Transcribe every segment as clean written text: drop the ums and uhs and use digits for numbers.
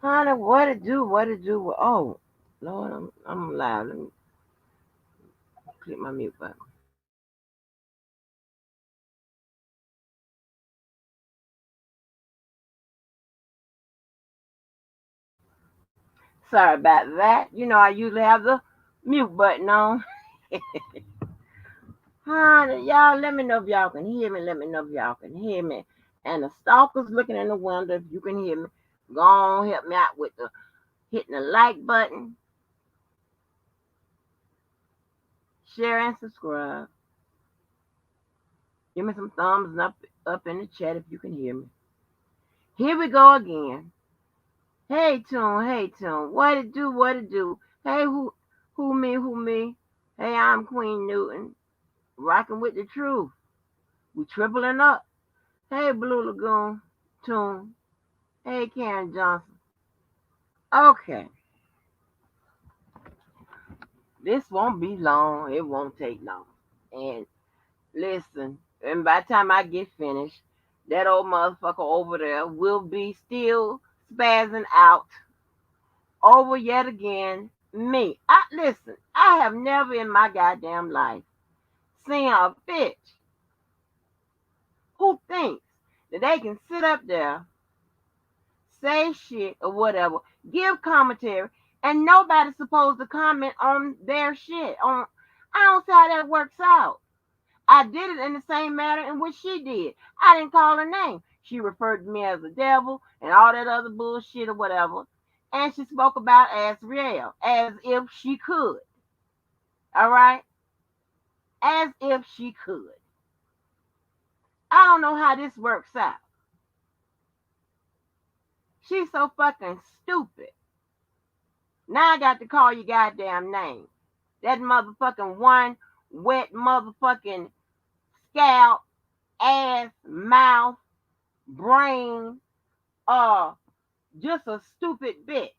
Honey, what to do? What to do? Oh, Lord, I'm loud. Let me click my mute button. Sorry about that. You know, I usually have the mute button on. Honey, y'all, let me know if y'all can hear me. Let me know if y'all can hear me. And the stalkers looking in the window, if you can hear me, go on, help me out with the hitting the like button, share and subscribe. Give me some thumbs up in the chat if you can hear me. Here we go again. Hey Tune, what it do, what it do? Hey, who me? Hey, I'm Queen Newton, rocking with the truth. We tripling up. Hey, Blue Lagoon, Tune. Hey, Karen Johnson. Okay, this won't be long. It won't take long. And listen, and by the time I get finished, that old motherfucker over there will be still spazzing out over yet again me. Listen, I have never in my goddamn life seen a bitch who thinks that they can sit up there, say shit or whatever, give commentary, and nobody's supposed to comment on their shit. I don't see how that works out. I did it in the same manner in which she did. I didn't call her name. She referred to me as a devil and all that other bullshit or whatever. And she spoke about Asriel as if she could. All right? As if she could. I don't know how this works out. She's so fucking stupid. Now I got to call your goddamn name. That motherfucking one wet motherfucking scalp, ass, mouth, brain, just a stupid bitch.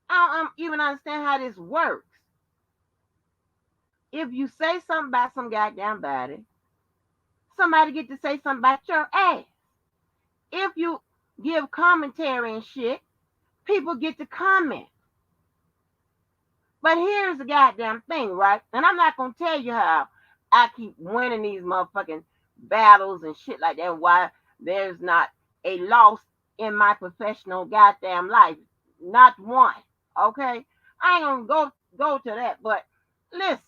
I don't even understand how this works. If you say something about some goddamn body, somebody get to say something about your ass. If you give commentary and shit, people get to comment. But here's the goddamn thing, right? And I'm not gonna tell you how I keep winning these motherfucking battles and shit like that. Why there's not a loss in my professional goddamn life, not one. Okay, I ain't gonna go to that. But listen,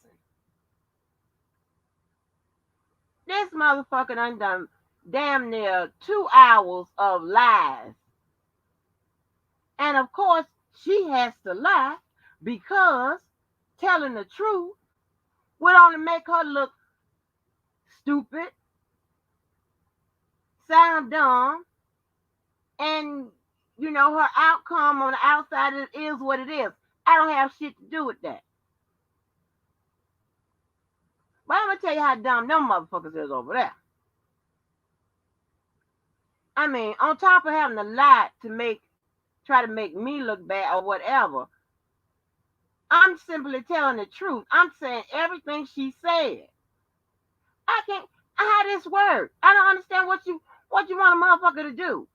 this motherfucker done damn near 2 hours of lies, and of course she has to lie because telling the truth would only make her look stupid, sound dumb, and her outcome on the outside is what it is. I don't have shit to do with that. But I'm gonna tell you how dumb them motherfuckers is over there. I mean, on top of having to lie to try to make me look bad or whatever, I'm simply telling the truth. I'm saying everything she said. I can't. How this work? I don't understand what you want a motherfucker to do.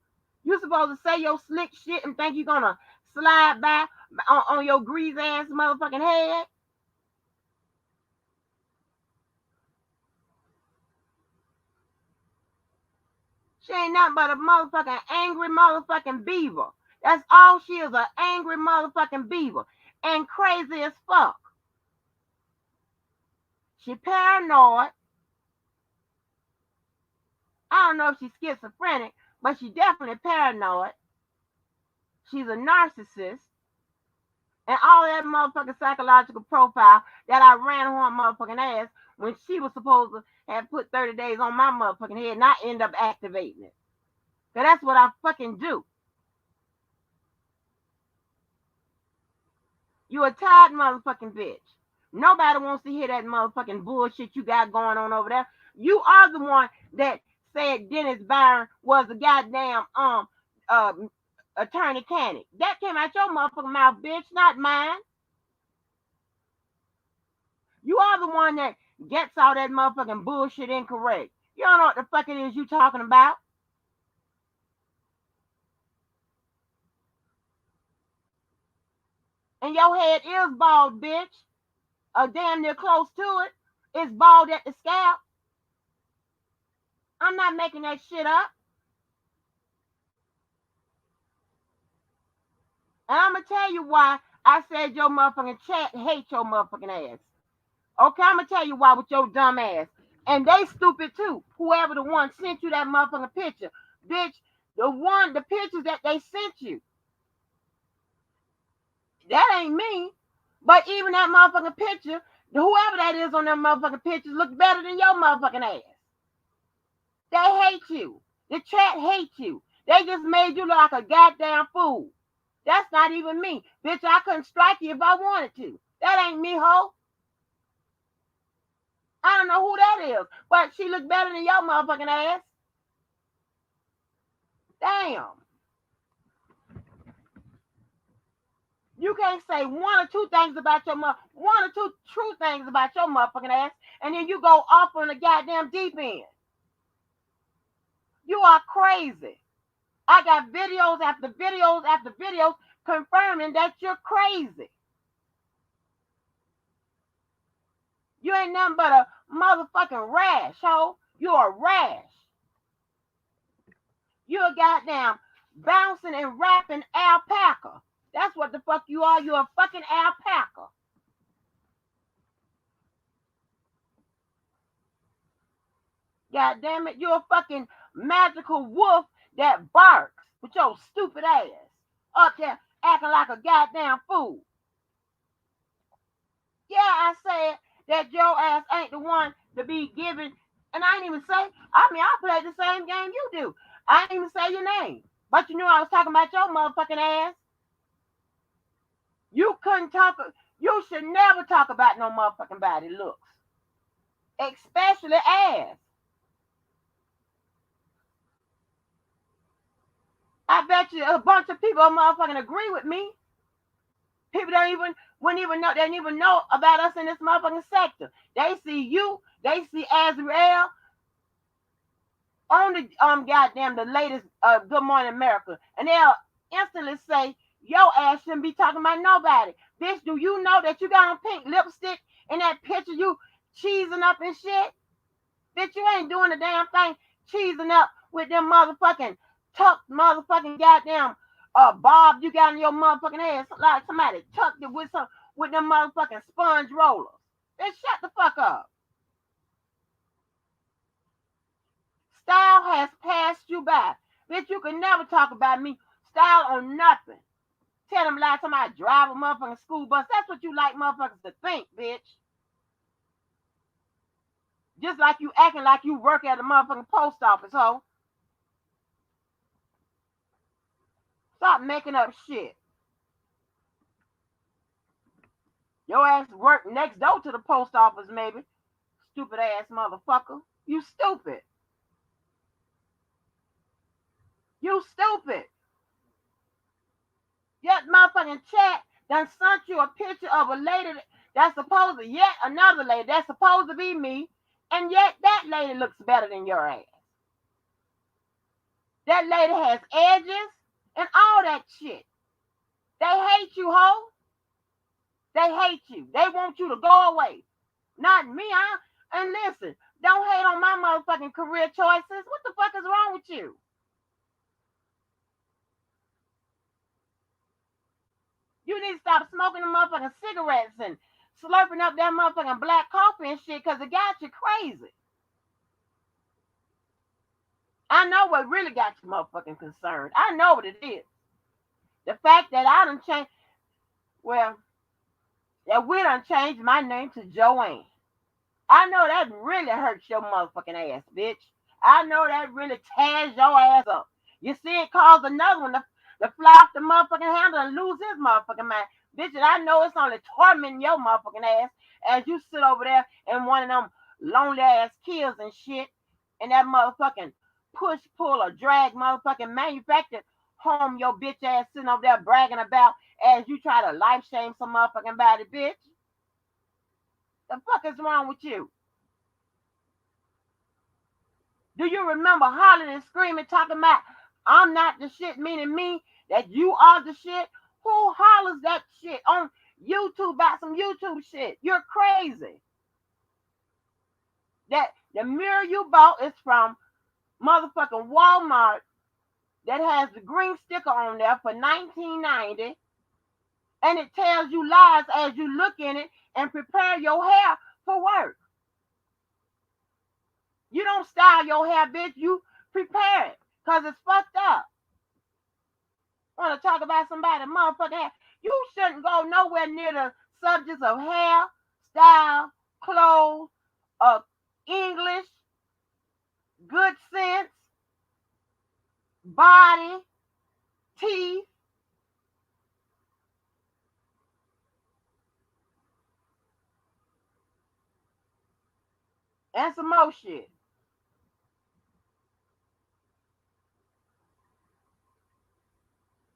You supposed to say your slick shit and think you're gonna slide by on your grease ass motherfucking head? She ain't nothing but a motherfucking angry motherfucking beaver. That's all she is, an angry motherfucking beaver. And crazy as fuck. She paranoid. I don't know if she's schizophrenic, but she definitely paranoid. She's a narcissist. And all that motherfucking psychological profile that I ran on her motherfucking ass when she was supposed to have put 30 days on my motherfucking head and I end up activating it. Because that's what I fucking do. You a tired motherfucking bitch. Nobody wants to hear that motherfucking bullshit you got going on over there. You are the one that said Dennis Byron was a goddamn uh attorney candidate. That came out your motherfucking mouth, bitch, not mine. You are the one that gets all that motherfucking bullshit incorrect. You don't know what the fuck it is you talking about. And your head is bald, bitch. Damn near close to it. It's bald at the scalp. I'm not making that shit up. And I'm gonna tell you why I said your motherfucking chat hates your motherfucking ass. Okay, I'm gonna tell you why with your dumb ass. And they stupid too. Whoever the one sent you that motherfucking picture. Bitch, the pictures that they sent you. That ain't me. But even that motherfucking picture, whoever that is on that motherfucking picture look better than your motherfucking ass. They hate you. The chat hates you. They just made you look like a goddamn fool. That's not even me. Bitch, I couldn't strike you if I wanted to. That ain't me, ho. I don't know who that is, but she look better than your motherfucking ass. Damn. You can't say one or two things about your one or two true things about your motherfucking ass, and then you go off on the goddamn deep end. You are crazy. I got videos after videos after videos confirming that you're crazy. You ain't nothing but a motherfucking rash, ho. You're a rash. You're a goddamn bouncing and rapping alpaca. That's what the fuck you are. You're a fucking alpaca. God damn it, you're a fucking magical wolf that barks with your stupid ass up there acting like a goddamn fool. Yeah, I said that your ass ain't the one to be giving, and I ain't even say, I played the same game you do. I ain't even say your name, but you knew I was talking about your motherfucking ass. You couldn't talk, you should never talk about no motherfucking body looks, especially ass. I bet you a bunch of people motherfucking agree with me. People wouldn't even know, they didn't even know about us in this motherfucking sector. They see you, they see Azrael on the goddamn the latest Good Morning America, and they'll instantly say your ass shouldn't be talking about nobody. Bitch, do you know that you got on pink lipstick in that picture you cheesing up and shit? Bitch, you ain't doing the damn thing cheesing up with them motherfucking tucked motherfucking goddamn bob you got in your motherfucking ass like somebody tucked it with them motherfucking sponge rollers. Bitch, shut the fuck up. Style has passed you by. Bitch, you can never talk about me. Style or nothing. Tell them like somebody drive a motherfucking school bus. That's what you like motherfuckers to think, bitch. Just like you acting like you work at a motherfucking post office, ho. Stop making up shit. Your ass work next door to the post office, maybe. Stupid ass motherfucker. You stupid. You stupid. That motherfucking chat done sent you a picture of a lady that's supposed to, yet another lady that's supposed to be me, and yet that lady looks better than your ass. That lady has edges and all that shit. They hate you, ho. They hate you. They want you to go away. Not me. And listen, don't hate on my motherfucking career choices. What the fuck is wrong with you? You need to stop smoking the motherfucking cigarettes and slurping up that motherfucking black coffee and shit because it got you crazy. I know what really got you motherfucking concerned. I know what it is. The fact that I done changed, well, that we done changed my name to Joanne. I know that really hurts your motherfucking ass, bitch. I know that really tears your ass up. You see it cause another one to fly off the motherfucking handle and lose his motherfucking mind. Bitch, and I know it's only tormenting your motherfucking ass as you sit over there in one of them lonely ass kills and shit, and that motherfucking push, pull, or drag motherfucking manufactured home your bitch ass sitting over there bragging about as you try to life shame some motherfucking body, bitch. The fuck is wrong with you? Do you remember hollering and screaming, talking about I'm not the shit, meaning me, that you are the shit? Who hollers that shit on YouTube about some YouTube shit? You're crazy. That the mirror you bought is from motherfucking Walmart that has the green sticker on there for $19.90, and it tells you lies as you look in it and prepare your hair for work. You don't style your hair, bitch. You prepare it because it's fucked up. Want to talk about somebody motherfucking hair? You shouldn't go nowhere near the subjects of hair, style, clothes, English, good sense, body, teeth. And some more shit.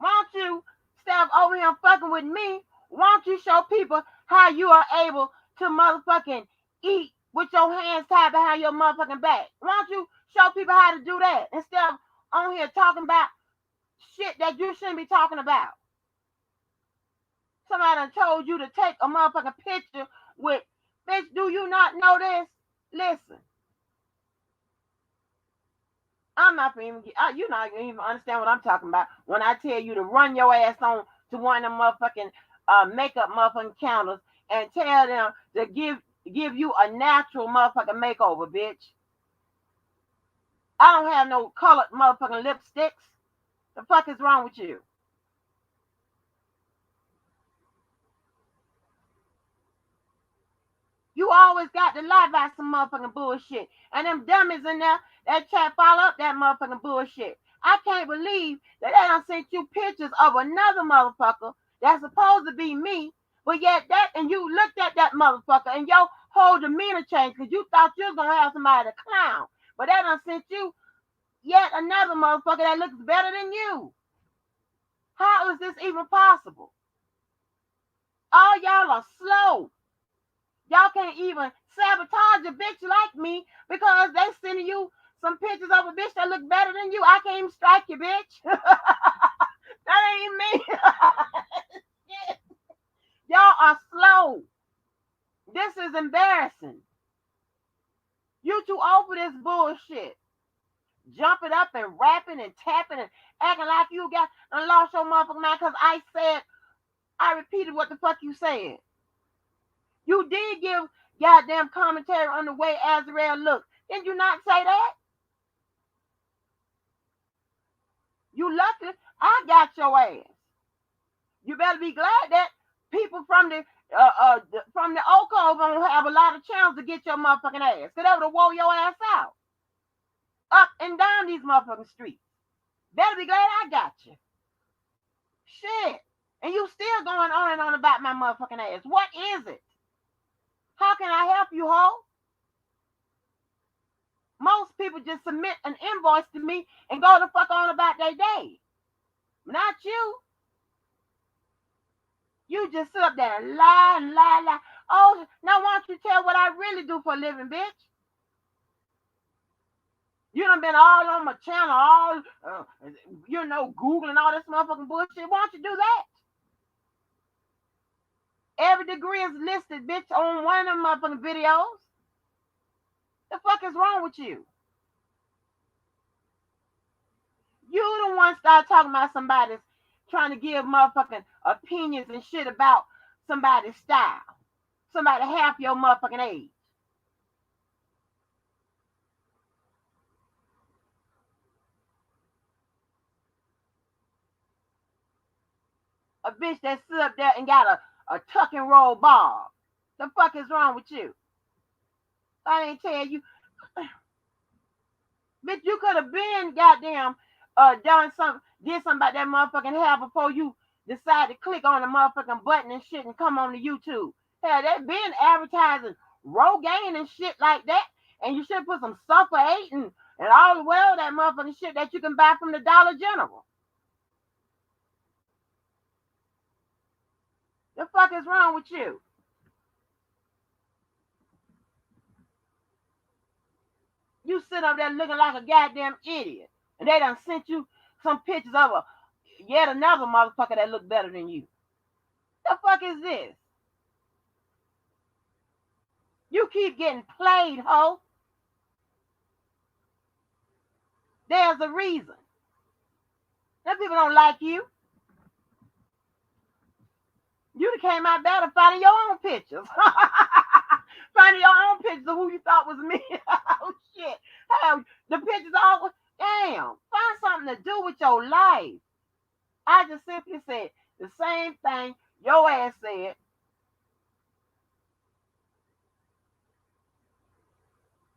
Won't you stop over here fucking with me? Won't you show people how you are able to motherfucking eat with your hands tied behind your motherfucking back? Won't you show people how to do that instead of on here talking about shit that you shouldn't be talking about? Somebody done told you to take a motherfucking picture with, bitch, do you not know this? Listen, I'm not even, you not even understand what I'm talking about when I tell you to run your ass on to one of them motherfucking makeup motherfucking counters and tell them to give you a natural motherfucking makeover, bitch. I don't have no colored motherfucking lipsticks. The fuck is wrong with you? You always got to lie about some motherfucking bullshit. And them dummies in there, that chat follow up that motherfucking bullshit. I can't believe that they done sent you pictures of another motherfucker that's supposed to be me, but yet that, and you looked at that motherfucker and your whole demeanor changed because you thought you was going to have somebody to clown. But they done sent you yet another motherfucker that looks better than you. How is this even possible? All y'all are slow. Y'all can't even sabotage a bitch like me because they sending you some pictures of a bitch that look better than you. I can't even strike you, bitch. That ain't me. Y'all are slow. This is embarrassing. You too old for this bullshit. Jumping up and rapping and tapping and acting like you got and lost your motherfucking mind because I repeated what the fuck you said. You did give goddamn commentary on the way Azrael looked. Did you not say that? You lucky I got your ass. You better be glad that people from the Old Cove don't have a lot of chance to get your motherfucking ass. Cause they would have wore your ass out. Up and down these motherfucking streets. Better be glad I got you. Shit. And you still going on and on about my motherfucking ass. What is it? How can I help you, ho? Most people just submit an invoice to me and go the fuck on about their day. Not you. You just sit up there and lie and lie, lie. Oh, now why don't you tell what I really do for a living, bitch? You done been all on my channel, all, Googling all this motherfucking bullshit. Why don't you do that? Every degree is listed, bitch, on one of them motherfucking videos. The fuck is wrong with you? You the one start talking about somebody's trying to give motherfucking opinions and shit about somebody's style. Somebody half your motherfucking age. A bitch that sit up there and got a tuck and roll ball. The fuck is wrong with you? I ain't tell you. Bitch, you could have been goddamn did something about that motherfucking hair before you decide to click on the motherfucking button and shit and come on to YouTube. Hell, they been advertising Rogaine and shit like that. And you should put some Suffer 8 and all the well that motherfucking shit that you can buy from the Dollar General. The fuck is wrong with you? You sit up there looking like a goddamn idiot. And they done sent you some pictures of yet another motherfucker that look better than you. The fuck is this? You keep getting played, ho. There's a reason. Them people don't like you. You came out better finding your own pictures. Finding your own pictures of who you thought was me. Oh, shit. Hell, the pictures all, damn. Find something to do with your life. I just simply said the same thing your ass said.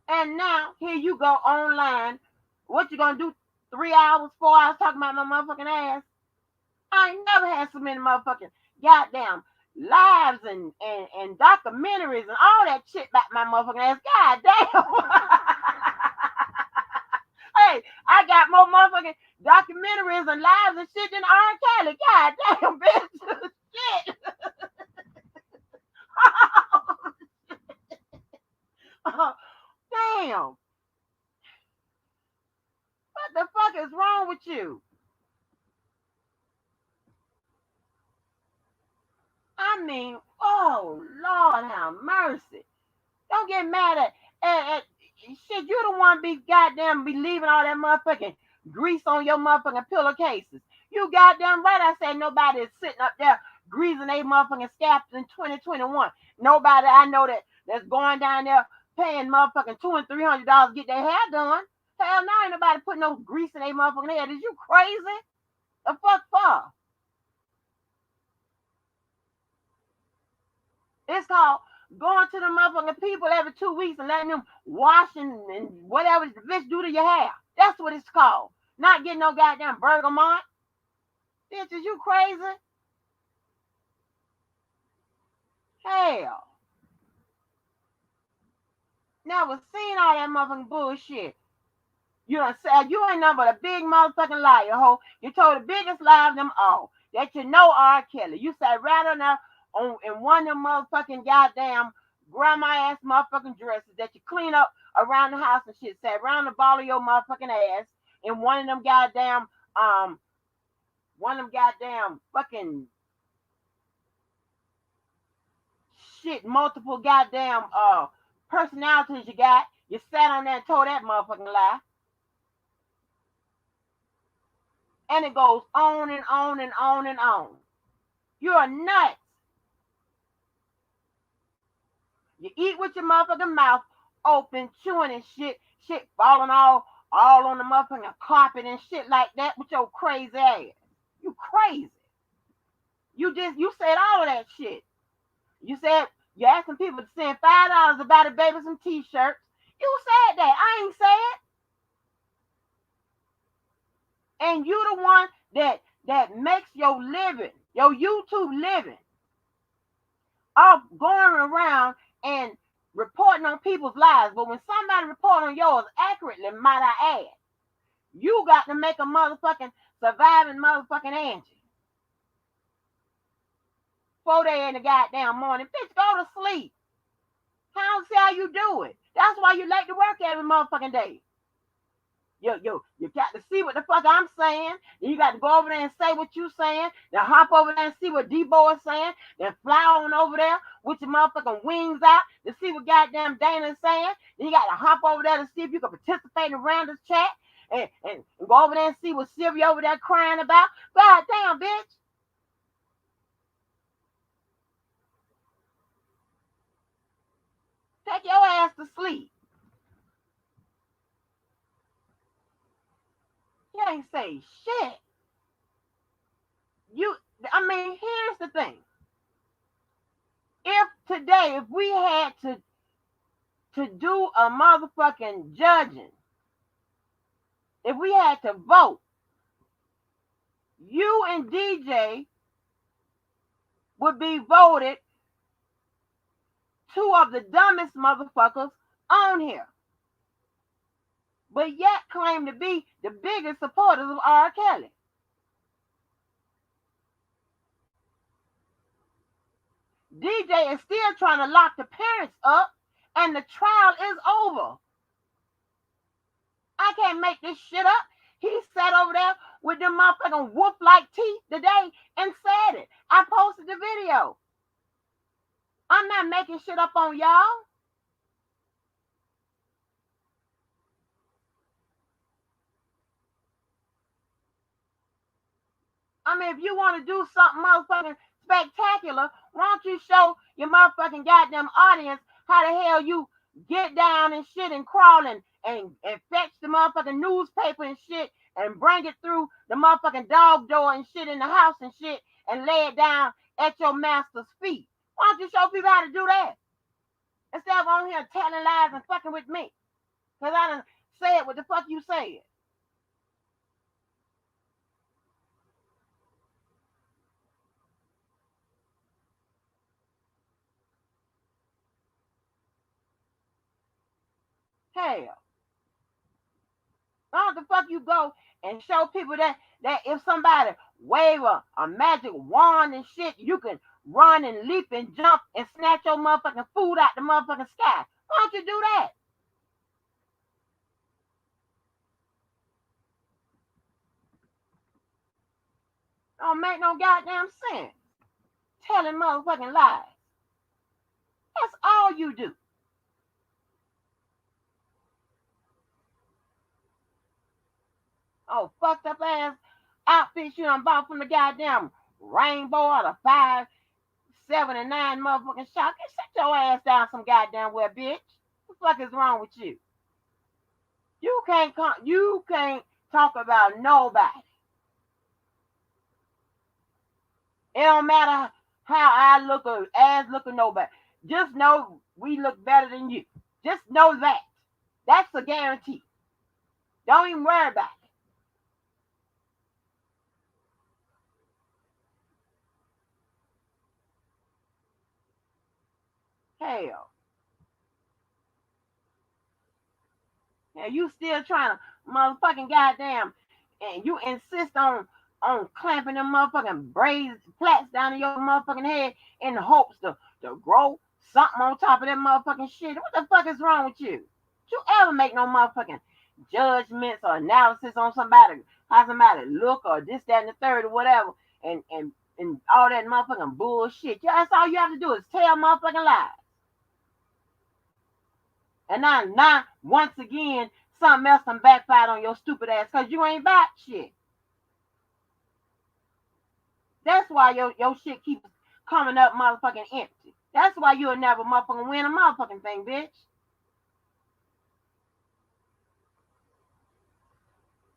And now, here you go online. What you gonna do? 3 hours, 4 hours talking about my motherfucking ass? I ain't never had so many motherfucking goddamn lives and documentaries and all that shit about my motherfucking ass. Goddamn. Hey, I got more motherfucking documentaries and lives and shit than R. Kelly. Goddamn, bitch. Shit. Damn. What the fuck is wrong with you? I mean, oh Lord have mercy. Don't get mad at shit. You the one be goddamn be leaving all that motherfucking grease on your motherfucking pillowcases. You goddamn right. I said nobody is sitting up there greasing their motherfucking scalps in 2021. Nobody I know that's going down there paying motherfucking $200 and $300 to get their hair done. Hell no, ain't nobody putting no grease in their motherfucking head. Is you crazy? The fuck for? It's called going to the motherfucking people every 2 weeks and letting them wash and whatever the bitch do to your hair. That's what it's called. Not getting no goddamn bergamot. Bitch, is you crazy? Hell. Never seen all that motherfucking bullshit. You done said you ain't nothing but a big motherfucking liar, ho. You told the biggest lie of them all. That you know R. Kelly. You said right on there in one of them motherfucking goddamn grandma ass motherfucking dresses that you clean up around the house and shit. Sat around the ball of your motherfucking ass in one of them goddamn fucking shit, multiple goddamn personalities you got. You sat on there and told that motherfucking lie. And it goes on and on and on and on. You're nuts. You eat with your motherfucking mouth open, chewing and shit falling all on the motherfucking carpet and shit like that with your crazy ass. You crazy. You said all of that shit. You said you asking people to send $5 to buy the baby some t-shirts. You said that. I ain't said. And you the one that makes your living, your YouTube living, off going around and reporting on people's lives. But when somebody report on yours accurately, might I add, you got to make a motherfucking surviving motherfucking Angie. 4 days in the goddamn morning. Bitch, go to sleep. I don't see how you do it. That's why you like to work every motherfucking day. You got to see what the fuck I'm saying. Then you got to go over there and say what you saying. Then hop over there and see what D-Boy is saying. Then fly on over there with your motherfucking wings out to see what goddamn Dana's saying. Then you got to hop over there to see if you can participate in Randall's chat. And go over there and see what Sylvia over there crying about. God damn, bitch. Take your ass to sleep. You ain't say shit. Here's the thing. If today, if we had to do a motherfucking judging, if we had to vote, you and DJ would be voted two of the dumbest motherfuckers on here, but yet claim to be the biggest supporters of R. Kelly. DJ is still trying to lock the parents up, and the trial is over. can't make this shit up. He sat over there with them motherfucking wolf-like teeth today and said it. I posted the video. I'm not making shit up on y'all. I mean, if you want to do something motherfucking spectacular, why don't you show your motherfucking goddamn audience how the hell you get down and shit and crawl and fetch the motherfucking newspaper and shit and bring it through the motherfucking dog door and shit in the house and shit and lay it down at your master's feet. Why don't you show people how to do that? Instead of on here telling lies and fucking with me. Because I done said what the fuck you said. Hell. Why don't the fuck you go and show people that if somebody wave a magic wand and shit, you can run and leap and jump and snatch your motherfucking food out the motherfucking sky? Why don't you do that? Don't make no goddamn sense. Telling motherfucking lies. That's all you do. Oh, fucked up ass outfits you done bought from the goddamn Rainbow or the 5, 7, and 9 motherfucking shop. Sit your ass down some goddamn well, bitch. What the fuck is wrong with you? You can't talk about nobody. It don't matter how I look or ass look or nobody. Just know we look better than you. Just know that. That's a guarantee. Don't even worry about it. Hell. Yeah, you still trying to motherfucking goddamn, and you insist on clamping them motherfucking braids, plaits down in your motherfucking head in the hopes to grow something on top of that motherfucking shit. What the fuck is wrong with you? You ever make no motherfucking judgments or analysis on somebody, how somebody look or this, that, and the third or whatever, and all that motherfucking bullshit. Yeah, that's all you have to do is tell motherfucking lies. And now, once again, something else done backfired on your stupid ass because you ain't about shit. That's why your shit keeps coming up motherfucking empty. That's why you'll never motherfucking win a motherfucking thing, bitch.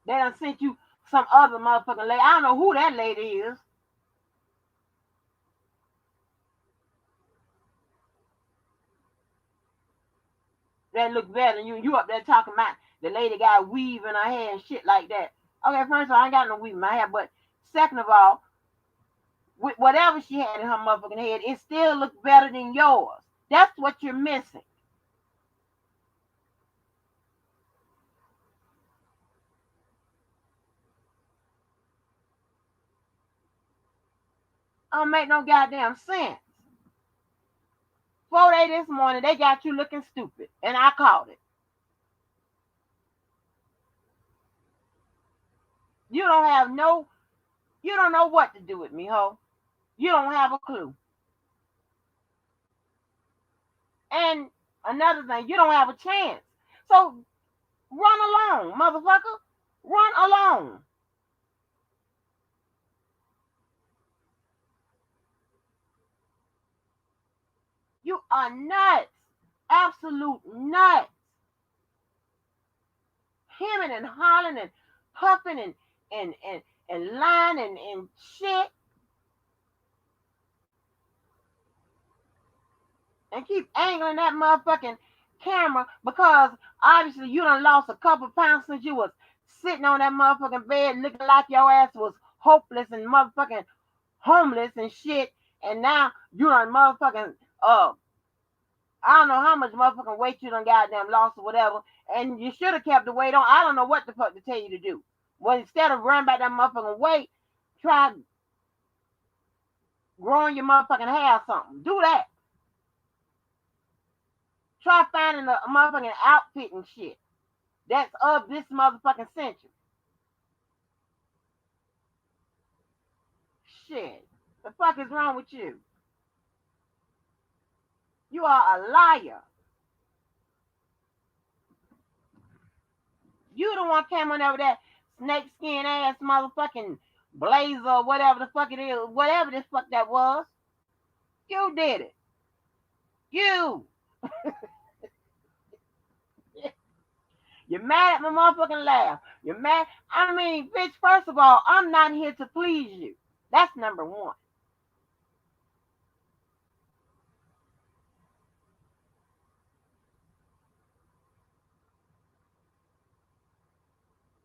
They done sent you some other motherfucking lady. I don't know who that lady is. That look better than you. You up there talking about the lady got weave in her hair and shit like that. Okay, first of all, I ain't got no weave in my hair, but second of all, with whatever she had in her motherfucking head, it still looked better than yours. That's what you're missing. Don't make no goddamn sense. 4 days this morning, they got you looking stupid, and I called it. You don't know what to do with me, ho. You don't have a clue. And another thing, you don't have a chance. So run alone, motherfucker. Run alone. You are nuts. Absolute nuts. Hemming and hollering and huffing and lying and shit. And keep angling that motherfucking camera because obviously you done lost a couple pounds since you was sitting on that motherfucking bed looking like your ass was hopeless and motherfucking homeless and shit. And now you done motherfucking I don't know how much motherfucking weight you done goddamn lost or whatever. And you should have kept the weight on. I don't know what the fuck to tell you to do. Well, instead of running back that motherfucking weight, try growing your motherfucking hair or something. Do that. Try finding a motherfucking outfit and shit. that's of this motherfucking century. Shit. The fuck is wrong with you? You are a liar. You the one came on over that snakeskin ass motherfucking blazer or whatever the fuck it is, whatever the fuck that was. You did it. You. You're mad at my motherfucking laugh. You're mad. I mean, bitch, first of all, I'm not here to please you. That's number one.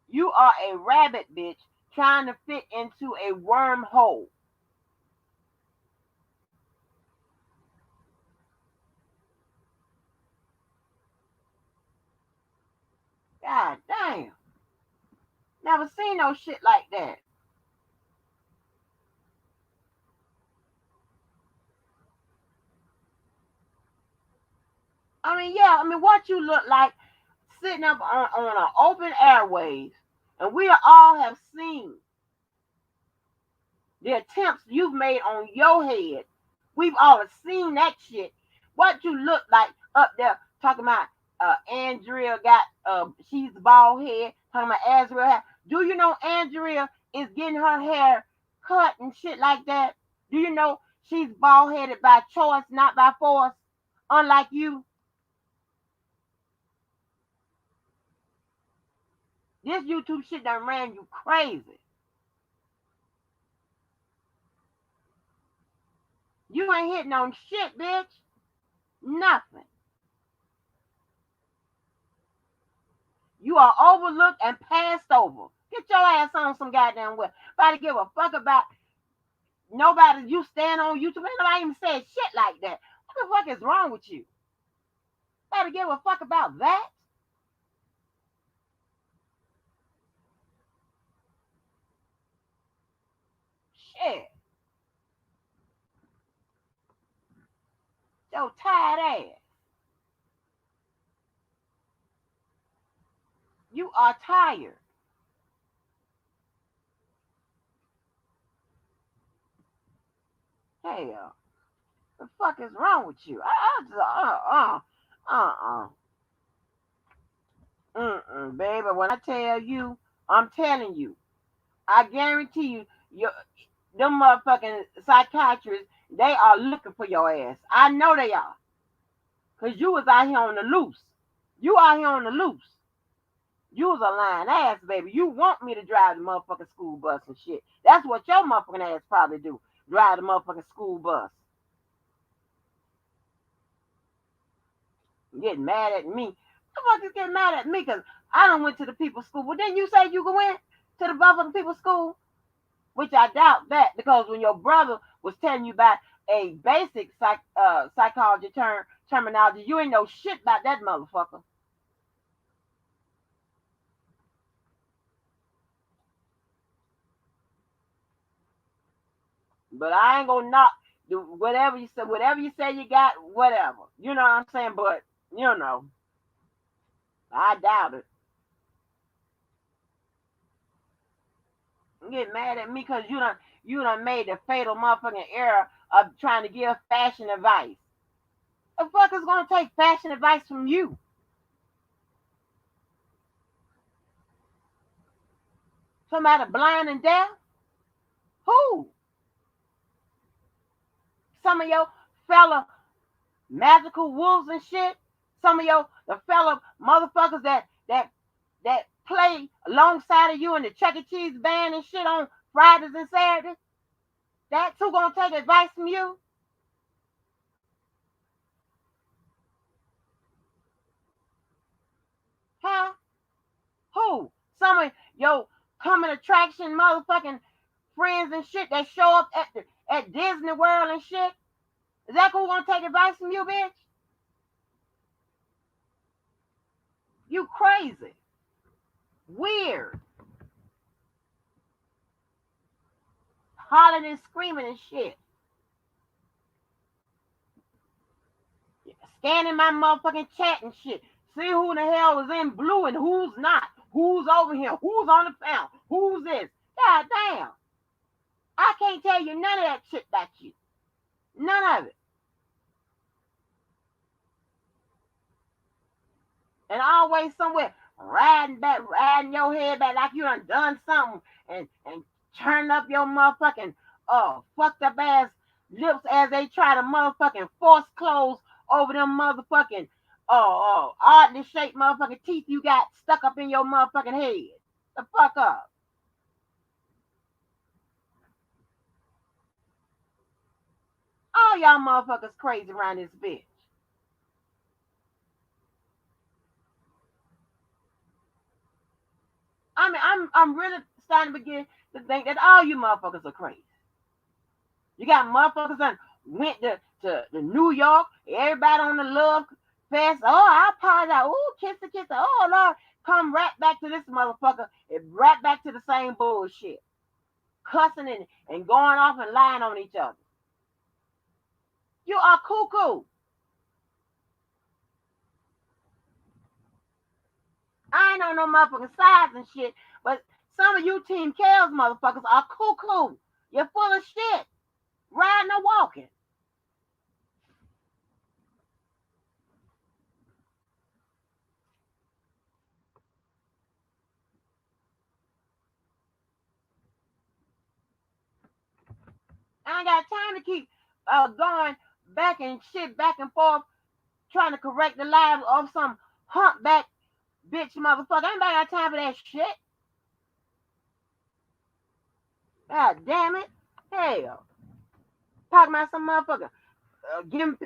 You are a rabbit, bitch, trying to fit into a wormhole. God damn. Never seen no shit like that. I mean, yeah, I mean, what you look like sitting up on an open airways, and we all have seen the attempts you've made on your head. We've all seen that shit. What you look like up there talking about Andrea got she's bald head, talking about Azrael hair. Do you know Andrea is getting her hair cut and shit like that? Do you know she's bald headed by choice, not by force? Unlike you, this YouTube shit done ran you crazy. You ain't hitting on shit, bitch. Nothing. You are overlooked and passed over. Get your ass on some goddamn well. Nobody give a fuck about nobody. You stand on YouTube. Ain't nobody even said shit like that. What the fuck is wrong with you? Nobody give a fuck about that. Shit. Your tired ass. You are tired. Hell, the fuck is wrong with you? Baby. When I tell you, I'm telling you. I guarantee you, them motherfucking psychiatrists, they are looking for your ass. I know they are. Because you was out here on the loose. You out here on the loose. You was a lying ass, baby. You want me to drive the motherfucking school bus and shit. That's what your motherfucking ass probably do. Drive the motherfucking school bus. Getting mad at me. The fuck is getting mad at me? Because I done went to the people's school. Well, didn't you say you went to the motherfucking people's school? Which I doubt that, because when your brother was telling you about a basic psychology terminology, you ain't know shit about that motherfucker. But I ain't gonna knock whatever you say you got, whatever. You know what I'm saying? But you know, I doubt it. You get mad at me because you done made the fatal motherfucking error of trying to give fashion advice. The fuck is gonna take fashion advice from you? Somebody blind and deaf? Who? Some of your fellow magical wolves and shit. Some of your the fellow motherfuckers that play alongside of you in the Chuck E. Cheese band and shit on Fridays and Saturdays. That's who gonna take advice from you? Huh? Who? Some of your coming attraction motherfucking friends and shit that show up at Disney World and shit. Is that who gonna take advice from you, bitch? You crazy. Weird. Hollering and screaming and shit. Scanning my motherfucking chat and shit. See who in the hell is in blue and who's not. Who's over here? Who's on the panel? Who's this? God damn. I can't tell you none of that shit about you. None of it. And always somewhere riding your head back like you done something and turn up your motherfucking fucked up ass lips as they try to motherfucking force close over them motherfucking oddly shaped motherfucking teeth you got stuck up in your motherfucking head. The fuck up. All y'all motherfuckers crazy around this bitch. I mean, I'm really starting to begin to think that all you motherfuckers are crazy. You got motherfuckers that went to New York, everybody on the love fest. Oh, I apologize. Oh, kiss the kiss. Oh, Lord. Come right back to this motherfucker and right back to the same bullshit. Cussing and going off and lying on each other. You are cuckoo. I ain't on no motherfucking sides and shit, but some of you Team Kales motherfuckers are cuckoo. You're full of shit. Riding or walking. I ain't got time to keep going back and shit back and forth trying to correct the lives of some humpback bitch motherfucker. I ain't got time for that shit. God damn it. Hell. Talking about some motherfucker. Giving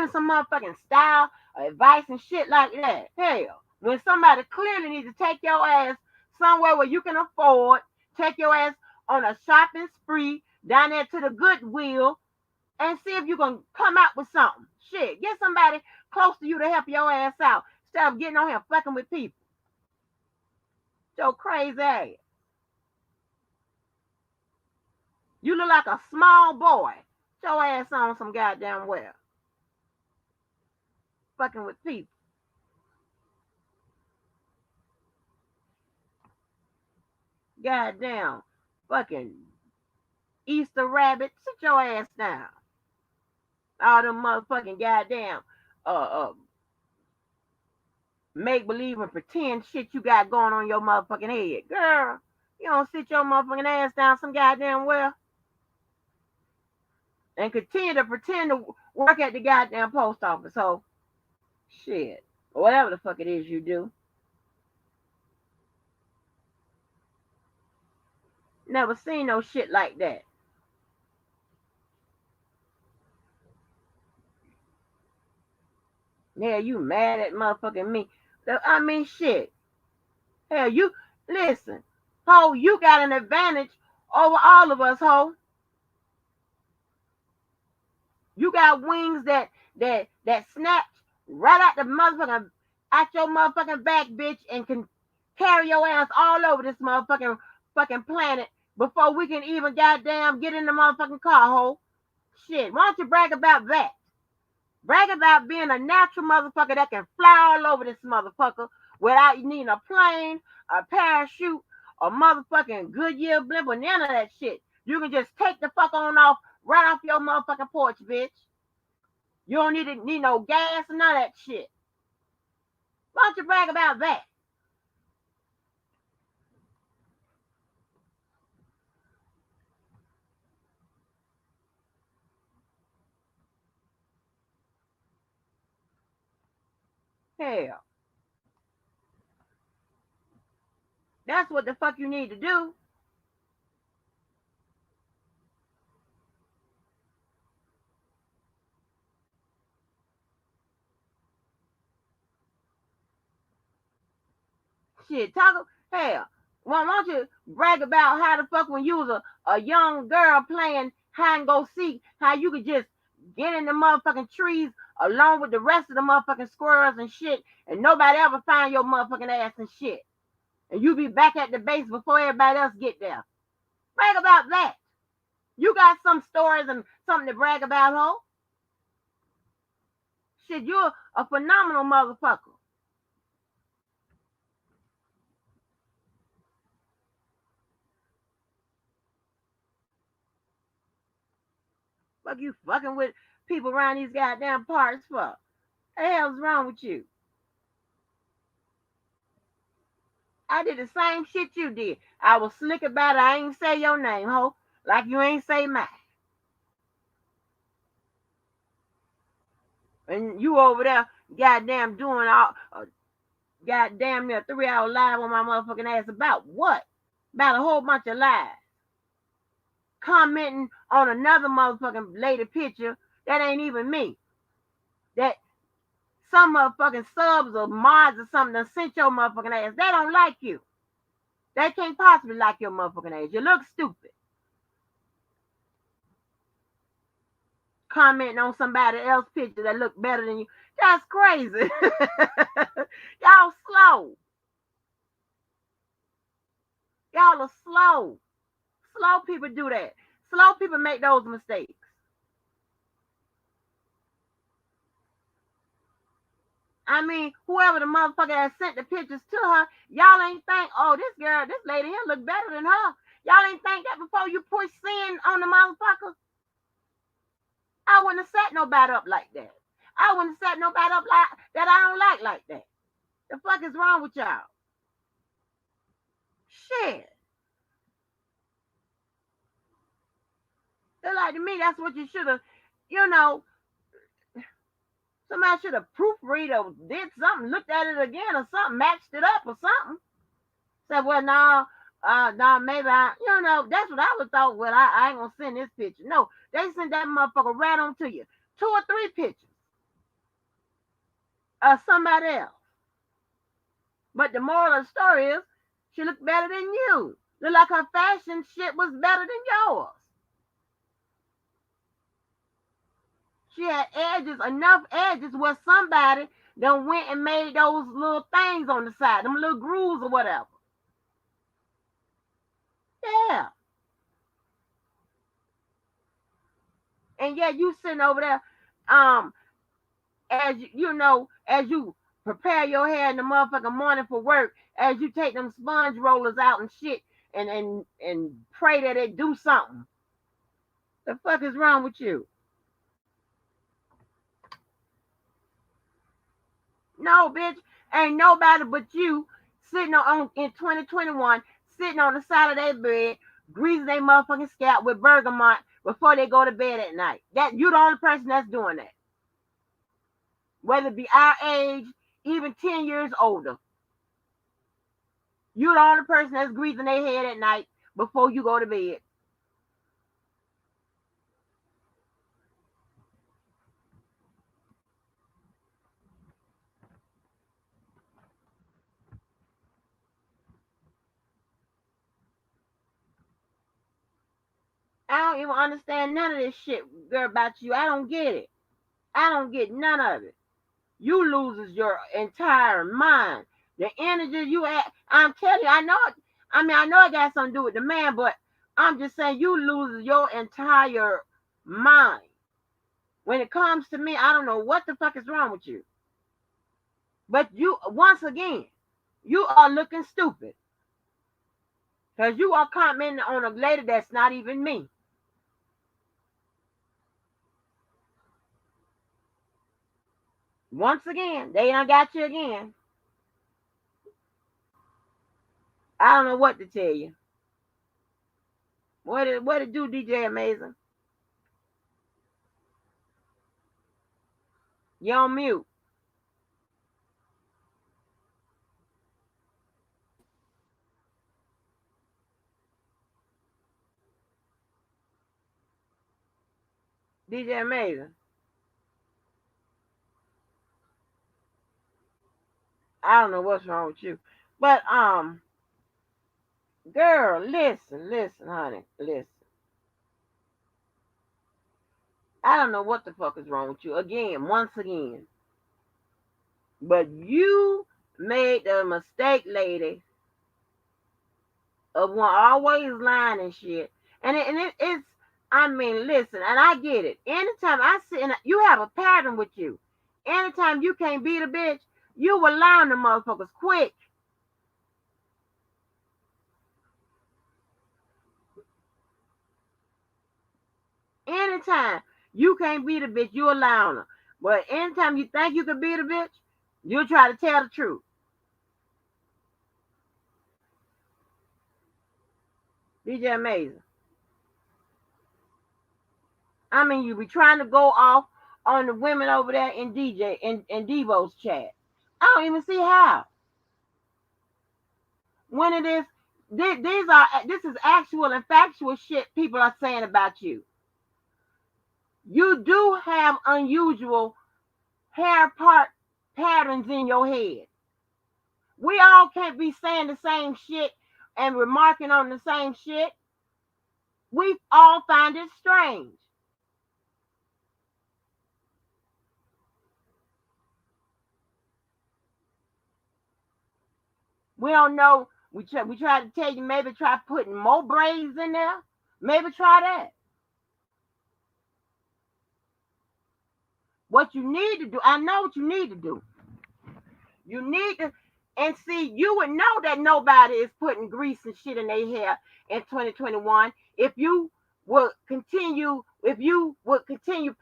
some motherfucking style, advice and shit like that. Hell. When somebody clearly needs to take your ass somewhere where you can afford, take your ass on a shopping spree down there to the Goodwill and see if you can come out with something. Shit. Get somebody close to you to help your ass out instead of getting on here fucking with people. So crazy ass. You look like a small boy. Get your ass on some goddamn well. Fucking with people. Goddamn. Fucking Easter rabbit. Sit your ass down. All them motherfucking goddamn make believe and pretend shit you got going on your motherfucking head. Girl, you don't sit your motherfucking ass down some goddamn well. And continue to pretend to work at the goddamn post office. So, shit. Whatever the fuck it is you do. Never seen no shit like that. Yeah, you mad at motherfucking me. I mean, shit. Hell, you, listen. Ho, you got an advantage over all of us, ho. You got wings that snatch right out the motherfucking out your motherfucking back, bitch, and can carry your ass all over this motherfucking fucking planet before we can even goddamn get in the motherfucking car, ho. Shit, why don't you brag about that? Brag about being a natural motherfucker that can fly all over this motherfucker without needing a plane, a parachute, a motherfucking Goodyear blimp, or none of that shit. You can just take the fuck on off right off your motherfucking porch, bitch. You don't need no gas or none of that shit. Why don't you brag about that? Hell, that's what the fuck you need to do. Shit, talk. Hell, why don't you brag about how the fuck when you was a young girl playing hide and go seek, how you could just get in the motherfucking trees along with the rest of the motherfucking squirrels and shit, and nobody ever find your motherfucking ass and shit. And you be back at the base before everybody else get there. Brag about that. You got some stories and something to brag about, ho. Shit, you're a phenomenal motherfucker. Fuck you fucking with people around these goddamn parts for? What the hell's wrong with you? I did the same shit you did. I was slick about it. I ain't say your name, ho. Like you ain't say mine. And you over there, goddamn, doing all, goddamn near 3 hour live on my motherfucking ass about what? About a whole bunch of lies. Commenting on another motherfucking lady picture that ain't even me. That some motherfucking subs or mods or something that sent your motherfucking ass. They don't like you. They can't possibly like your motherfucking ass. You look stupid. Commenting on somebody else's picture that look better than you. That's crazy. Y'all slow. Y'all are slow. Slow people do that. Slow people make those mistakes. I mean, whoever the motherfucker that sent the pictures to her, y'all ain't think, oh, this girl, this lady here look better than her. Y'all ain't think that before you push sin on the motherfucker. I wouldn't have set nobody up like that. I wouldn't have set nobody up like that I don't like that. The fuck is wrong with y'all? Shit. They're like, to me, that's what you should have, you know, somebody should have proofread or did something, looked at it again or something, matched it up or something. Said, well, no, maybe that's what I would thought. Well, I ain't gonna send this picture. No, they sent that motherfucker right on to you. 2 or 3 pictures of somebody else. But the moral of the story is, she looked better than you. Looked like her fashion shit was better than yours. She had edges, enough edges where somebody done went and made those little things on the side, them little grooves or whatever. Yeah. And yet you sitting over there, as as you prepare your hair in the motherfucking morning for work, as you take them sponge rollers out and shit, and pray that it do something. The fuck is wrong with you? No, bitch, ain't nobody but you sitting on in 2021, sitting on the side of their bed, greasing their motherfucking scalp with bergamot before they go to bed at night. That you the only person that's doing that. Whether it be our age, even 10 years older. You're the only person that's greasing their head at night before you go to bed. I don't even understand none of this shit, girl, about you. I don't get it. I don't get none of it. You loses your entire mind. The energy you have, I'm telling you, I know it. I mean, I know it got something to do with the man, but I'm just saying you lose your entire mind. When it comes to me, I don't know what the fuck is wrong with you. But you, once again, you are looking stupid. Because you are commenting on a lady that's not even me. Once again, they done got you again. I don't know what to tell you. What it do, DJ Amazing? You on mute. DJ Amazing. I don't know what's wrong with you. But girl, listen, honey, listen. I don't know what the fuck is wrong with you. Again, once again. But you made the mistake, lady, of one always lying and shit. It's, I mean, listen, and I get it. Anytime I see, and you have a pattern with you. Anytime you can't beat a bitch, you will lie on the motherfuckers quick. Anytime You can't be the bitch. You allowing her. But anytime you think you can be the bitch, you'll try to tell the truth. DJ Amazing. I mean, you be trying to go off on the women over there in DJ in Devo's chat. I don't even see how. When it is, this is actual and factual shit people are saying about you. You do have unusual hair part patterns in your head. We all can't be saying the same shit and remarking on the same shit. We all find it strange. We don't know. We try to tell you maybe try putting more braids in there. Maybe try that. What you need to do, I know what you need to do. You need to, and see, you would know that nobody is putting grease and shit in their hair in 2021 if you would continue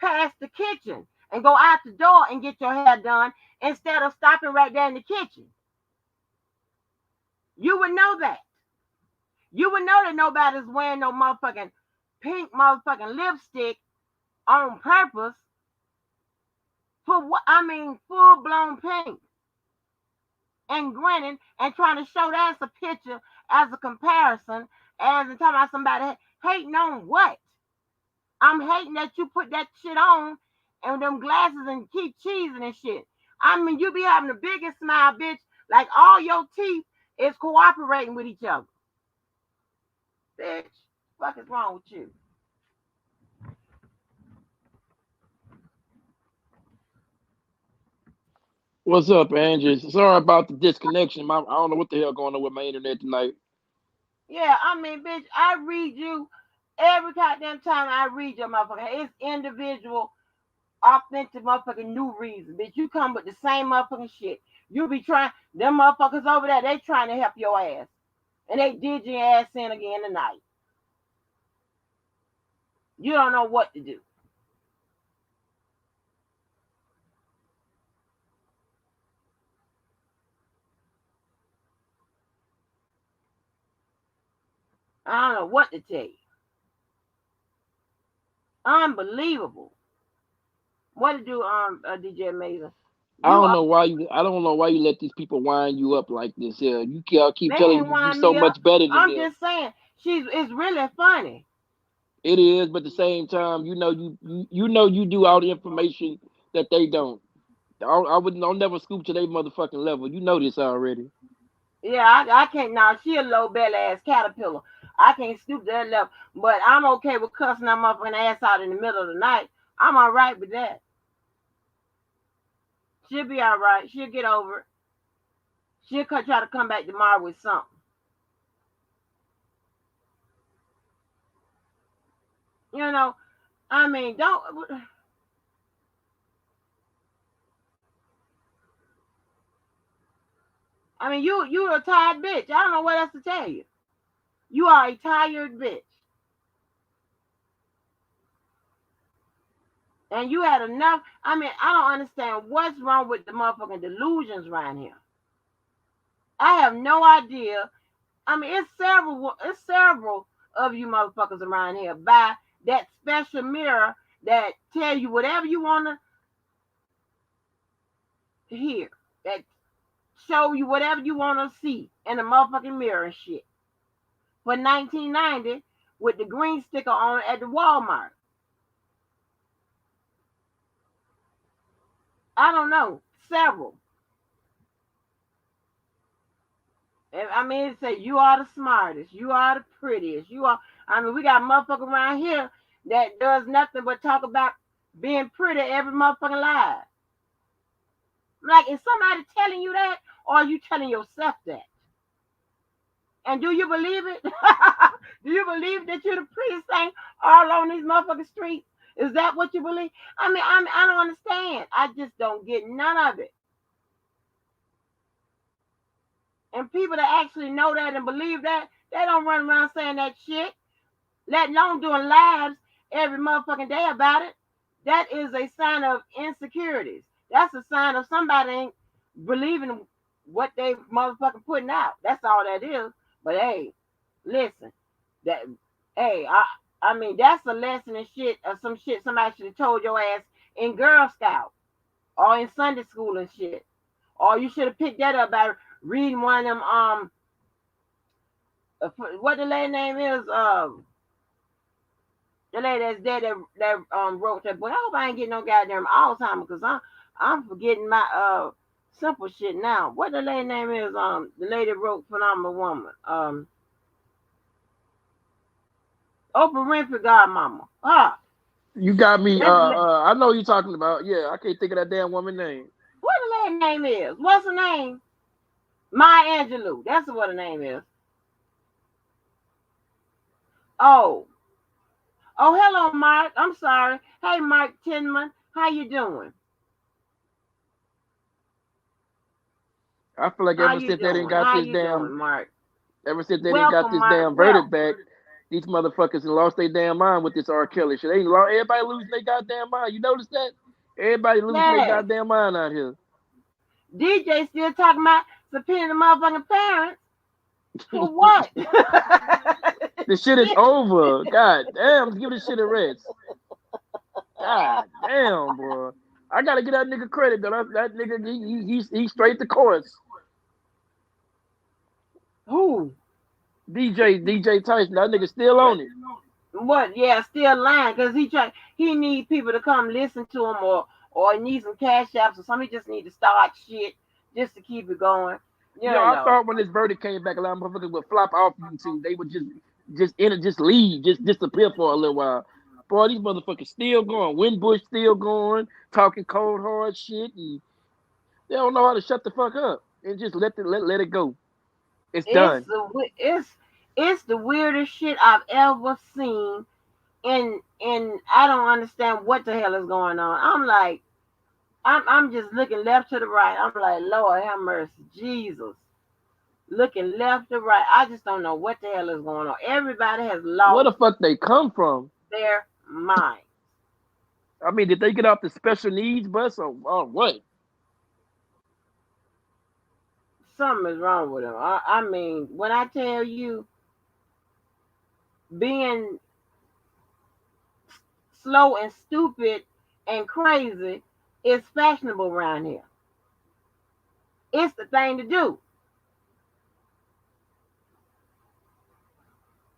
past the kitchen and go out the door and get your hair done instead of stopping right there in the kitchen. You would know that. You would know that nobody's wearing no motherfucking pink motherfucking lipstick on purpose for what I mean, full blown pink and grinning and trying to show that's a picture as a comparison, as in talking about somebody hating on what? I'm hating that you put that shit on and them glasses and keep cheesing and shit. I mean, you be having the biggest smile, bitch, like all your teeth is cooperating with each other. Bitch, what is wrong with you? What's up, Angie? Sorry about the disconnection. I don't know what the hell going on with my internet tonight. Yeah, I mean, bitch, I read you every goddamn time I read your motherfucker. It's individual, authentic motherfucking new reason. Bitch, you come with the same motherfucking shit. You be trying, them motherfuckers over there, they trying to help your ass. And they did your ass in again tonight. You don't know what to do. I don't know what to tell you. Unbelievable. What to do, DJ Amazing? I You don't know why you. I don't know why you let these people wind you up like this. Yeah, you keep they telling ain't you wind so me up. much better than I'm them. just saying, it's really funny. It is, but at the same time, you do all the information that they don't. I'll never scoop to their motherfucking level. You know this already. Yeah, I can't now. She a low belly ass caterpillar. I can't stoop to that level. But I'm okay with cussing that motherfucking ass out in the middle of the night. I'm all right with that. She'll be all right. She'll get over it. She'll try to come back tomorrow with something. You know, I mean, don't. I mean, you a tired bitch. I don't know what else to tell you. You are a tired bitch, and you had enough. I mean, I don't understand what's wrong with the motherfucking delusions around here. I have no idea. I mean, it's several of you motherfuckers around here buy that special mirror that tell you whatever you want to hear, that show you whatever you want to see in a motherfucking mirror and shit. For 1990 with the green sticker on at the Walmart. I don't know, several. I mean, it say you are the smartest, you are the prettiest, you are. I mean, we got motherfucker around here that does nothing but talk about being pretty every motherfucking life. Like, is somebody telling you that, or are you telling yourself that? And do you believe it? Do you believe that you're the prettiest thing all on these motherfucking streets? Is that what you believe? I don't understand. I just don't get none of it. And people that actually know that and believe that, they don't run around saying that shit, let alone doing lives every motherfucking day about it. that is a sign of insecurities. That's a sign of somebody ain't believing what they motherfucking putting out. That's all that is. But hey, listen, that hey, I mean that's a lesson and shit or some shit somebody should have told your ass in Girl Scout or in Sunday school and shit. Or you should have picked that up by reading one of them what the lady name is the lady that's dead that wrote that book. I hope I ain't getting no goddamn Alzheimer because I'm forgetting my simple shit now. What the lady name is the lady that wrote Phenomenal Woman Oprah Winfrey Godmama. You got me. That's I know you're talking about. Yeah, I can't think of that damn woman name. what the lady name is. What's her name? Maya Angelou. That's what her name is. Oh, hello, Mark. I'm sorry. Hey, Mark Tinman. How you doing? I feel like How ever you since they didn't doing? got How this you doing, damn, Mark? ever since they didn't got Welcome, this Mark. damn verdict Welcome. back, these motherfuckers have lost their damn mind with this R. Kelly shit. They ain't lost, everybody losing their goddamn mind. You notice that? Everybody losing their Yes. goddamn mind out here. DJ still talking about subpoenaing the motherfucking parents. For what? This shit is over. God damn, give this shit a rest. God damn, bro. I gotta get that nigga credit though. That nigga, he's straight the course. Who? DJ Tyson, that nigga still on it. What? Yeah, still lying because he need people to come listen to him or he needs some cash apps or something. He just need to start shit just to keep it going. You Yo, I know. thought when this verdict came back, a lot of motherfuckers would flop off YouTube. They would just leave, just disappear for a little while. Boy, these motherfuckers still going. Winbush still going, talking cold hard shit, and they don't know how to shut the fuck up and just let it go. It's It's done. it's the weirdest shit I've ever seen, and I don't understand what the hell is going on. I'm like, I'm just looking left to the right. I'm like, Lord have mercy, Jesus. Looking left to right. I just don't know what the hell is going on. Everybody has Where the lost fuck they come from? their mind. I mean, did they get off the special needs bus or what? Something is wrong with them. I mean, when I tell you being slow and stupid and crazy is fashionable around here. It's the thing to do.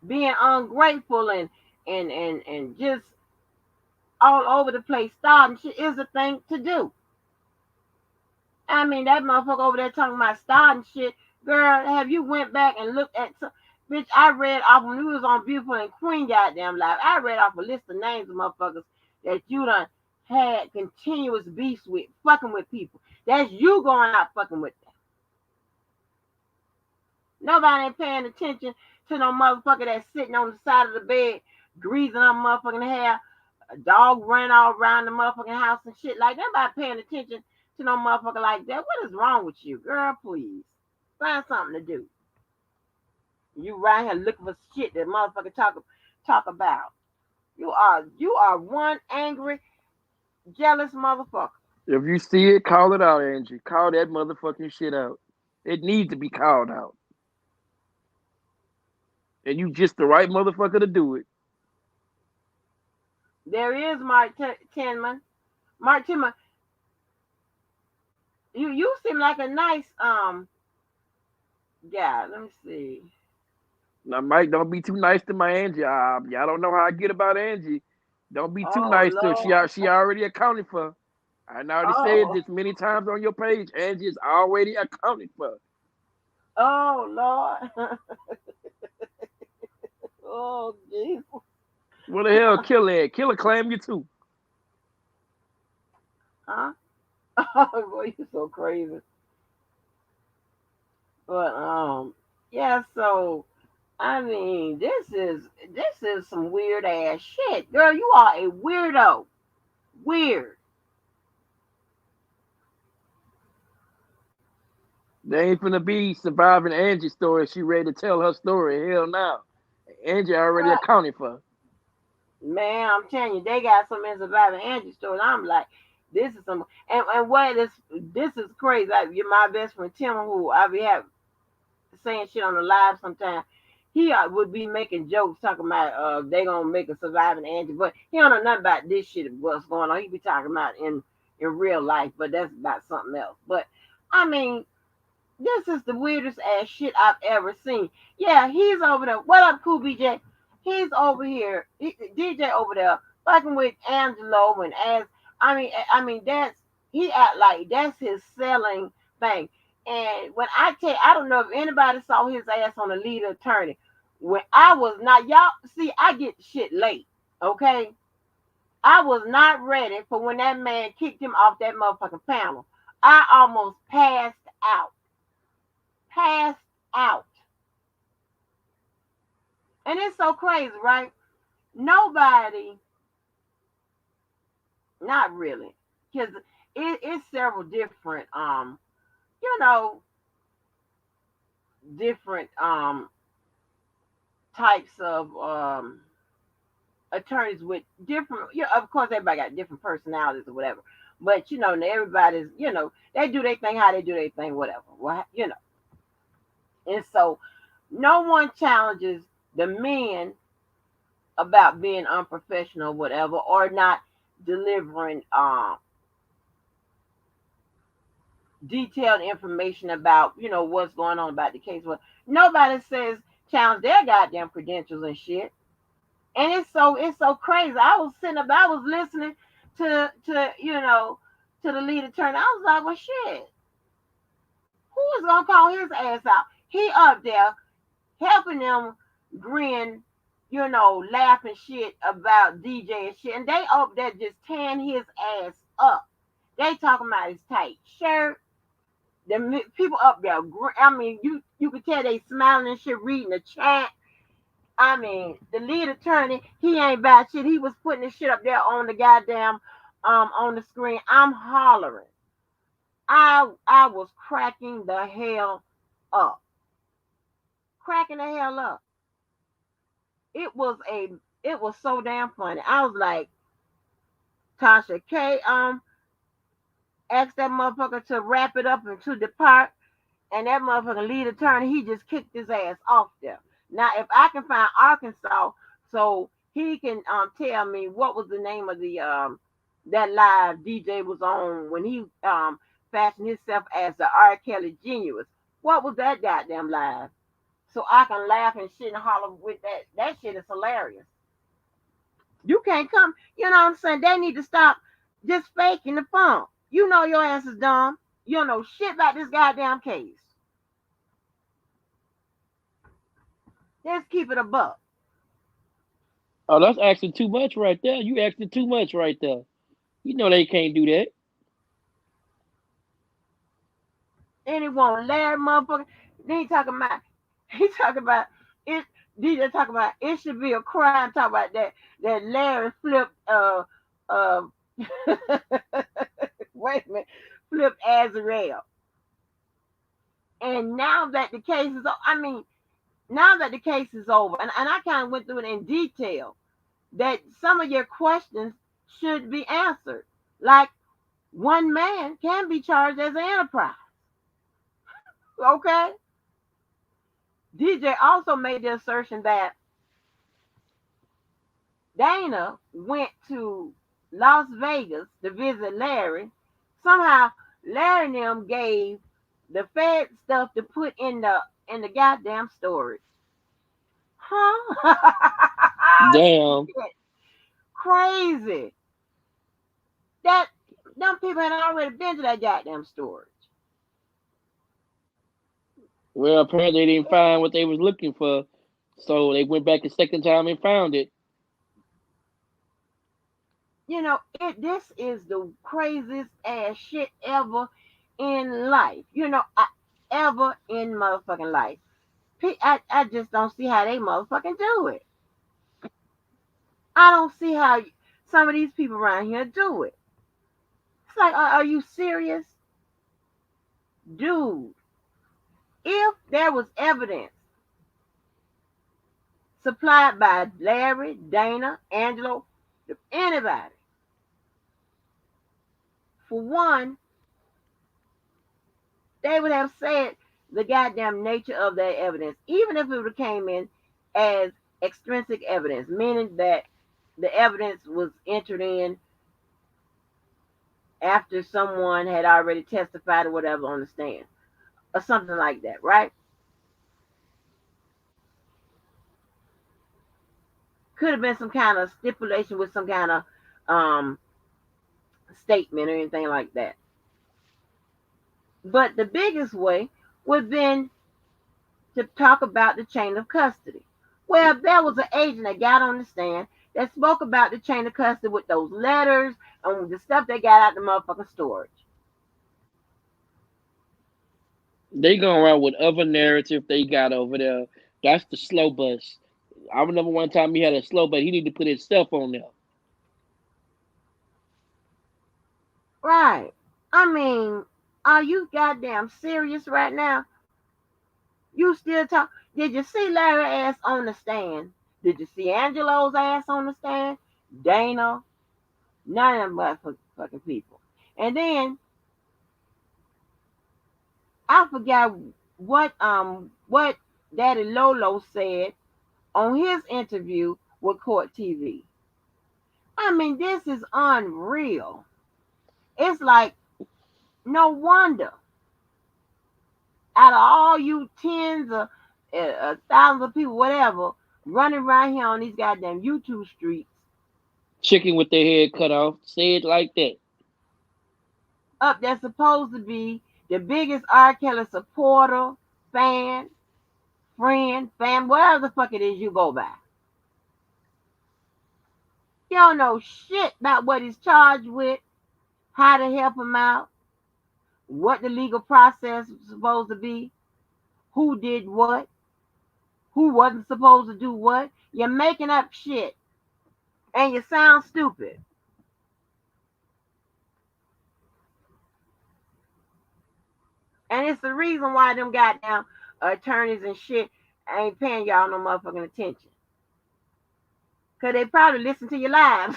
Being ungrateful and just all over the place starting shit is a thing to do. I mean, that motherfucker over there talking about starting shit. Girl, have you went back and looked at some, bitch, I read off when we was on Beautiful and Queen goddamn live. I read off a list of names of motherfuckers that you done had continuous beefs with, fucking with people. That's you going out fucking with them. Nobody ain't paying attention to no motherfucker that's sitting on the side of the bed, greasing up motherfucking hair, a dog running all around the motherfucking house and shit like that. Nobody paying attention to no motherfucker like that. What is wrong with you, girl? Please find something to do. You right here looking for shit that motherfucker talk about. You are one angry, jealous motherfucker. If you see it, call it out, Angie. Call that motherfucking shit out. It needs to be called out. And you just the right motherfucker to do it. There is Mark Tinman. Mark Tinman, you seem like a nice guy. Let me see. Now, Mike, don't be too nice to my Angie. Y'all don't know how I get about Angie. Don't be too Oh nice to her. Lord. She already accounted for. I already said Oh. this many times on your page. Angie is already accounted for. Oh Lord. Oh Jesus. What the hell, Killer at? Killer claim you too. Huh? Oh boy, you're so crazy. But yeah, so I mean this is some weird ass shit. Girl, you are a weirdo. Weird. They ain't finna be surviving Angie's story. She ready to tell her story. Hell no. Angie already Well, accounted for. Man, I'm telling you, they got some in Surviving Angie stories. I'm like, this is some, and what is this is crazy. Like, you're my best friend Tim, who I be have saying shit on the live sometimes. He would be making jokes talking about they gonna make a Surviving Angie, but he don't know nothing about this shit. What's going on? He be talking about in real life, but that's about something else. But I mean, this is the weirdest ass shit I've ever seen. Yeah, he's over there. What up, Cool BJ? He's over here. DJ over there fucking with Angelo and as I mean that's he act like that's his selling thing. And when I tell you, I don't know if anybody saw his ass on the lead attorney. When I was not y'all see, I get shit late. Okay. I was not ready for when that man kicked him off that motherfucking panel. I almost passed out. Passed out. And it's so crazy, right? Nobody, not really, because it's several different, you know, different types of attorneys with different. You know, of course, everybody got different personalities or whatever. But everybody's, they do their thing how they do their thing, whatever. What. And so, no one challenges the men about being unprofessional, whatever, or not delivering detailed information about what's going on about the case. Well, nobody says challenge their goddamn credentials and shit. And it's so crazy. I was sitting up, I was listening to the lead attorney. I was like, well, shit, who is gonna call his ass out? He up there helping them grin, laughing shit about DJ and shit, and they up there just tearing his ass up. They talking about his tight shirt. The people up there, I mean, you could tell they smiling and shit, reading the chat. I mean, the lead attorney, he ain't bad shit. He was putting the shit up there on the goddamn on the screen. I'm hollering. I was cracking the hell up. Cracking the hell up. It was it was so damn funny. I was like, Tasha K asked that motherfucker to wrap it up and to depart, and that motherfucker lead attorney, he just kicked his ass off there. Now, if I can find Arkansas, so he can tell me what was the name of the that live DJ was on when he fashioned himself as the R. Kelly Genius. What was that goddamn live? So I can laugh and shit and holler with that. That shit is hilarious. You can't come. You know what I'm saying? They need to stop just faking the funk. You know your ass is dumb. You don't know shit about this goddamn case. Let's keep it a buck. Oh, that's asking too much right there. You asking too much right there. You know they can't do that. Anyone, Larry motherfucker. Then he talking about it. DJ talking about it should be a crime. Talk about that Larry flipped uh wait a minute, flipped Azrael. And now that the case is, I mean, now that the case is over, and I kind of went through it in detail, that some of your questions should be answered. Like, one man can be charged as an enterprise. Okay? DJ also made the assertion that Dana went to Las Vegas to visit Larry. Somehow Larry and them gave the Fed stuff to put in the goddamn storage. Huh? Damn. Shit. Crazy. That them people had already been to that goddamn storage. Well, apparently they didn't find what they was looking for, so they went back a second time and found it. This is the craziest ass shit ever in life. Ever in motherfucking life. I just don't see how they motherfucking do it. I don't see how some of these people around here do it. It's like, are you serious? Dude, if there was evidence supplied by Larry, Dana, Angelo, anybody. For one, they would have said the goddamn nature of their evidence, even if it would have came in as extrinsic evidence, meaning that the evidence was entered in after someone had already testified or whatever on the stand, or something like that, right? Could have been some kind of stipulation with some kind of um, statement or anything like that. But the biggest way would have been to talk about the chain of custody. Well, there was an agent that got on the stand that spoke about the chain of custody with those letters and the stuff they got out the motherfucking storage. They going around with other narrative they got over there. That's the slow bus. I remember one time he had a slow bus. He need to put his stuff on there. Right. I mean, are you goddamn serious right now? You still talk? Did you see Larry ass on the stand? Did you see Angelo's ass on the stand? Dana? None of them motherfucking people. And then I forgot what Daddy Lolo said on his interview with Court TV. I mean, this is unreal. It's like no wonder out of all you tens of thousands of people, whatever, running around here on these goddamn YouTube streets, Chicken with their head cut off. Say it like that. up that's supposed to be the biggest R. Kelly supporter, fan, friend, whatever the fuck it is you go by. You don't know shit about what he's charged with, how to help him out, what the legal process was supposed to be, who did what, who wasn't supposed to do what. You're making up shit and you sound stupid. And it's the reason why them goddamn attorneys and shit ain't paying y'all no motherfucking attention. Because they probably listen to your lives.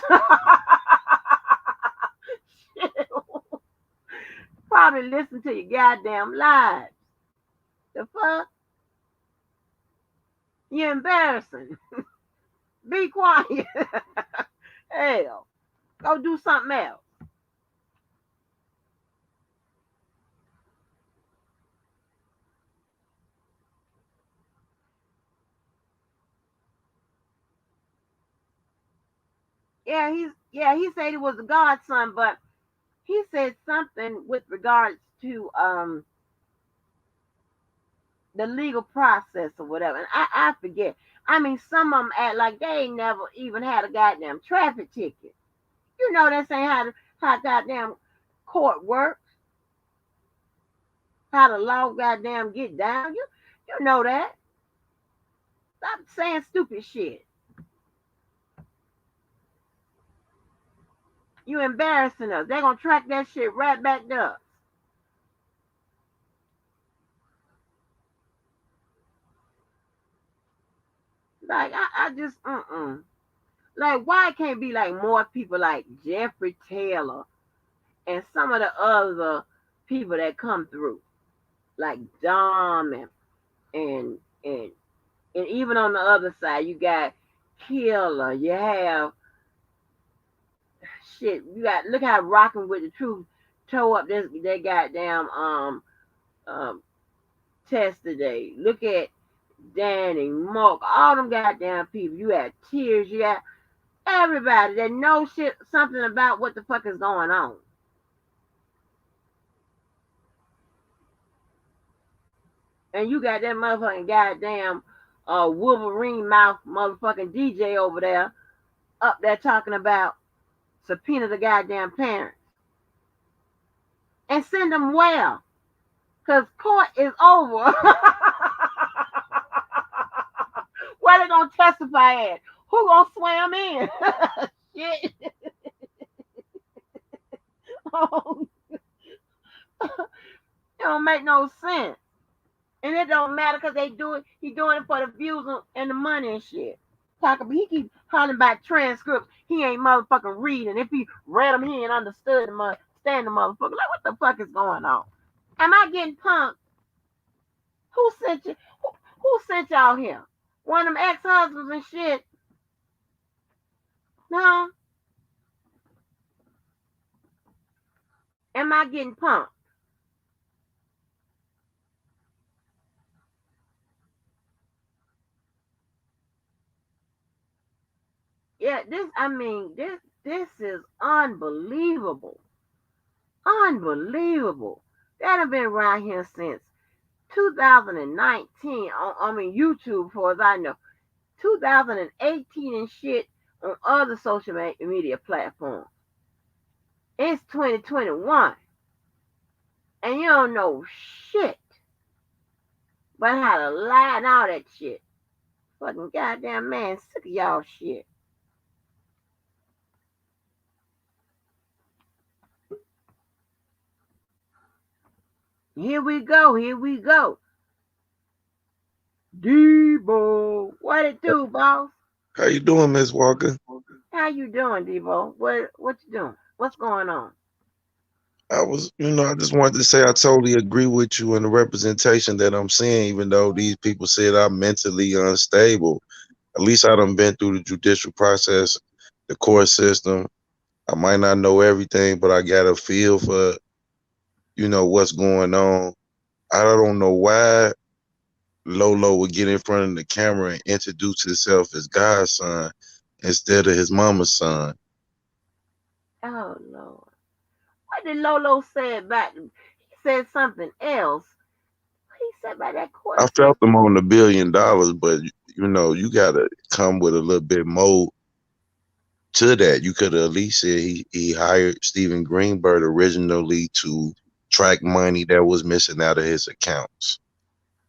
Probably listen to your goddamn lives. The fuck? You're embarrassing. Be quiet. Hell, go do something else. He said he was a godson, but he said something with regards to the legal process or whatever. And I forget. I mean, some of them act like they ain't never even had a goddamn traffic ticket. You know that's ain't how goddamn court works. How the law goddamn get down. You know that. Stop saying stupid shit. You embarrassing us. They're gonna track that shit right back to us. Like I just like why it can't be like more people like Jeffrey Taylor and some of the other people that come through, like Dom and and and even on the other side you got Killer, you have shit, you got look how Rocking with the Truth tore up this they goddamn um test today. Look at Danny, Mark, all them goddamn people. You had Tears, you got everybody that knows shit something about what the fuck is going on. And you got that motherfucking goddamn Wolverine mouth motherfucking DJ over there up there talking about subpoena the goddamn parents. And send them where? Because court is over. Where they gonna testify at? Who gonna swear them in? Shit. Oh, it don't make no sense. And it don't matter because he doing it for the views and the money and shit. He keep hollering about transcripts. He ain't motherfucking reading. If he read them, he ain't understood them, understand the motherfucker. Like, what the fuck is going on? Am I getting punked? Who sent you? Who sent y'all here? One of them ex-husbands and shit? No. Am I getting punked? Yeah, this is unbelievable. Unbelievable. That have been around here since 2019 YouTube, for as I know. 2018 and shit on other social media platforms. It's 2021. And you don't know shit but how to lie and all that shit. Fucking goddamn man, sick of y'all shit. Here we go. Here we go. Debo. What it do, boss? How you doing, Miss Walker? How you doing, Debo? What you doing? What's going on? I just wanted to say I totally agree with you in the representation that I'm seeing, even though these people said I'm mentally unstable. At least I done been through the judicial process, the court system. I might not know everything, but I got a feel for, what's going on. I don't know why Lolo would get in front of the camera and introduce himself as God's son instead of his mama's son. Oh Lord. What did Lolo say about him? He said something else. What he said about that court I felt system? them on $1 billion, but you gotta come with a little bit more to that. You could at least say he hired Stephen Greenberg originally to track money that was missing out of his accounts.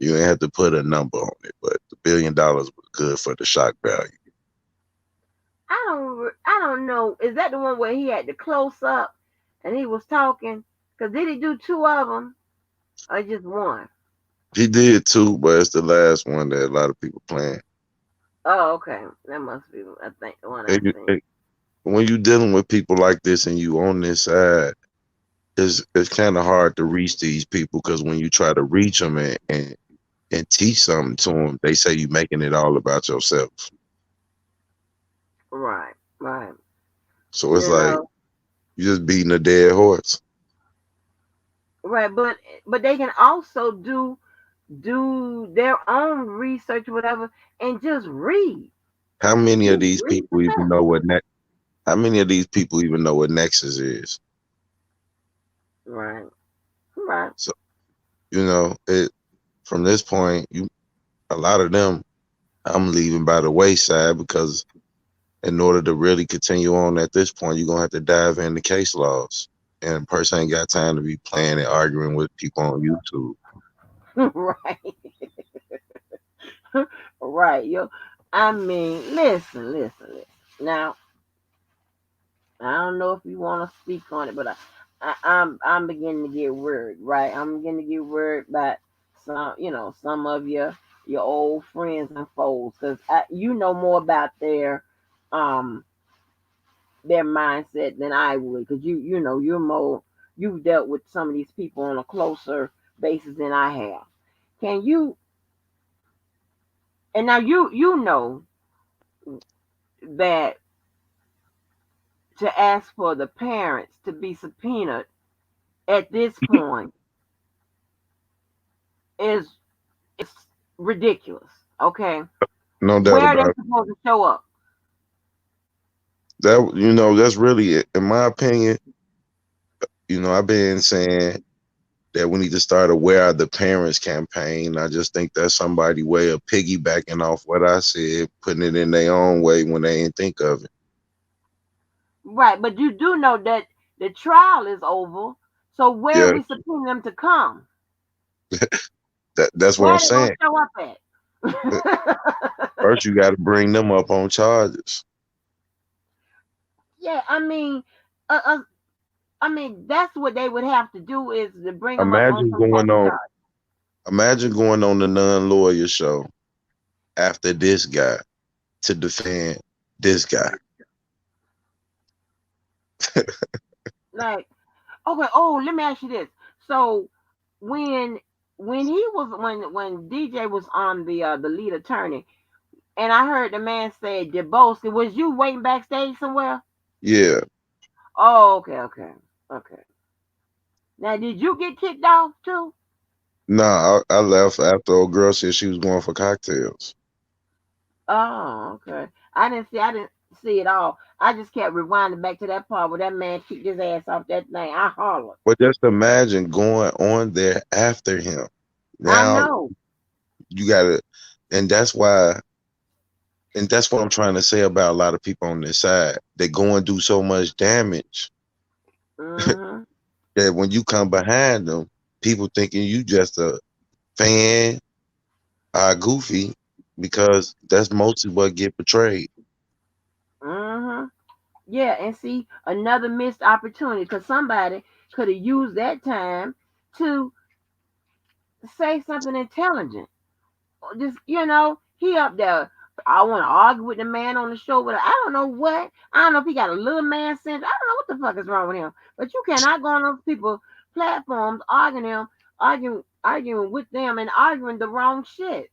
You ain't have to put a number on it, but the $1 billion was good for the shock value. I don't know. Is that the one where he had the close up and he was talking? Cause did he do two of them or just one? He did too, but it's the last one that a lot of people playing. Oh, okay. That must be I think the one I seen. When you dealing with people like this and you on this side, it's kind of hard to reach these people because when you try to reach them and teach something to them, they say you making it all about yourself. Right, right. So it's You like know, you just beating a dead horse. right, but they can also do their own research, whatever, and just read. How many of Just these read people the even text. know what How many of these people even know what Nexus is? Right, right. So it from this point, a lot of them I'm leaving by the wayside because in order to really continue on at this point, you're gonna have to dive into case laws. And a person ain't got time to be playing and arguing with people on YouTube. Right, right. Listen. Now, I don't know if you want to speak on it, but I'm beginning to get worried. Right, I'm beginning to get worried about some of your old friends and foes, because you know more about um their mindset than I would, because you're more, you've dealt with some of these people on a closer basis than I have. Can you? And now you know that to ask for the parents to be subpoenaed at this point is ridiculous. Okay, No doubt where are they about it. supposed to show up? That's really it. In my opinion, I've been saying that we need to start a Where Are the Parents campaign. I just think that's somebody's way of piggybacking off what I said, putting it in their own way when they ain't think of it. Right, but you do know that the trial is over. So where are Yeah, we subpoenaing them to come? that's what Where I'm are they gonna saying. show up Uh, at? First, you got to bring them up on charges. Yeah, I mean, that's what they would have to do, is to bring them up on Imagine some going type of on. charge. Imagine going on the non-lawyer show after this guy to defend this guy. Like, okay, oh, let me ask you this. So when when DJ was on the lead attorney, and I heard the man say Deboski, was you waiting backstage somewhere? Yeah. Oh, okay, okay, okay. Now, did you get kicked off too? Nah, I left after old girl said she was going for cocktails. Oh, okay. I didn't see it all. I just kept rewinding back to that part where that man kicked his ass off that thing. I hollered. But just imagine going on there after him. I Now know. you gotta, and that's what I'm trying to say about a lot of people on this side. They go and do so much damage Mm-hmm. that when you come behind them, people thinking you just a fan, goofy, because that's mostly what get portrayed. Mm-hmm. Yeah, and see another missed opportunity because somebody could have used that time to say something intelligent. Just he up there. I want to argue with the man on the show, but I don't know what. I don't know if he got a little man sense. I don't know what the fuck is wrong with him. But you cannot go on those people platforms arguing with them and arguing the wrong shit.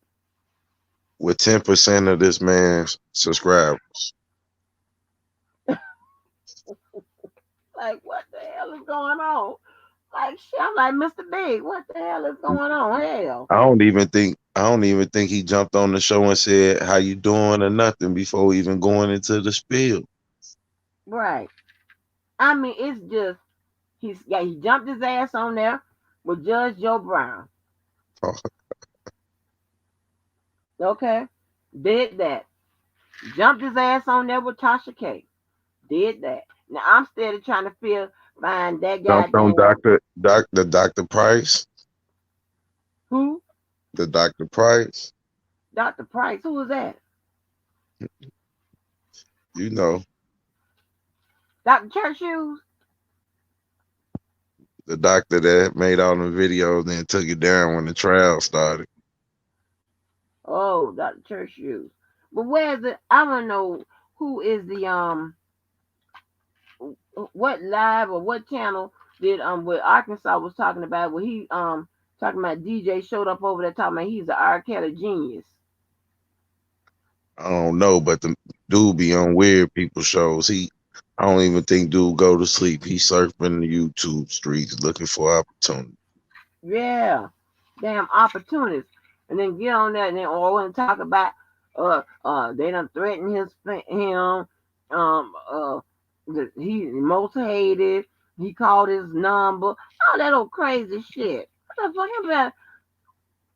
With 10% of this man's subscribers. Like what the hell is going on? Like shit, I'm like Mr. Big. What the hell is going on? Hell, I don't even think he jumped on the show and said how you doing or nothing before even going into the spiel. right? I mean, it's just he jumped his ass on there with Judge Joe Brown. Oh, Okay, did that. Jumped his ass on there with Tasha K. Did that. Now I'm still trying to find that jumped on goddamn Dr. Price, who? the Dr. Price, Dr. Price. Who was that? you know, Dr. Church Shoes? the doctor that made all the videos and took it down when the trial started. Oh, Dr. Church Shoes. But where's it? I wanna know who is the what live or what channel did what Arkansas was talking about where he talking about DJ showed up over there talking about he's an R. Kelly genius. I don't know, but the dude be on weird people shows. I don't even think dude go to sleep. He surfing the YouTube streets looking for opportunity. Yeah. Damn opportunists. And then get on that and then and talk about they done threatened him he most hated. He called his number. All that old crazy shit. What the fuck about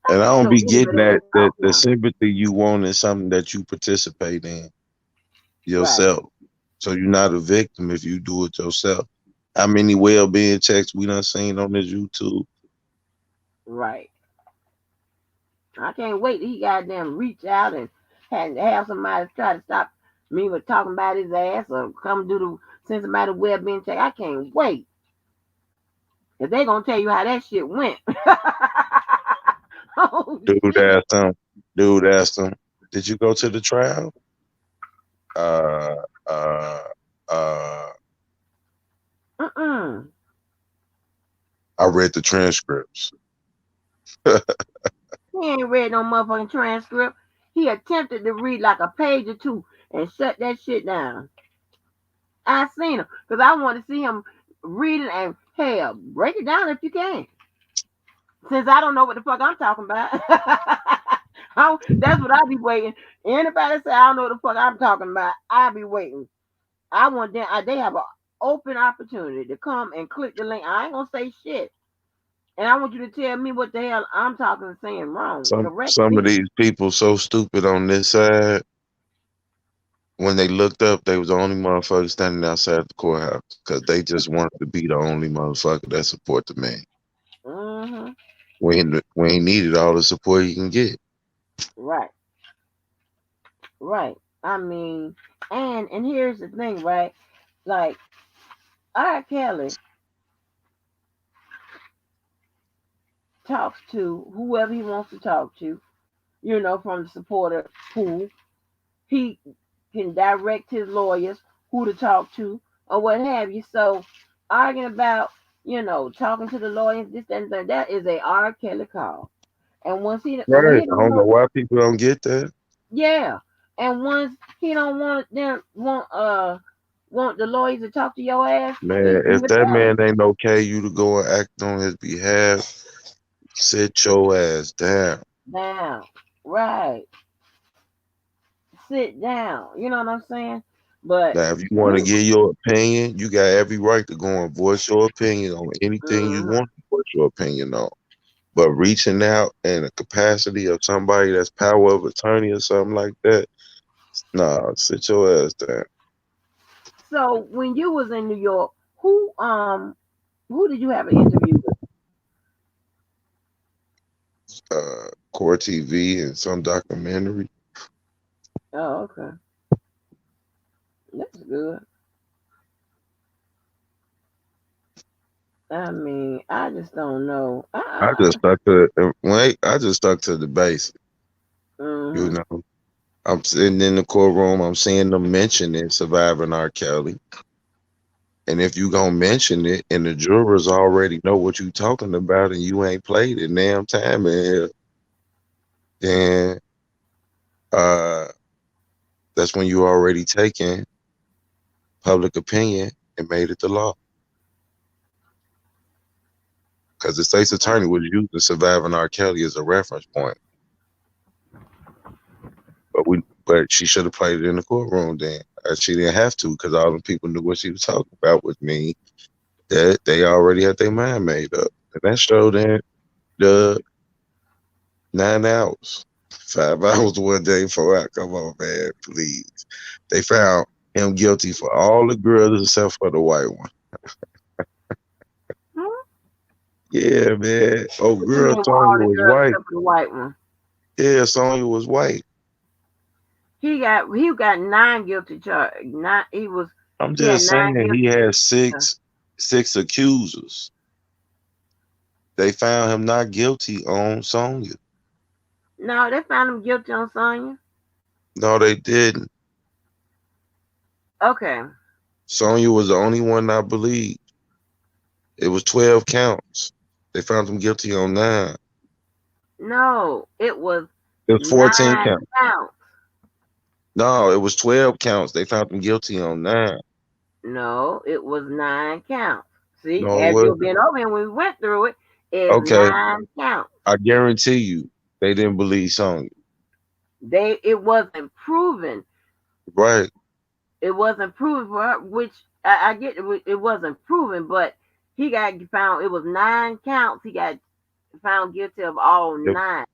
And I get don't your be getting idiot that ass that off the now. sympathy you want is something that you participate in Right, yourself. So you're not a victim if you do it yourself. How many well-being checks we done seen on this YouTube? right. I can't wait till he goddamn reach out and have somebody try to stop me from talking about his ass or come do the send somebody well being check. I can't wait. Cause they gonna tell you how that shit went. Oh Dude shit. asked him. Dude asked him, "Did you go to the trial?" Uh, uh, uh. Mm-mm. I read the transcripts. He ain't read no motherfucking transcript. He attempted to read like a page or two and shut that shit down. I seen him because I want to see him read it and hell break it down if you can. Since I don't know what the fuck I'm talking about. That's what I be waiting. Anybody say I don't know what the fuck I'm talking about, I be waiting. I want them. They have an open opportunity to come and click the link. I ain't gonna say shit, and I want you to tell me what the hell I'm talking and saying wrong. Correct Some of me. these people so stupid on this side. When they looked up, they was the only motherfucker standing outside the courthouse because they just wanted to be the only motherfucker that support the man. Hmm. We ain't needed all the support he can get. Right, right. I mean, and here's the thing, right? Like R. Kelly talks to whoever he wants to talk to, from the supporter pool. He can direct his lawyers who to talk to or what have you. So arguing about, talking to the lawyers, this and that is a R. Kelly call. And once when Right. he I don't don't know want, why people don't get that. yeah, and once he don't want the lawyers to talk to your ass, Man, he if that retaliate. man ain't okay you to go and act on his behalf, sit your ass down. Down, right? Sit down. You know what I'm saying? But Now, if you want to we, give your opinion, you got every right to go and voice your opinion on anything you mhm. want to voice your opinion on. But reaching out in the capacity of somebody that's power of attorney or something like that, nah, sit your ass down. So when you was in New York, who did you have an interview with? Court TV and some documentary. Oh, okay, that's good. I mean, I just don't know. I just stuck to wait. I just stuck to the basics. You Mhm. know, I'm sitting in the courtroom. I'm seeing them mentioning surviving R. Kelly. And if you gonna mention it, and the jurors already know what you talking about, and you ain't played it damn time in here, then uh, that's when you already taken public opinion and made it the law. Because the state's attorney was using surviving R. Kelly as a reference point, but she should have played it in the courtroom then. She didn't have to because all the people knew what she was talking about, which means that they already had their mind made up. And that showed in the 9 hours, 5 hours one day, 4 hours. Come on, man, please. They found him guilty for all the girls except for the white one. Hmm? Yeah, man. Oh, What you girl, mean with all Sonya the was girls white. except for the white one? Yeah, Sonya was white. He got 9 guilty charge. Nine. I'm He had just nine saying he guilty. had uh, six accusers. They found him not guilty on Sonya. No, they found him guilty on Sonya. No, they didn't. Okay. Sonya was the only one I believe. It was 12 counts. They found him guilty on 9. No, it was It was 14 nine counts. counts. No, it was 12 counts. They found him guilty on 9. No, it was 9 counts. See, No, it as you've wasn't. been over and we went through it, it's Okay, 9 counts. I guarantee you they didn't believe Sonya. It wasn't proven. Right. It wasn't proven for her, which I get. It wasn't proven, but he got found. It was 9 counts. He got found guilty of all Yep. nine.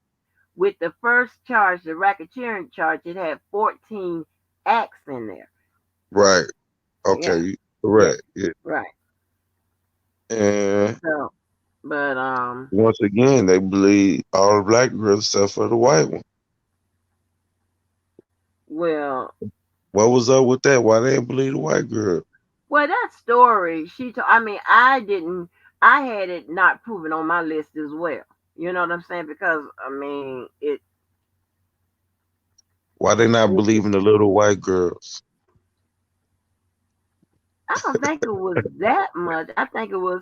With the first charge, the racketeering charge, it had 14 acts in there. Right. Okay, Yeah, yeah, correct. Yeah. right. And So, but once again, they believe all the black girls except for the white one. well, What was up with that? Why they didn't believe the white girl? that story she told. I mean, I didn't. I had it not proven on my list as well. You know what I'm saying? Because I mean, Why they not it believing the little white girls? I don't think it was that much. I think it was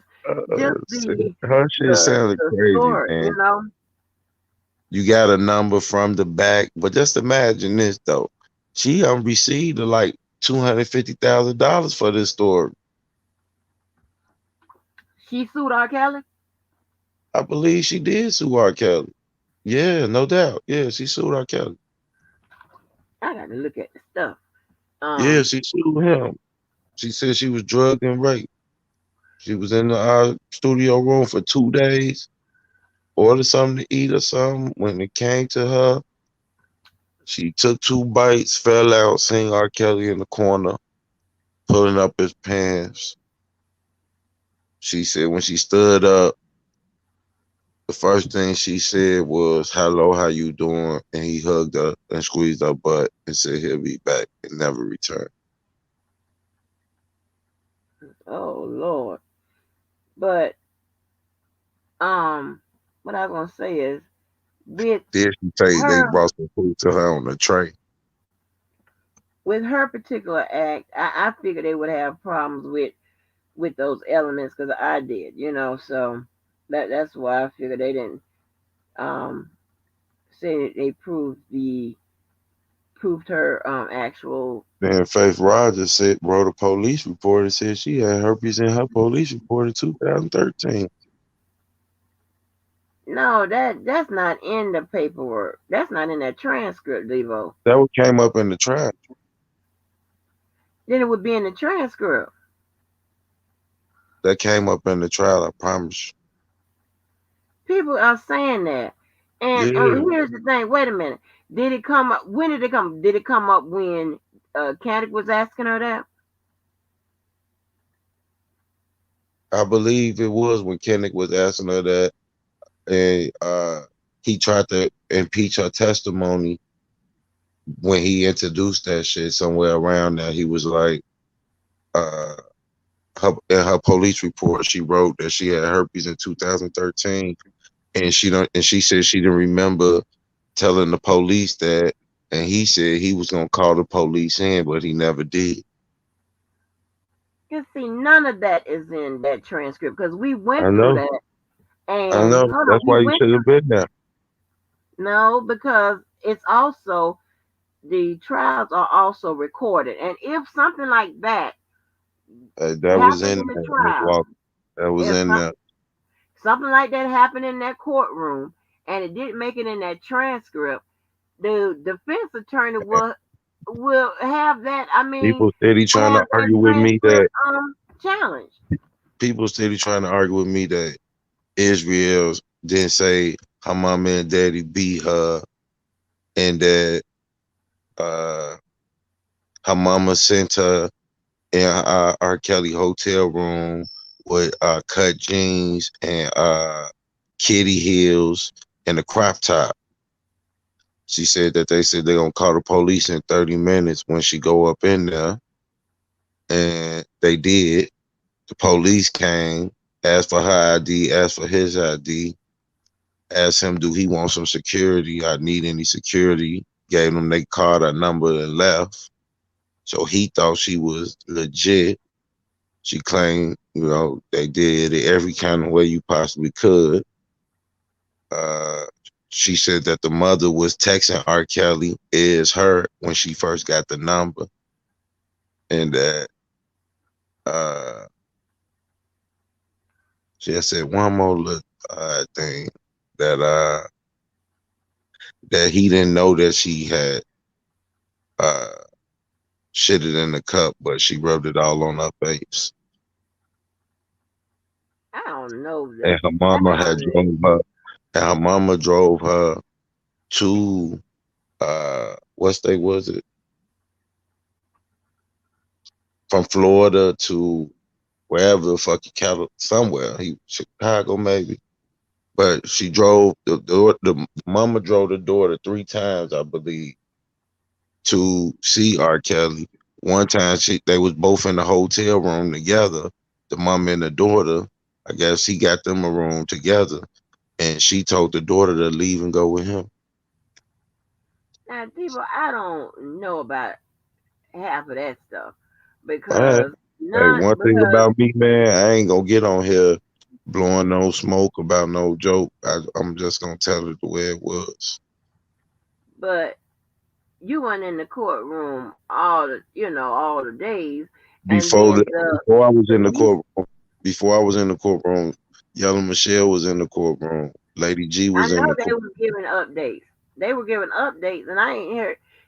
just Shit. Her shit sounded the crazy, story. man. You got a number from the back, but just imagine this though. She received like $250,000 for this story. She sued R. Kelly. I believe she did sue R. Kelly. Yeah, no doubt. Yeah, she sued R. Kelly. I got to look at the stuff. Yeah, Um, she sued him. She said she was drugged and raped. She was in the studio room for 2 days, ordered something to eat or something. When it came to her, she took 2 bites, fell out, seeing R. Kelly in the corner, pulling up his pants. She said when she stood up, the first thing she said was, "Hello, how you doing?" And he hugged her and squeezed her butt and said he'll be back and never return. oh Lord. But um, what I was gonna say is with Then she say they her brought some food to her on the tray. with her particular act, I figured they would have problems with those elements because I did, so that's why I figured they didn't um say that they proved her actual. Then Faith Rogers said wrote a police report and said she had herpes in her police report in 2013. No, that's not in the paperwork. That's not in that transcript, Devo. That what came up in the trial. Then it would be in the transcript. That came up in the trial, I promise People are saying that. And you. here's the thing. Wait a minute. Did it come up? When did it come? Did it come up when Candick was asking her that? Yeah. I believe it was when Kennick was asking her that, and he tried to impeach her testimony when he introduced that shit somewhere around there. He was like, uh, in her police report, she wrote that she had herpes in 2013, and she said she didn't remember telling the police that, and he said he was gonna call the police in, but he never did. You see, none of that is in that transcript because we I went through know, that. I And know. hold on, That's we why you went should have been there. no because it's also the trials are also recorded, and if something like that That was happened in in the there, Miss trial, Walker. That was if in there. something like that happened in that courtroom and it didn't make it in that transcript, the defense attorney will have that. I mean, People steady will trying have to that argue with me transcript that challenge. people steady trying to argue with me that Israel didn't say her mama and daddy beat her, and that uh, her mama sent her in R. Kelly hotel room with cut jeans and kitty heels and a crop top. She said that they said they're gonna call the police in 30 minutes when she go up in there, and they did. The police came, asked for her ID, asked for his ID, asked him, do he want some security? I need any security. Gave them their card, a number, and left. So he thought she was legit. She claimed, they did it every kind of way you possibly could. Uh, she said that the mother was texting R. Kelly is her when she first got the number, and that uh, she had said one more little thing that that he didn't know that she had uh shitted in the cup, but she rubbed it all on her face. I don't know And that. her That mama had sounded drove her, and her mama drove her to what state was it? From Florida to wherever the fuck somewhere. Chicago maybe. But she drove the mama drove the daughter 3 times, I believe, to see R. Kelly. One time they was both in the hotel room together, the mom and the daughter. I guess he got them a room together, and she told the daughter to leave and go with him. now, people. I don't know about half of that stuff All right. because Hey, none one thing because about me, man, I ain't gonna get on here blowing no smoke about no joke. I'm just gonna tell it the way it was. but you weren't in the courtroom all the days, and Before then the before I was the in the me. courtroom, before I was in the courtroom, Yellow Michelle was in the courtroom. Lady G I was know in the they court. were giving updates. They were giving updates, and I ain't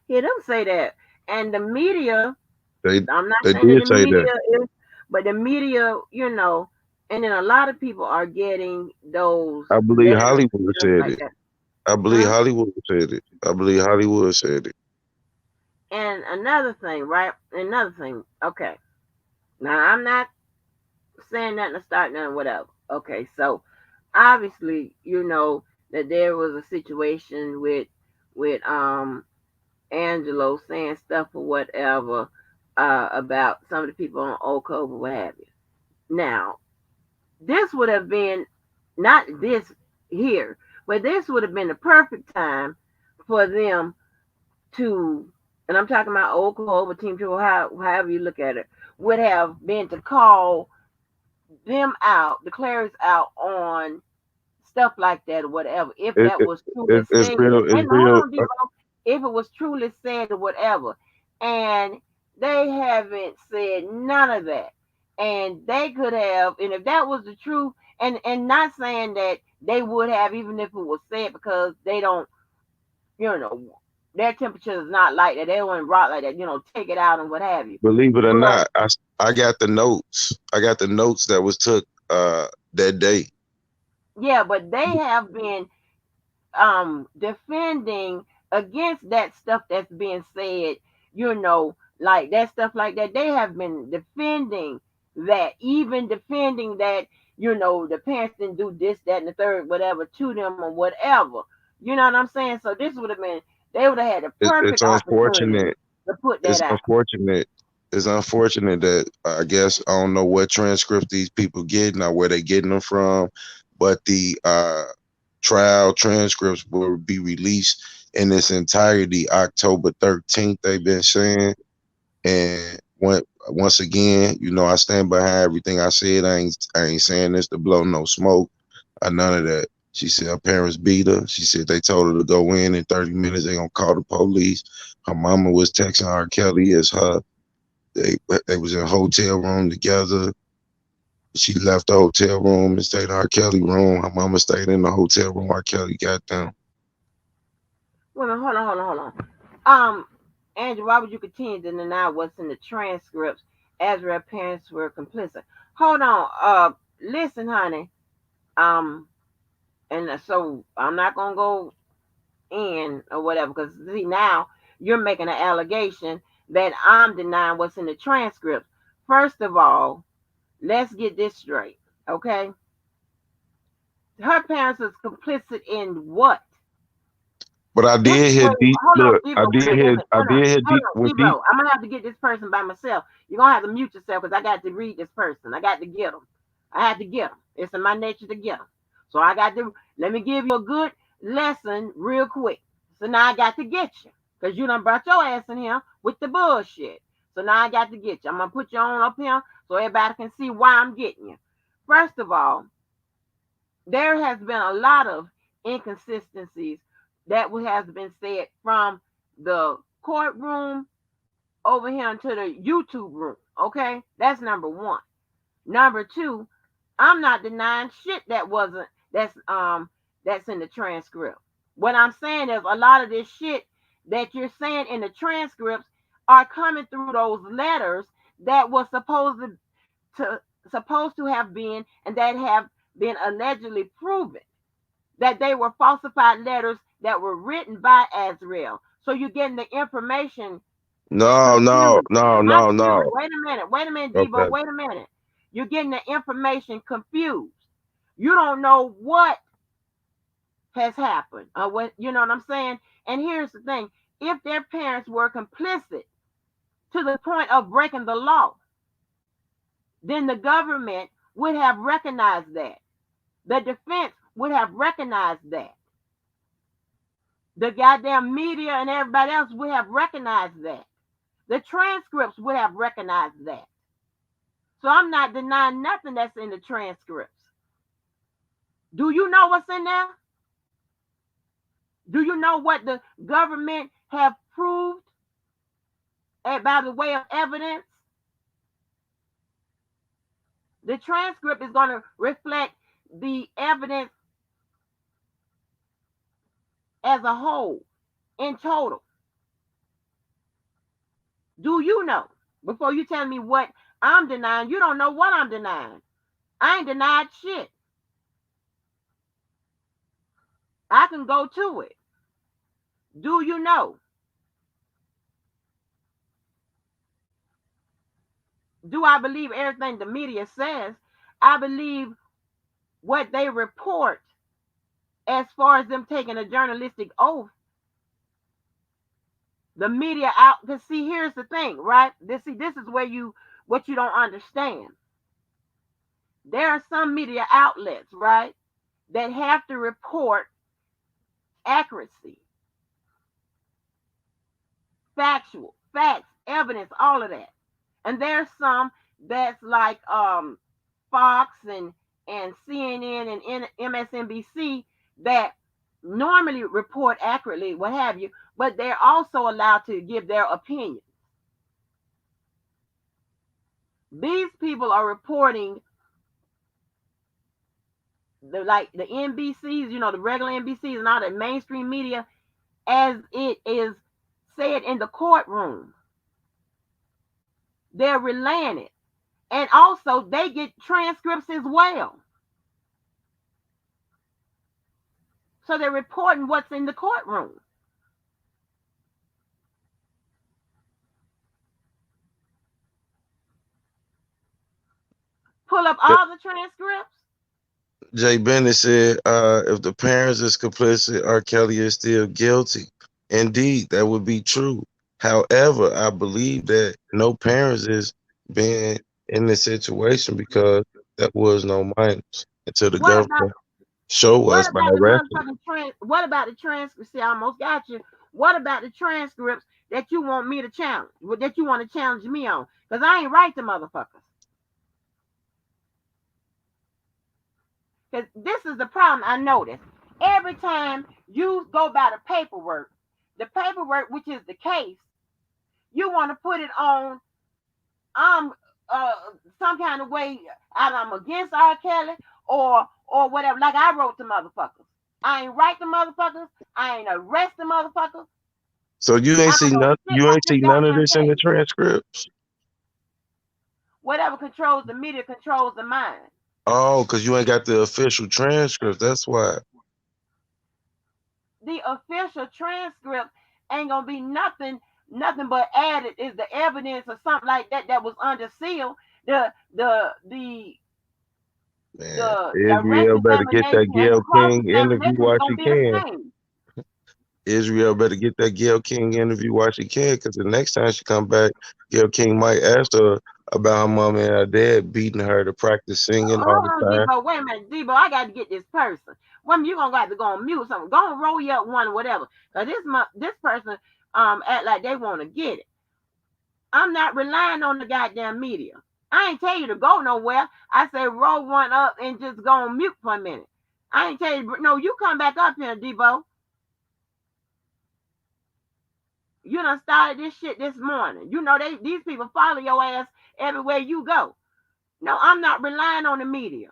hear them say that. And the media, They I'm not they saying that did the say that. media is, but the media, and then a lot of people are getting those I believe letters Hollywood and stuff said like it. that. I believe Huh? Hollywood said it. I believe Hollywood said it. And another thing, right? Another thing. Okay. Now I'm not saying nothing to start nothing, whatever. Okay, so obviously, that there was a situation with Angelo saying stuff or whatever about some of the people on Old Cobra, what have you. Now, this would have been not this here. But this would have been the perfect time for them to, and I'm talking about Oklahoma team, however you look at it, would have been to call them out, declare us out on stuff like that or whatever. If It, that it, was truly it's said, real. wait It's a minute, hold real. on, Debo. If it was truly said or whatever, and they haven't said none of that, and they could have, and if that was the truth, and not saying that they would have, even if it was said, because they don't, you know, their temperature is not like that. They don't rock like that. Take it out and what have you. Believe it or But not, I got the notes. I got the notes that was took that day. yeah, but they have been defending against that stuff that's being said, like that stuff like that. They have been defending that, even defending that, the parents didn't do this, that, and the third, whatever, to them or whatever. You know what I'm saying? So this would have been, they would have had a It's perfect opportunity unfortunate. to put It's that out. unfortunate. It's unfortunate that I guess I don't know what transcripts these people getting or where they getting them from, but the trial transcripts will be released in its entirety October 13th. They've been saying, and once again, I stand behind everything I said. I ain't saying this to blow no smoke or none of that. She said her parents beat her. She said they told her to go in 30 minutes. They gonna call the police. Her mama was texting R. Kelly as her. They was in a hotel room together. She left the hotel room and stayed in R. Kelly room. Her mama stayed in the hotel room. R. Kelly got down. Wait a minute, hold on. Um, Angie, why would you continue to deny what's in the transcripts as their parents were complicit? Hold on. Listen, honey. Um, and so I'm not gonna go in or whatever, because see, now you're making an allegation that I'm denying what's in the transcript. First of all, let's get this straight, okay? Her parents was complicit in what? But I This did is hear where, deep. hold on, Look, Debo, wait a minute, I did hear hold deep on, when deep. Debo. I'm gonna have to get this person by myself. You're gonna have to mute yourself because I got to read this person. I got to get them. I had to get them. It's in my nature to get them. So I got to, let me give you a good lesson real quick. So now I got to get you because you done brought your ass in here with the bullshit. So now I got to get you. I'm gonna put you on up here so everybody can see why I'm getting you. First of all, there has been a lot of inconsistencies that has been said from the courtroom over here into the YouTube room. Okay, that's number one. Number two, I'm not denying shit that's in the transcript. What I'm saying is a lot of this shit that you're saying in the transcripts are coming through those letters that was to supposed to have been, and that have been allegedly proven that they were falsified letters that were written by Azrael. So you're getting the information No, no, confused. no, Not no, confused. no. Wait a minute, Debo. Okay. Wait a minute. You're getting the information confused. You don't know what has happened or what, you know what I'm saying? And here's the thing. If their parents were complicit to the point of breaking the law, then the government would have recognized that. The defense would have recognized that. The goddamn media and everybody else would have recognized that. The transcripts would have recognized that. So I'm not denying nothing that's in the transcripts. Do you know what's in there? Do you know what the government have proved by the way of evidence? The transcript is going to reflect the evidence as a whole, in total. Do you know? Before you tell me what I'm denying, you don't know what I'm denying. I ain't denied shit. I can go to it. Do you know? Do I believe everything the media says? I believe what they report as far as them taking a journalistic oath. The media out, because see, here's the thing, right? This is where what you don't understand. There are some media outlets, right, that have to report accuracy, facts, evidence, all of that. And there's some that's like Fox and CNN and MSNBC that normally report accurately, what have you, but they're also allowed to give their opinion. These people are reporting like the NBCs, the regular NBCs and all the mainstream media as it is said in the courtroom. They're relaying it. And also they get transcripts as well. So they're reporting what's in the courtroom. Pull up all the transcripts. Jay Bennett said, if the parents is complicit, R. Kelly is still guilty. Indeed, that would be true. However, I believe that no parents is being in this situation because there was no minors until the What about government show what us by about the arresting. motherfucking what about the transcripts? See, I almost got you. What about the transcripts that you want me to challenge? That you want to challenge me on? Because I ain't right to motherfuckers. Because this is the problem I noticed. Every time you go by the paperwork, which is the case, you want to put it on I'm uh some kind of way either I'm against R. Kelly or whatever. Like I wrote the motherfuckers. I ain't write the motherfuckers. I ain't arrest the motherfuckers. So you I ain't don't see know none. shit You about ain't this see none of goddamn this in the case. transcripts. Whatever controls the media controls the mind. Oh, because you ain't got the official transcripts. That's why. The official transcript ain't gonna be nothing but added is the evidence or something like that was under seal. The Man, the direct Israel better get that examination and the Gail cross King interview examination is while gonna she be the can. same. Israel better get that Gail King interview while she can, because the next time she come back, Gail King might ask her about her mom and her dad beating her to practice singing all Hold the on, time. Debo. Wait a minute, Debo. I got to get this person. Woman, you gonna have to go on mute something. Go and roll you up one or whatever. Cause this person act like they want to get it. I'm not relying on the goddamn media. I ain't tell you to go nowhere. I say roll one up and just go on mute for a minute. I ain't tell you no. You come back up here, Debo. You done started this shit this morning. You know these people follow your ass everywhere you go. No, I'm not relying on the media.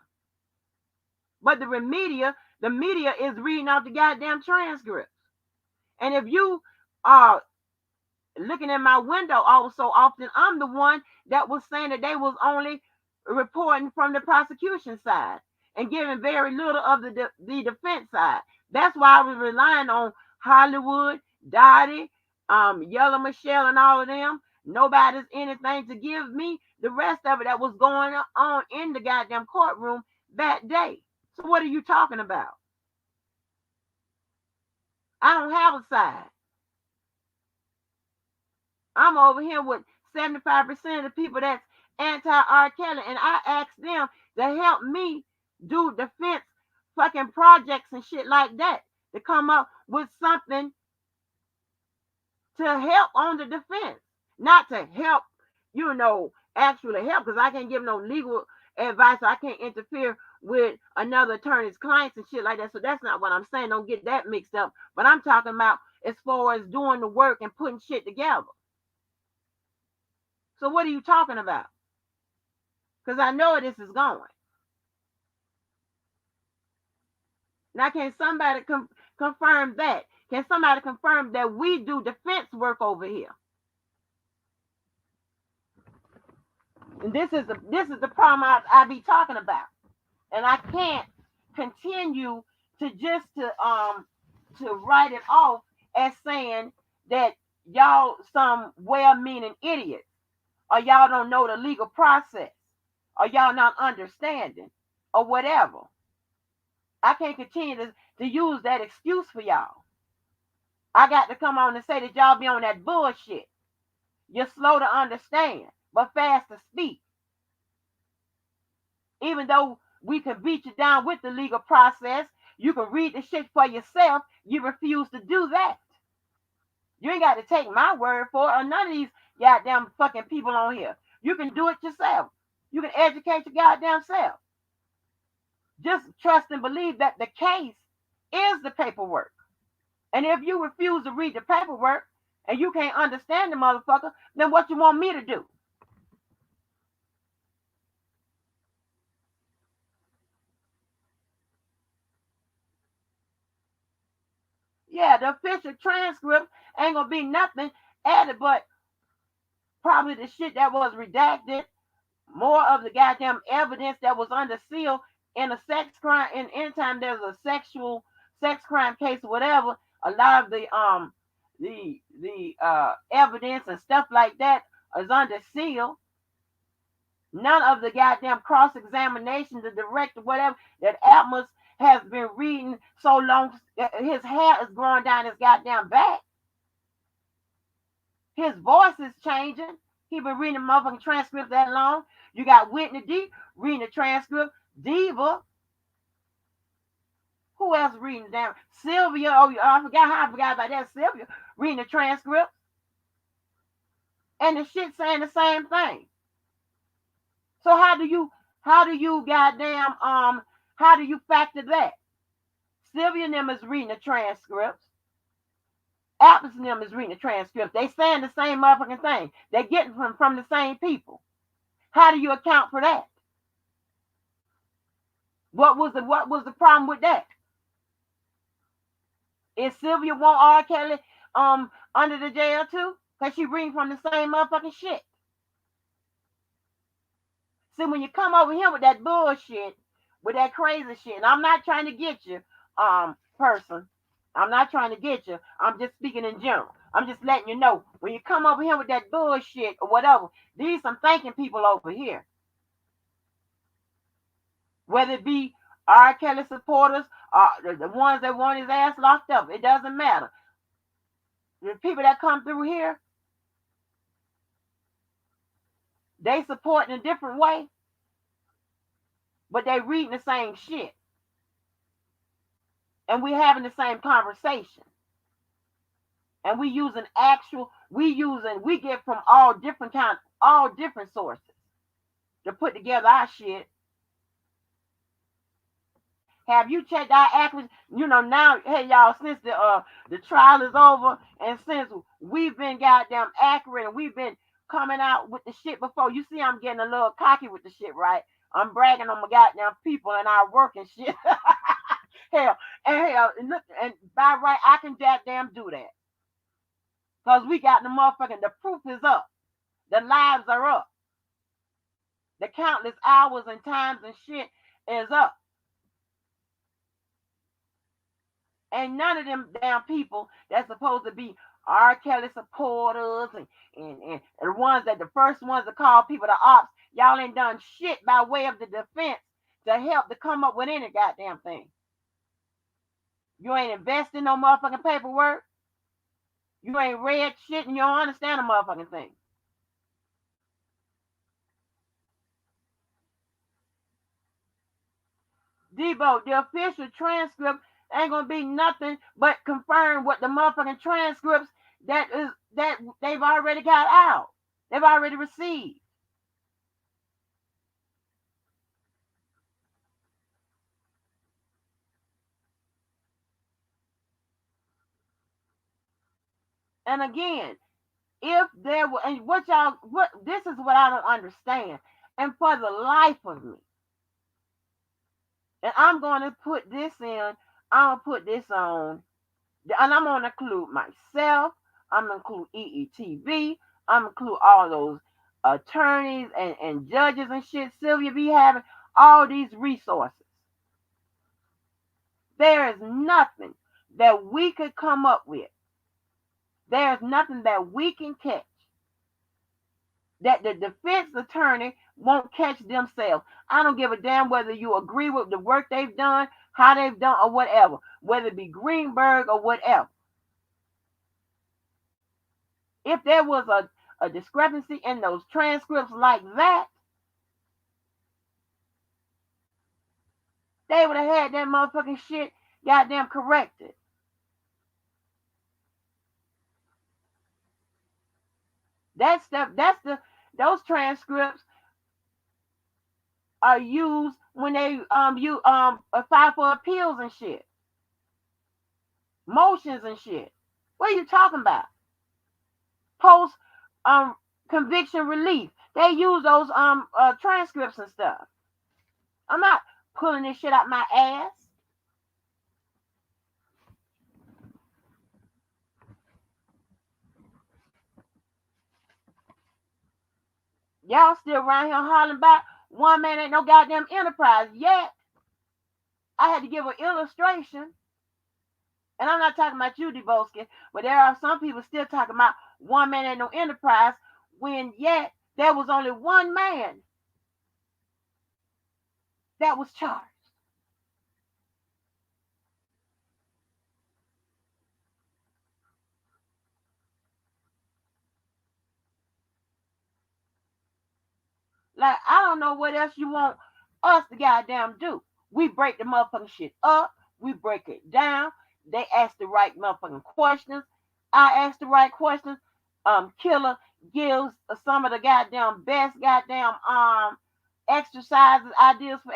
But the media is reading out the goddamn transcripts. And if you are looking in my window all so often, I'm the one that was saying that they was only reporting from the prosecution side and giving very little of the defense side. That's why I was relying on Hollywood, Dottie, Yellow Michelle, and all of them. Nobody's anything to give me the rest of it that was going on in the goddamn courtroom that day. So what are you talking about? I don't have a side. I'm over here with 75% of the people that's anti R. Kelly, and I asked them to help me do defense fucking projects and shit like that to come up with something to help on the defense, not to help, actually help, because I can't give no legal advice. I can't interfere with another attorney's clients and shit like that. So that's not what I'm saying. Don't get that mixed up. But I'm talking about as far as doing the work and putting shit together. So what are you talking about? Because I know where this is going. Now, can somebody confirm that? Can somebody confirm that we do defense work over here? And this is the problem I be talking about. And I can't continue to write it off as saying that y'all some well-meaning idiots, or y'all don't know the legal process, or y'all not understanding, or whatever. I can't continue to use that excuse for y'all. I got to come on and say that y'all be on that bullshit. You're slow to understand, but fast to speak. Even though We can beat you down with the legal process. You can read the shit for yourself. You refuse to do that. You ain't got to take my word for it or none of these goddamn fucking people on here. You can do it yourself. You can educate your goddamn self. Just trust and believe that the case is the paperwork. And if you refuse to read the paperwork and you can't understand the motherfucker, then what you want me to do? Yeah, the official transcript ain't gonna be nothing added but probably the shit that was redacted, more of the goddamn evidence that was under seal in a sex crime. In anytime there's a sex crime case or whatever, a lot of the evidence and stuff like that is under seal. None of the goddamn cross examination, the director, whatever that Atmos has been reading so long, his hair is growing down his goddamn back. His voice is changing. He been reading the motherfucking transcript that long. You got Whitney D reading the transcript. Diva. Who else reading the damn? Sylvia. Oh, I forgot about that. Sylvia reading the transcript. And the shit saying the same thing. So how do you goddamn how do you factor that? Sylvia and them is reading the transcripts. Atlas and them is reading the transcript. They saying the same motherfucking thing. They're getting from the same people. How do you account for that? What was the problem with that? Is Sylvia want R. Kelly under the jail too? Because she reading from the same motherfucking shit. See, when you come over here with that bullshit, with that crazy shit, and I'm not trying to get you, person. I'm not trying to get you. I'm just speaking in general. I'm just letting you know. When you come over here with that bullshit or whatever, these some thinking people over here. Whether it be R. Kelly supporters or the ones that want his ass locked up, it doesn't matter. The people that come through here, they support in a different way, but they reading the same shit. And we having the same conversation. And we get from all different sources to put together our shit. Have you checked our accuracy? You know, now, hey y'all, since the trial is over and since we've been goddamn accurate and we've been coming out with the shit before, you see I'm getting a little cocky with the shit, right? I'm bragging on my goddamn people and our work and shit. hell, and look, and by right, I can goddamn do that. Because we got the motherfucking, the proof is up. The lives are up. The countless hours and times and shit is up. And none of them damn people that's supposed to be R. Kelly supporters and the ones that the first ones to call people the ops, y'all ain't done shit by way of the defense to help to come up with any goddamn thing. You ain't investing no motherfucking paperwork. You ain't read shit and you don't understand a motherfucking thing. Debo, the official transcript ain't gonna be nothing but confirm what the motherfucking transcripts that they've already got out. They've already received. And again, if there were, and what this is what I don't understand, and for the life of me, and I'm going to put this in, I'm going to put this on, and I'm going to include myself, I'm going to include EETV, I'm going to include all those attorneys and judges and shit Sylvia be having, all these resources. There is nothing that we could come up with. There's nothing that we can catch that the defense attorney won't catch themselves. I don't give a damn whether you agree with the work they've done, how they've done, or whatever, whether it be Greenberg or whatever. If there was a discrepancy in those transcripts like that, They would have had that motherfucking shit goddamn corrected. That stuff, those transcripts are used when they you file for appeals and shit, motions and shit. What are you talking about? Post um conviction relief. They use those transcripts and stuff. I'm not pulling this shit out my ass. Y'all still around here hollering about one man ain't no goddamn enterprise yet. I had to give an illustration. And I'm not talking about you, Debosky, but there are some people still talking about one man ain't no enterprise when yet there was only one man that was charged. Like, I don't know what else you want us to goddamn do. We break the motherfucking shit up. We break it down. They ask the right motherfucking questions. I ask the right questions. Killer gives some of the goddamn best goddamn exercises, ideas for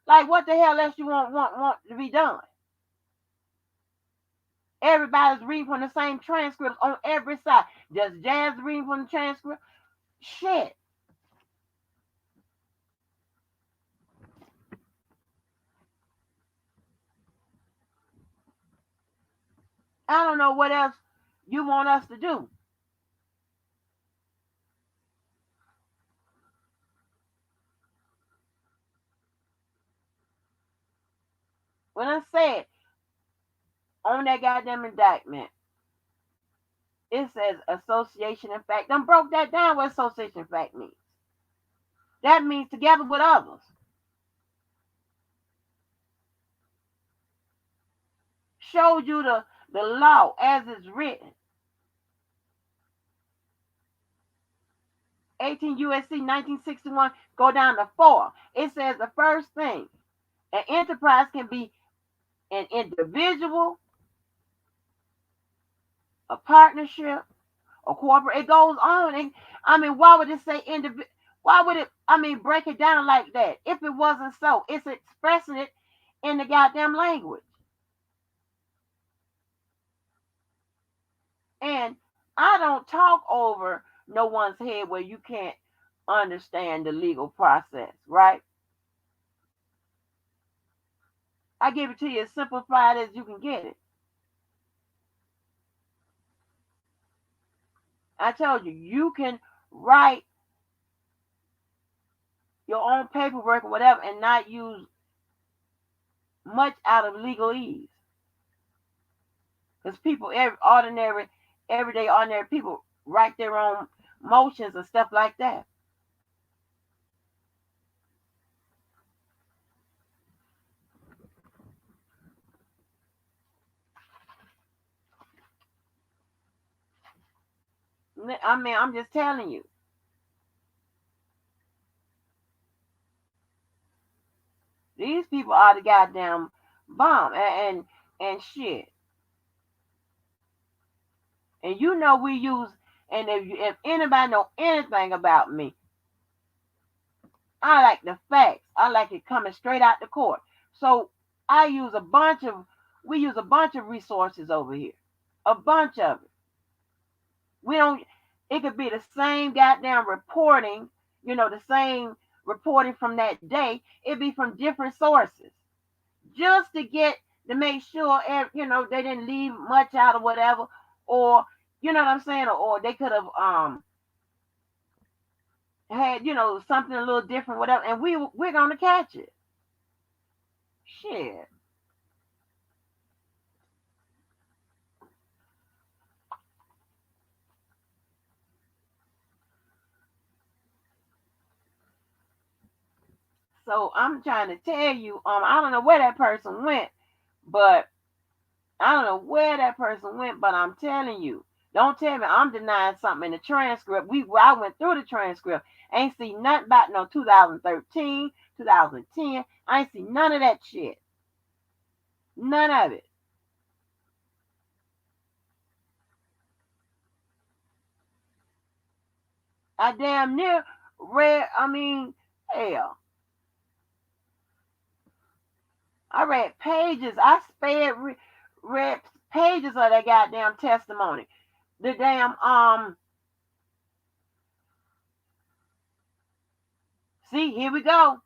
like what the hell else you want to be done? Everybody's reading from the same transcripts on every side. Does Jazz reading from the transcript? Shit. I don't know what else you want us to do. When I said on that goddamn indictment, it says association in fact. I broke that down what association in fact means. That means together with others. Showed you the law as it's written. 18 USC 1961, go down to 4. It says the first thing, an enterprise can be an individual, a partnership, a corporate. It goes on. And I mean, why would it say individual? Why would it, break it down like that? If it wasn't so, it's expressing it in the goddamn language. And I don't talk over no one's head where you can't understand the legal process, right? I give it to you as simplified as you can get it. I told you, you can write your own paperwork or whatever and not use much out of legalese. Because people, everyday ordinary people write their own motions and stuff like that. I'm just telling you. These people are the goddamn bomb and shit. And you know we use, and if anybody know anything about me, I like the facts. I like it coming straight out the court. So we use a bunch of resources over here. A bunch of it. It could be the same goddamn reporting, the same reporting from that day. It'd be from different sources. Just to make sure, they didn't leave much out or whatever. Or, you know what I'm saying? Or they could have, had something a little different, whatever, and we're gonna catch it. Shit. So I'm trying to tell you, I don't know where that person went, but I'm telling you, don't tell me I'm denying something in the transcript. I went through the transcript. Ain't see nothing about no 2013, 2010. I ain't see none of that shit. None of it. I damn near read, hell, I read pages. I read pages of that goddamn testimony. The damn, see, here we go.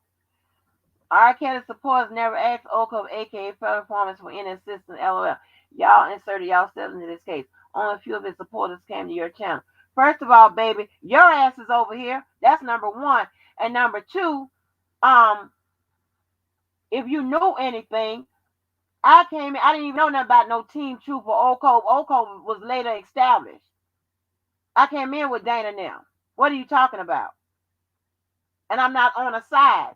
R. Kelly supporters never asked Oco, aka Federal Performance, for any assistance. LOL. Y'all inserted yourselves into this case. Only a few of his supporters came to your channel. First of all, baby, your ass is over here. That's number one. And number two, um, if you knew anything, I came in, I didn't even know nothing about no Team Truth or Oco. Oco was later established. I came in with Dana now. What are you talking about? And I'm not on a side.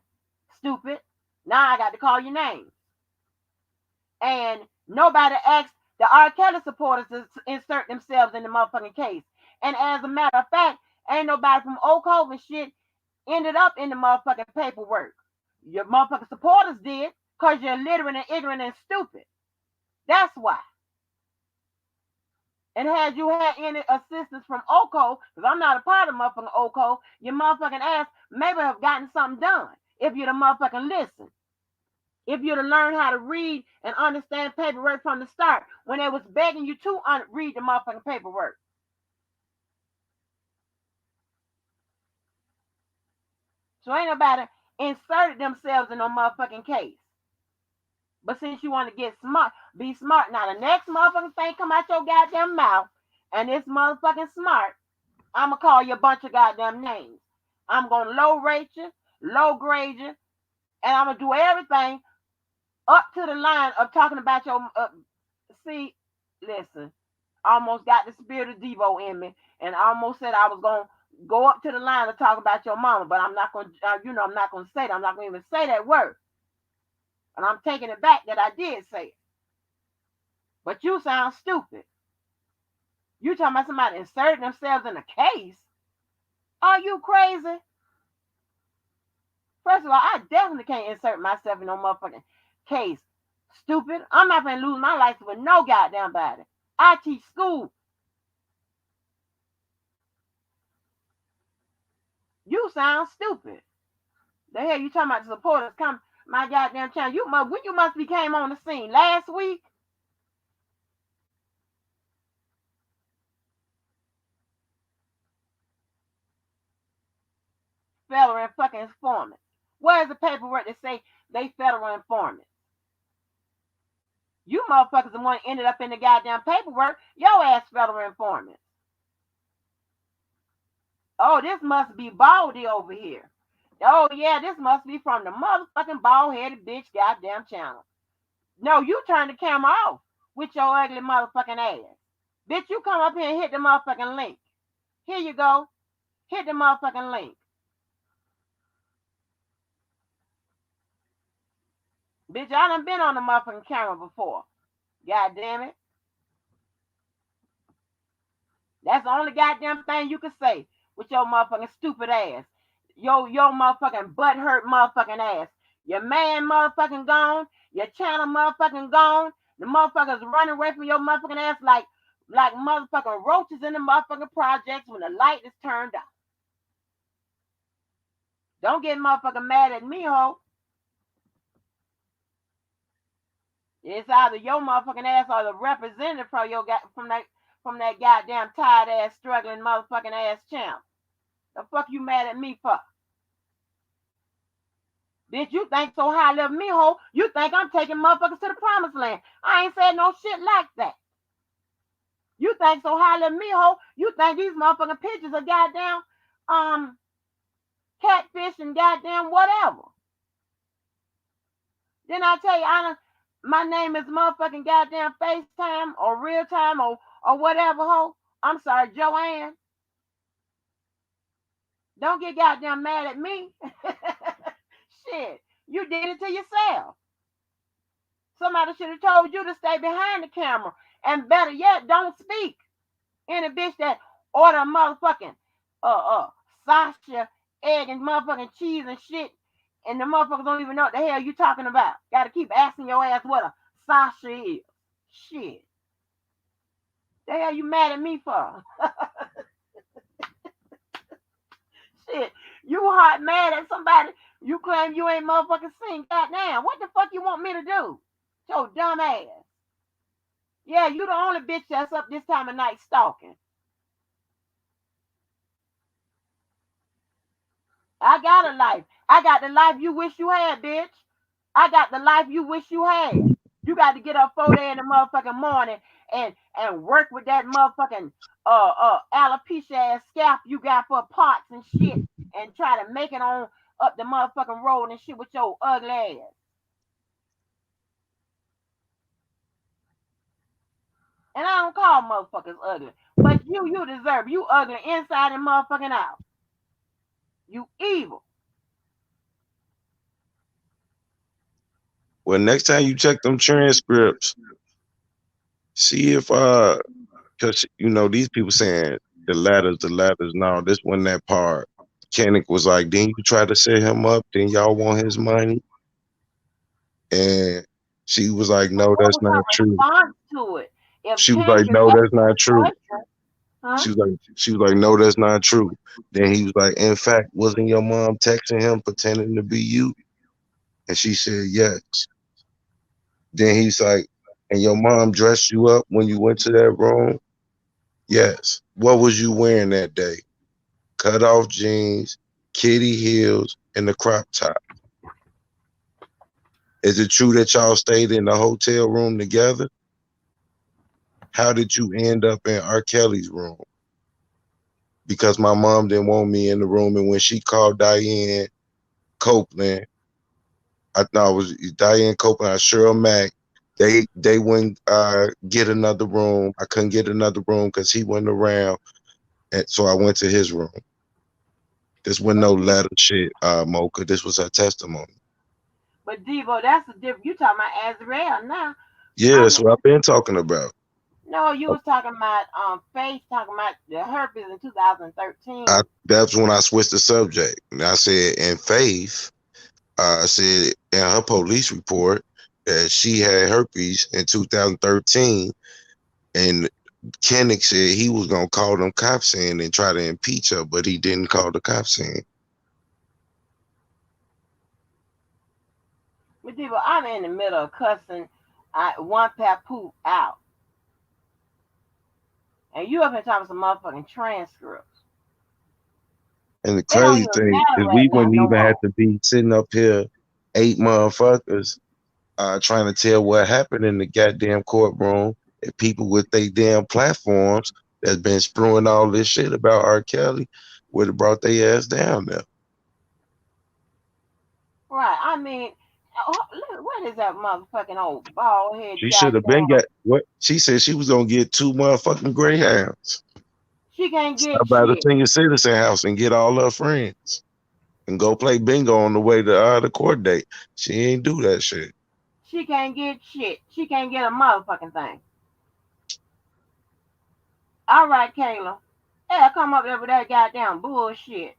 Stupid. Now I got to call your name. And nobody asked the R. Kelly supporters to insert themselves in the motherfucking case. And as a matter of fact, ain't nobody from Oak Cove and shit ended up in the motherfucking paperwork. Your motherfucking supporters did, because you're illiterate and ignorant and stupid. That's why. And had you had any assistance from Oak Cove, because I'm not a part of motherfucking Oak Cove, your motherfucking ass maybe have gotten something done if you'd have motherfucking listened. If you'd have learned how to read and understand paperwork from the start when they was begging you to read the motherfucking paperwork. So ain't nobody inserted themselves in no motherfucking case. But since you want to get smart, be smart. Now the next motherfucking thing come out your goddamn mouth, and it's motherfucking smart, I'ma call you a bunch of goddamn names. I'm gonna low rate you, low grade you, and I'm gonna do everything up to the line of talking about your. See, listen, I almost got the spirit of Devo in me, and I almost said I was gonna go up to the line and talk about your mama, but I'm not gonna. I'm not gonna say that. I'm not gonna even say that word. And I'm taking it back that I did say it. But you sound stupid. You talking about somebody inserting themselves in a case? Are you crazy? First of all, I definitely can't insert myself in no motherfucking case. Stupid. I'm not gonna lose my license with no goddamn body. I teach school. You sound stupid. The hell you talking about the supporters come my goddamn channel? When you must be came on the scene last week. Federal fucking informants. Where's the paperwork that say they federal informants? You motherfuckers the one ended up in the goddamn paperwork. Your ass federal informants. Oh, this must be Baldy over here. Oh yeah, this must be from the motherfucking bald-headed bitch goddamn channel. No, you turn the camera off with your ugly motherfucking ass. Bitch, you come up here and hit the motherfucking link. Here you go. Hit the motherfucking link. Bitch, I done been on the motherfucking camera before. God damn it. That's the only goddamn thing you can say with your motherfucking stupid ass. Your motherfucking butt hurt motherfucking ass. Your man motherfucking gone. Your channel motherfucking gone. The motherfuckers running away from your motherfucking ass like motherfucking roaches in the motherfucking projects when the light is turned off. Don't get motherfucking mad at me, ho. It's either your motherfucking ass or the representative from that goddamn tired ass struggling motherfucking ass champ. The fuck you mad at me for? Bitch, you think so highly of me, ho? You think I'm taking motherfuckers to the promised land? I ain't said no shit like that. You think so highly of me, ho? You think these motherfucking pictures are goddamn catfish and goddamn whatever? Then I tell you, my name is motherfucking goddamn FaceTime or real time or whatever, ho. I'm sorry, Joanne. Don't get goddamn mad at me. Shit, you did it to yourself. Somebody should have told you to stay behind the camera. And better yet, don't speak. Any bitch that order a motherfucking Sasha, egg, and motherfucking cheese and shit, and the motherfuckers don't even know what the hell you talking about. Gotta keep asking your ass what a Sasha is. Shit. The hell you mad at me for? Shit. You hot mad at somebody. You claim you ain't motherfucking seen. Goddamn. What the fuck you want me to do? Your dumb ass. Yeah, you the only bitch that's up this time of night stalking. I got a life. I got the life you wish you had, bitch. I got the life you wish you had. You got to get up 4 day in the motherfucking morning and work with that motherfucking alopecia ass scalp you got for parts and shit and try to make it on up the motherfucking road and shit with your ugly ass. And I don't call motherfuckers ugly. But you deserve it. You ugly inside and motherfucking out. You evil. Well, next time you check them transcripts, see if because these people saying the ladders. No, this wasn't that part. Kennick was like, then you try to set him up, then y'all want his money, and she was like, But no, what that's was not her true. response to it? If She was Kenny like, is no, that's asking not the true. question, huh? She was like, no, that's not true. Then he was like, in fact, wasn't your mom texting him pretending to be you? And she said yes. Then he's like, and your mom dressed you up when you went to that room? Yes. What was you wearing that day? Cut off jeans, kitty heels, and the crop top. Is it true that y'all stayed in the hotel room together? How did you end up in R. Kelly's room? Because my mom didn't want me in the room, and when she called Diane Copeland, I thought it was Diane Copeland, Cheryl Mack. They wouldn't get another room. I couldn't get another room because he wasn't around, and so I went to his room. This wasn't no letter shit, Mocha. This was her testimony. But Devo, that's the difference. You talking about Azrael now. Yeah, I that's mean, what I've been talking about. no, you was talking about Faith talking about the herpes in 2013. That's when I switched the subject. And I said, in Faith, I said in her police report that she had herpes in 2013, and Kennick said he was gonna call them cops in and try to impeach her, but he didn't call the cops in. But Devo, I'm in the middle of cussing one papoose out. And you up here talking some motherfucking transcripts. And the It don't crazy even thing is matter we right now wouldn't no even have more. to be sitting up here 8 motherfuckers trying to tell what happened in the goddamn courtroom, and people with their damn platforms that's been spewing all this shit about R. Kelly would have brought their ass down there. Right. I mean, look, what is that motherfucking old bald head She should have been goddamn? got what she said she was gonna get 2 motherfucking greyhounds. She can't Stop get by the shit. senior citizen house and get all her friends and go play bingo on the way to the court date. She ain't do that shit. She can't get shit. She can't get a motherfucking thing. All right, Kayla. Yeah, come up there with that goddamn bullshit.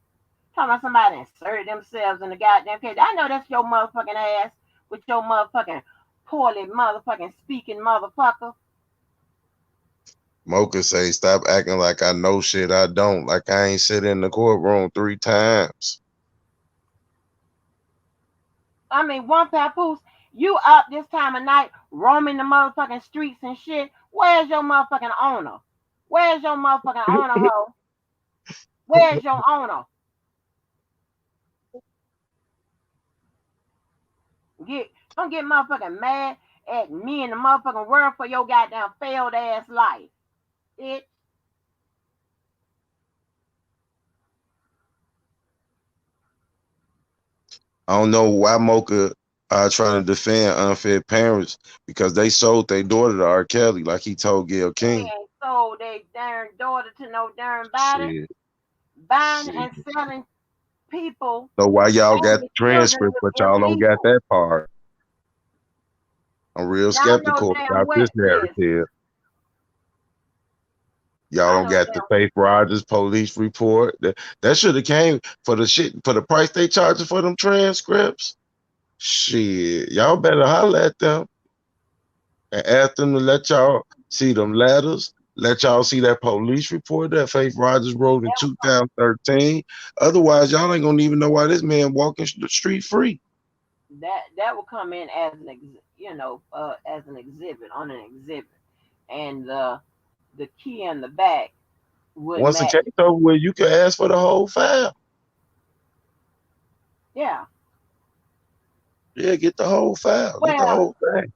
Talking about somebody inserted themselves in the goddamn case. I know that's your motherfucking ass with your motherfucking poorly motherfucking speaking motherfucker. Mocha say, stop acting like I know shit I don't. Like I ain't sit in the courtroom 3 times. I mean, one papoose, you up this time of night roaming the motherfucking streets and shit. Where's your motherfucking owner? Where's your motherfucking owner, ho? Where's your owner? Don't get motherfucking mad at me and the motherfucking world for your goddamn failed ass life. It I don't know why Mocha trying to defend unfit parents because they sold their daughter to R. Kelly like he told Gayle they King. ain't sold their darn daughter to no darn body. Shit. Buying Shit. and selling people So why y'all got and the the children transcript but is y'all don't got illegal. that part? I'm real Y'all know skeptical damn about what this list. narrative. Y'all I don't know got the damn Faith Rogers police report. That should have came for the shit for the price they charging for them transcripts. Shit, y'all better holler at them. and ask them to let y'all see them letters. Let y'all see that police report that Faith Rogers wrote in 2013. Otherwise, y'all ain't gonna even know why this man walking the street free. That will come in as as an exhibit on an exhibit, and the key in the back would Once the match. case over with, you can ask for the whole file. Yeah. Yeah, get the whole file. Get the Well, whole thing.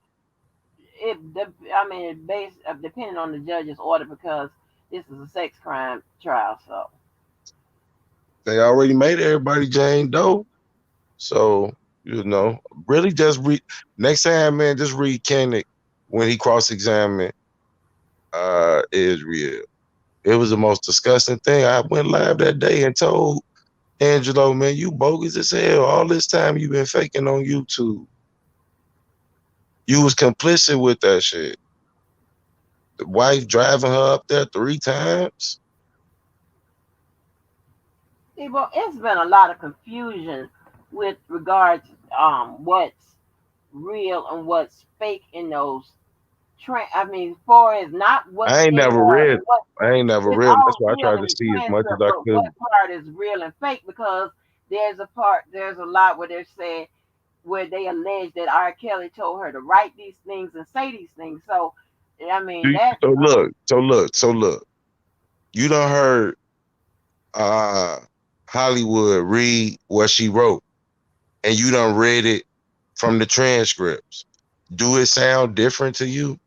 I mean, it based depending on the judge's order because this is a sex crime trial. So They already made everybody Jane Doe. So, really just read next time, man, just read Kennick when he cross-examined Israel. It was the most disgusting thing. I went live that day and told Angelo, man, you bogus as hell. All this time you been faking on YouTube. You was complicit with that shit. The wife driving her up there 3 times. see, well, it's been a lot of confusion with regards what's real and what's fake in those I mean, far as not what's I ain't in never read. what I ain't never it's read. That's all why I real tried in to the see as much as transcript, I but what could. part is real and fake? Because there's a lot where they're saying where they allege that R. Kelly told her to write these things and say these things. So, I mean, that's So look. You done heard uh Hollywood read what she wrote, and you done read it from the transcripts. Do it sound different to you?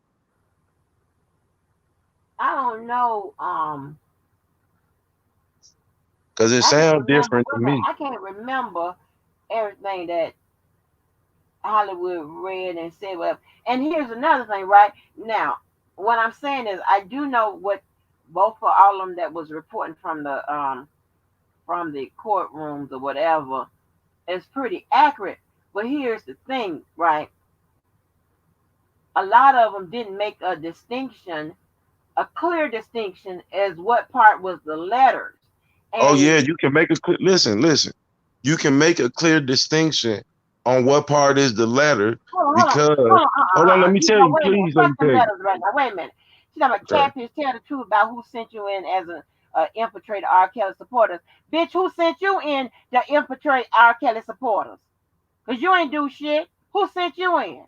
I don't know. Because it I can't sounds remember. different to Wait a minute, me. I can't remember everything that Hollywood read and said. Well, and here's another thing, right now. What I'm saying is, I do know what both for all of them that was reporting from the courtrooms or whatever is pretty accurate. But here's the thing, right? A lot of them didn't make a clear distinction as what part was the letters. Oh And yeah, you can make a listen. You can make a clear distinction on what part is the letter hold on, because hold on, hold on, let me You tell know, you, wait a minute. please let Fuck me them tell you. letters right now. Wait a minute. She's talking about Okay. catfish. Tell the truth about who sent you in as a infiltrated R. Kelly supporters. Bitch, who sent you in to infiltrate R. Kelly supporters? Because you ain't do shit. Who sent you in?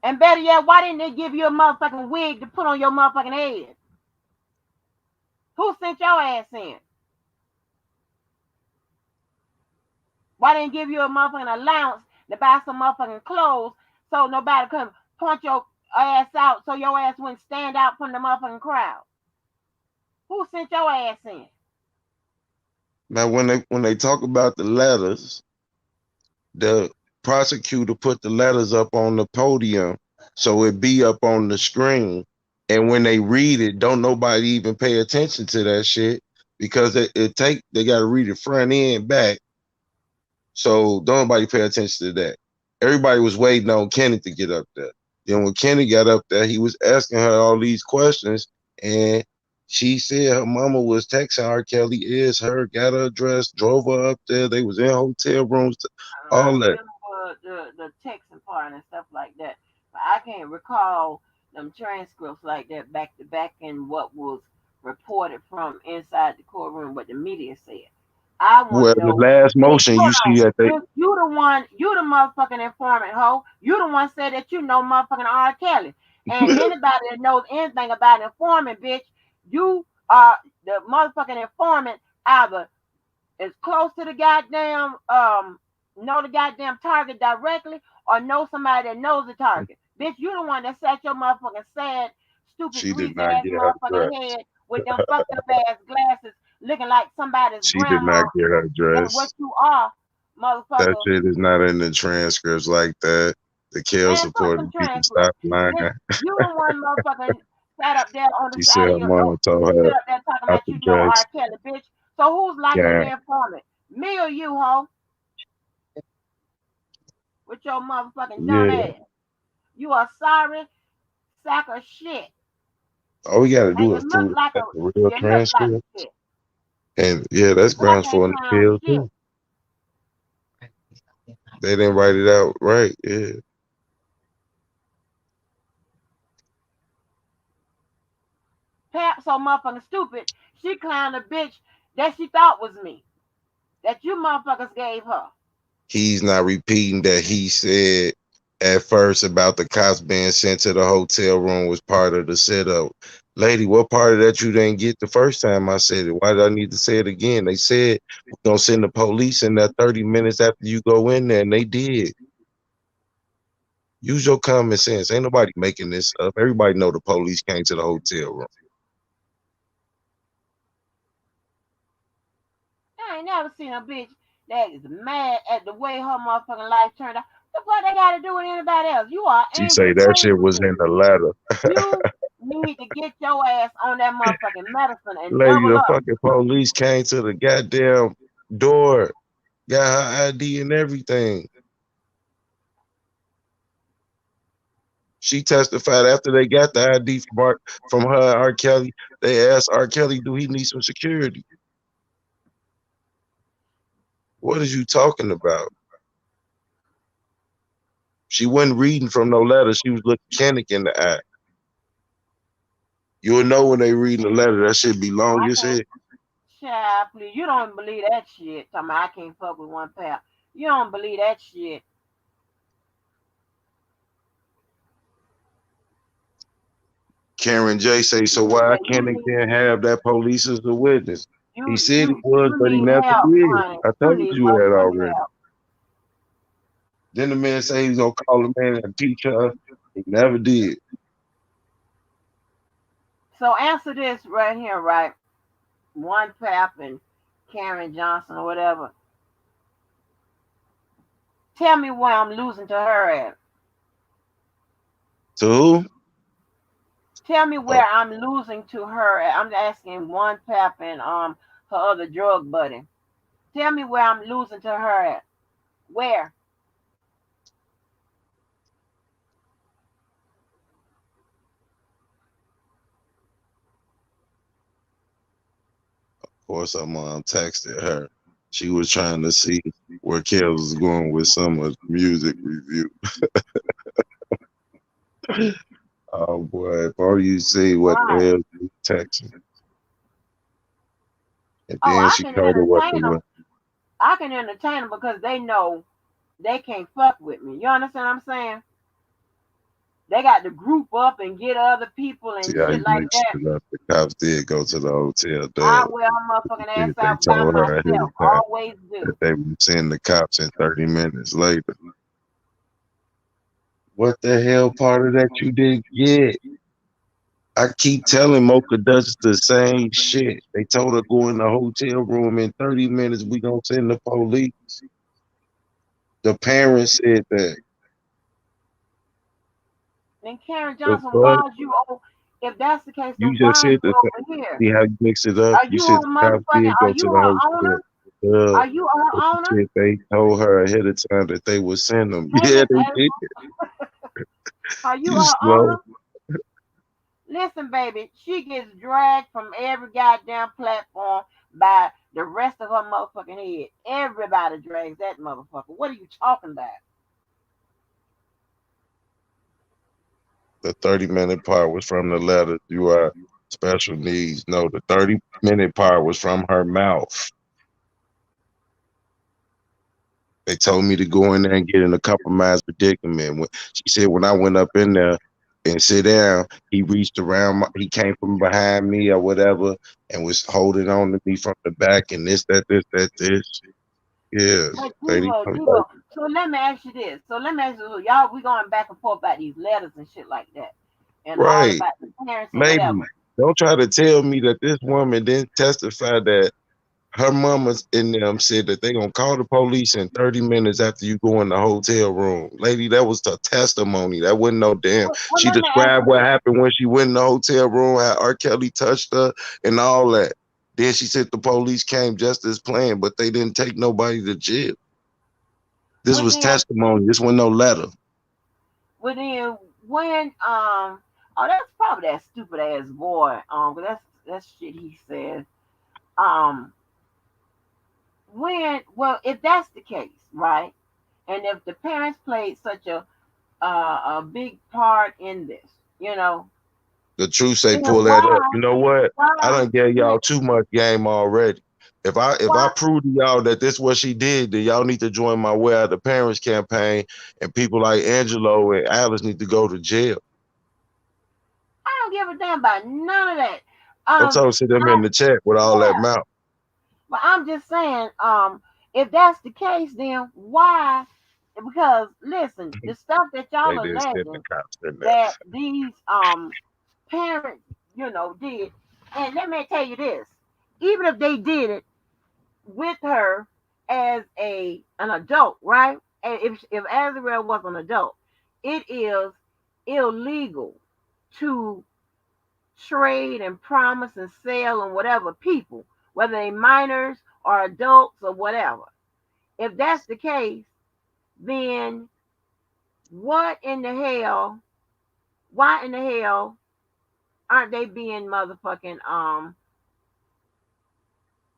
And better yet, why didn't they give you a motherfucking wig to put on your motherfucking head? Who sent your ass in? Why didn't give you a motherfucking allowance to buy some motherfucking clothes so nobody could punch your ass out so your ass wouldn't stand out from the motherfucking crowd? Who sent your ass in? Now when they talk about the letters, the prosecutor put the letters up on the podium so it be up on the screen. And when they read it, don't nobody even pay attention to that shit because they gotta read it front and back. So don't nobody pay attention to that. Everybody was waiting on Kenny to get up there. Then when Kenny got up there, he was asking her all these questions, and she said her mama was texting R. Kelly is her, got her address, drove her up there. They was in hotel rooms, I all that. remember the texting part and stuff like that, but I can't recall them transcripts like that back to back and what was reported from inside the courtroom, what the media said. I want Well, to the know. last Bitch, motion hold you see on. that they You the one, you the motherfucking informant, hoe. You the one said that you know motherfucking R. Kelly. And anybody that knows anything about informant, bitch, you are the motherfucking informant either is close to the goddamn know the goddamn target directly or know somebody that knows the target. Bitch, you the one that sat your motherfucking sad, stupid, she did greasy not ass get her motherfucking dress. head with them fucked up ass glasses looking like somebody's She did grandma. not get her And what dress. you are, That motherfucker. shit is not in the transcripts like that. The Kill Man, fuck supporting them people transcripts. stop lying. Bitch, you the one motherfucking sat up there on the She said side of her your mama told sit her up there talking out about the you know dress. R. Kelly, bitch. So who's likely Yeah, the informant? Me or you, hoe? With your motherfucking dumb yeah. ass. You a sorry sack of shit. All we gotta And do is prove that the real you look like a transcript. shit. And yeah, that's But I grounds can't for an clown appeal shit. too. They didn't write it out right. Yeah. Pap so motherfucking stupid, she clowned a bitch that she thought was me. That you motherfuckers gave her. He's not repeating that he said at first about the cops being sent to the hotel room was part of the setup. Lady, what part of that you didn't get the first time I said it? Why did I need to say it again? They said we're gonna send the police in there 30 minutes after you go in there, and they did. Use your common sense. Ain't nobody making this up. Everybody know the police came to the hotel room. I ain't never seen a bitch that is mad at the way her motherfucking life turned out. What the fuck they got to do with anybody else? You are She say angry, that shit crazy was in bitch. the letter. You need to get your ass on that motherfucking medicine and Lady, double the up. fucking police came to the goddamn door, got her ID and everything. She testified after they got the ID from her and R. Kelly. They asked R. Kelly, "Do he need some security?" What is you talking about? She wasn't reading from no letter. She was looking Kennick in the eye. You'll know when they reading the letter. That shit be long I as can't, hell. child, please. You don't believe that shit. Talking about I can't fuck with one pal. You don't believe that shit. Karen J say, so why Yeah, Kennick didn't have that police as a witness? He said he was, you but he need never help, did. honey. I You told need you that motherfucking already. help. Then the man say he's gonna call the man and teach her. He never did. So answer this right here, right? One Pap and Karen Johnson or whatever. Tell me where I'm losing to her at. To who? Tell me Oh, where I'm losing to her at. I'm asking one Pap and her other drug buddy. Tell me where I'm losing to her at. Where? of course, her mom texted her. She was trying to see where Kels was going with some of the music review. Oh boy, if all you see what the Right. hell you texting. And Oh, then I she can told her what entertain the them. what. I can entertain them because they know they can't fuck with me. You understand what I'm saying? They got to group up and get other people See and how shit you like mix that. it up. The cops did go to the hotel, I dub. wear my motherfucking See ass if they out by told her ahead myself. of time Always that do. they would send the cops in 30 minutes later. What the hell part of that you didn't get? I keep telling Mocha does the same shit. They told her go in the hotel room in 30 minutes. We gonna send the police. The parents said that. And Karen The Johnson, why fuck? are you over? If that's the case, then You just why are said you the over here? see how you mix it up. Are You you said a the cops motherfucking? did Are go you to the her hotel. owner? Uh, Are you her but you owner? said they told her ahead of time that they would send them. Take Yeah, it they as did. are you You her slow. owner? Listen, baby, she gets dragged from every goddamn platform by the rest of her motherfucking head. Everybody drags that motherfucker. What are you talking about? The 30-minute part was from the letter. You are special needs. No, the 30-minute part was from her mouth. They told me to go in there and get in a compromised predicament. She said when I went up in there and sit down, he reached around, he came from behind me or whatever, and was holding on to me from the back and this. Yeah, But lady. Devo, Devo. So let me ask you this. So let me ask you, y'all, we going back and forth about these letters and shit like that, and all Right, about the parents and whatever. lady. Don't try to tell me that this woman didn't testify that her mama's in them said that they gonna call the police in 30 minutes after you go in the hotel room. Lady, that was the testimony. That wasn't no damn. Well, She let me ask described you what this. happened when she went in the hotel room, how R. Kelly touched her and all that. Then she said the police came just as planned, but they didn't take nobody to jail. This Well was then, testimony. This was no letter. well then, when oh, that's probably that stupid ass boy. 'Cause that's shit he said. Um, when well, if that's the case, right? And if the parents played such a big part in this, you know, The truth say then pull that up. You know what? I why, done gave y'all too much game already. If I why? prove to y'all that this what she did, then y'all need to join my Where Are the Parents campaign, and people like Angelo and Alice need to go to jail. I don't give a damn about none of that. I'm Um, talking to them in the chat with all that yeah, mouth. but I'm just saying, if that's the case, then why? Because listen, the stuff that y'all They are did send the alleging cops in there. that these parents, did, and let me tell you this: even if they did it with her as an adult, right? And if Azrael was an adult, it is illegal to trade and promise and sell and whatever people, whether they minors or adults or whatever. If that's the case, then what in the hell? Why in the hell aren't they being motherfucking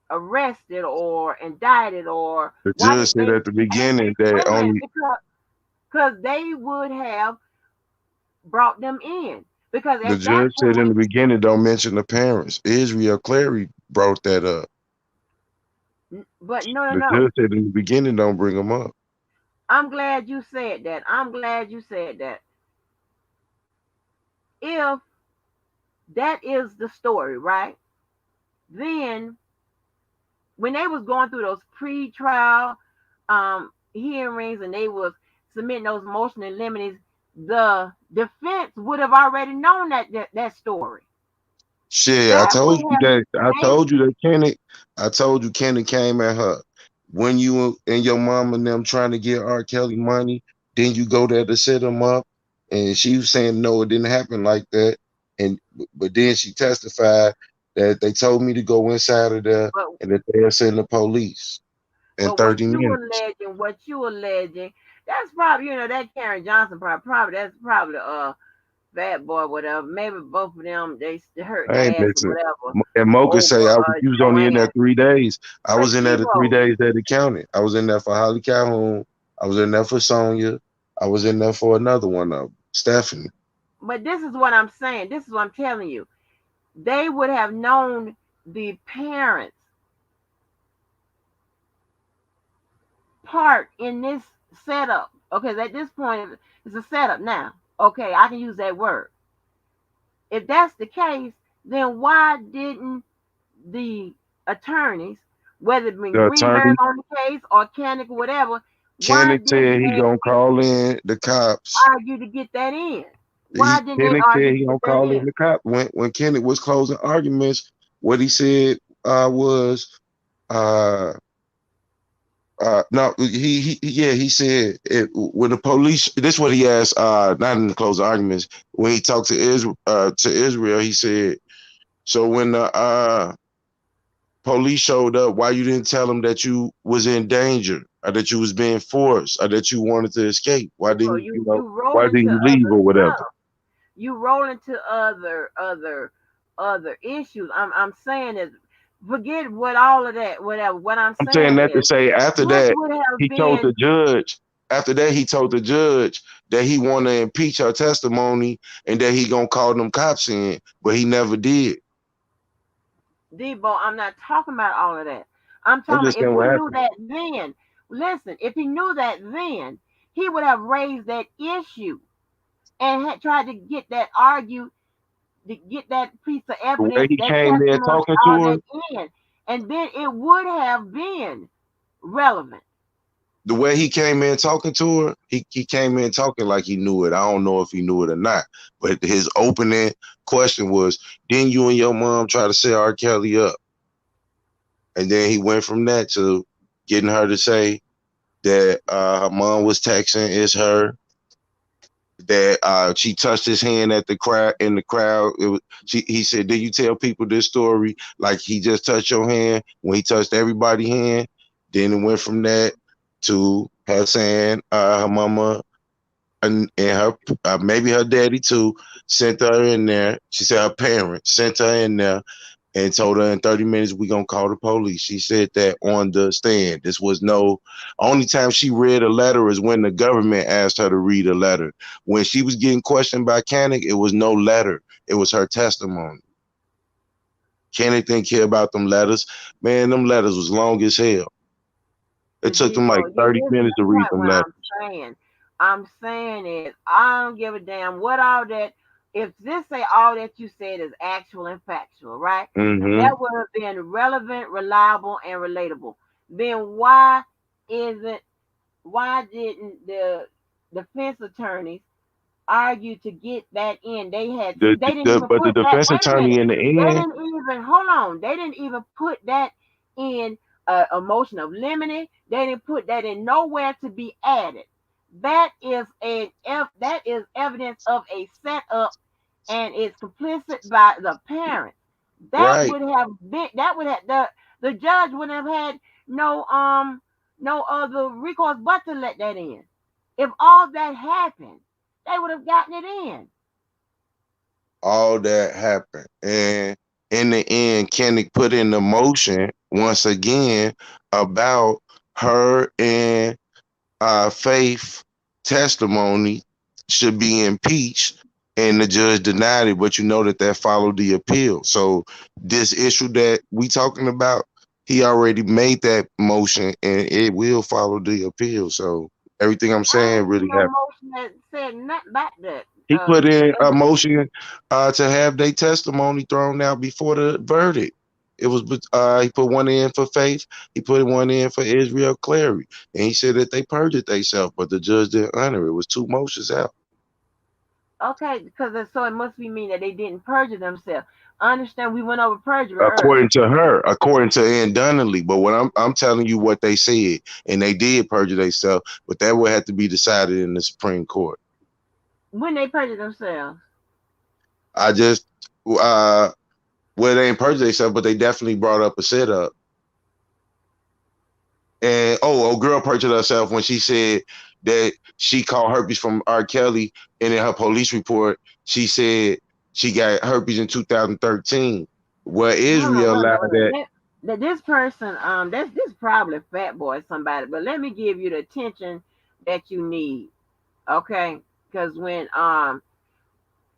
arrested or indicted, or The why judge did said they? at the beginning that Wait a minute, only because they would have brought them in, because the at that judge said in point, the beginning don't mention the parents. Israel Clary brought that up. but no, no, The no. judge said in the beginning don't bring them up. I'm glad you said that. I'm glad you said that. If that is the story, right? Then when they was going through those pre-trial hearings and they was submitting those motion and limines, the defense would have already known that story. Shit, I That would told you have that. I made told you that Kenny. I told you Kenny came at her when you and your mom and them trying to get R. Kelly money. Then you go there to set him up, and she was saying no, it didn't happen like that. And but then she testified that they told me to go inside of there but and that they'll send the police in but what 30 you minutes. alleging, that's probably, that Karen Johnson probably that's probably the Fat Boy, whatever. Maybe both of them they hurt I ain't their ass or missing. whatever And Mo could over say you was only in there Joanne. 3 days. I was But in there the three Debo, days that it counted. I was in there for Holly Calhoun. I was in there for Sonya. I was in there for another one of them, Stephanie. but this is what I'm saying. This is what I'm telling you. They would have known the parents' part in this setup. Okay, at this point, it's a setup now. Okay, I can use that word. If that's the case, then why didn't the attorneys, whether it be The Greenberg attorney, on the case or Kannick or whatever, why Kennick didn't said he they gonna call in the cops. argue to get that in? Why didn't they Kennick argue said to he get gonna that call in in? the cops. When Kennick was closing arguments, what he said was uh no, he said it, when the police. This is what he asked. Not in the closing arguments. When he talked to Israel, he said, "So when the police showed up, why you didn't tell them that you was in danger, or that you was being forced, or that you wanted to escape? Why Debo, didn't you roll Why into didn't you leave other or whatever?" stuff. You roll into other issues. I'm saying is, forget what all of that, whatever. What I'm I'm saying saying that to is, say after this that would have he told the been judge. After that, he told the judge that he wanted to impeach her testimony and that he gonna call them cops in, but he never did. Debo. I'm not talking about all of that. I'm I'm talking just about if saying he what knew happened. that then. Listen, if he knew that then, he would have raised that issue and had tried to get that argued, to get that piece of The way evidence, he that came there testimony, talking all to her, that in, and then it would have been relevant. the way he came in talking to her, he came in talking like he knew it. I don't know if he knew it or not, but his opening question was, "Didn't you and your mom try to set R. Kelly up?" And then he went from that to getting her to say that her mom was texting is her, that she touched his hand at the crowd in the crowd. He said, "Did you tell people this story like he just touched your hand when he touched everybody's hand?" Then it went from that to her saying her mama and her maybe her daddy too sent her in there. She said her parents sent her in there and told her in 30 minutes we gonna call the police. She said that on the stand. This was no only time she read a letter is when the government asked her to read a letter. When she was getting questioned by Canick, it was no letter. It was her testimony. Canick didn't care about them letters. Man, them letters was long as hell. It But took this, them like so 30 this is minutes the to read point them where letters. I'm saying. I'm saying is I don't give a damn what all that. If this say all that you said is actual and factual, right? Mm-hmm. That would have been relevant, reliable, and relatable. Then isn't why didn't the defense attorneys argue to get that in? They didn't even But the put that. defense Wait a attorney minute. in the They end, didn't even hold on. They didn't even put that in a motion of limine. They didn't put that in nowhere to be added. That is evidence of a setup, and it's complicit by the parents. That right? would have been that would have the judge would have had no other recourse but to let that in. If all that happened, they would have gotten it in. All that happened. And in the end, Kennick put in the motion once again about her and Faith testimony should be impeached, and the judge denied it. But you know that followed the appeal. So this issue that we talking about, he already made that motion, and it will follow the appeal. So everything I'm I saying ain't really seen no happened. motion that said nothing about that. He put in a Ever. motion to have their testimony thrown out before the verdict. It was he put one in for Faith, he put one in for Israel Clary, and he said that they perjured themselves, but the judge didn't honor it. It was two motions out. Okay, because so it must be mean that they didn't perjure themselves. I understand we went over perjury According earlier. to her, according to Ann Donnelly, but what I'm telling you what they said, and they did perjure themselves, but that would have to be decided in the Supreme Court. When they perjure themselves. I just well, they ain't perjured themselves, but they definitely brought up a setup. And girl perjured herself when she said that she caught herpes from R. Kelly, and in her police report, she said she got herpes in 2013. Well, Hold on, Israel wait a minute, allowed wait a that. minute. This person, this probably Fat Boy somebody, but let me give you the attention that you need, okay? Because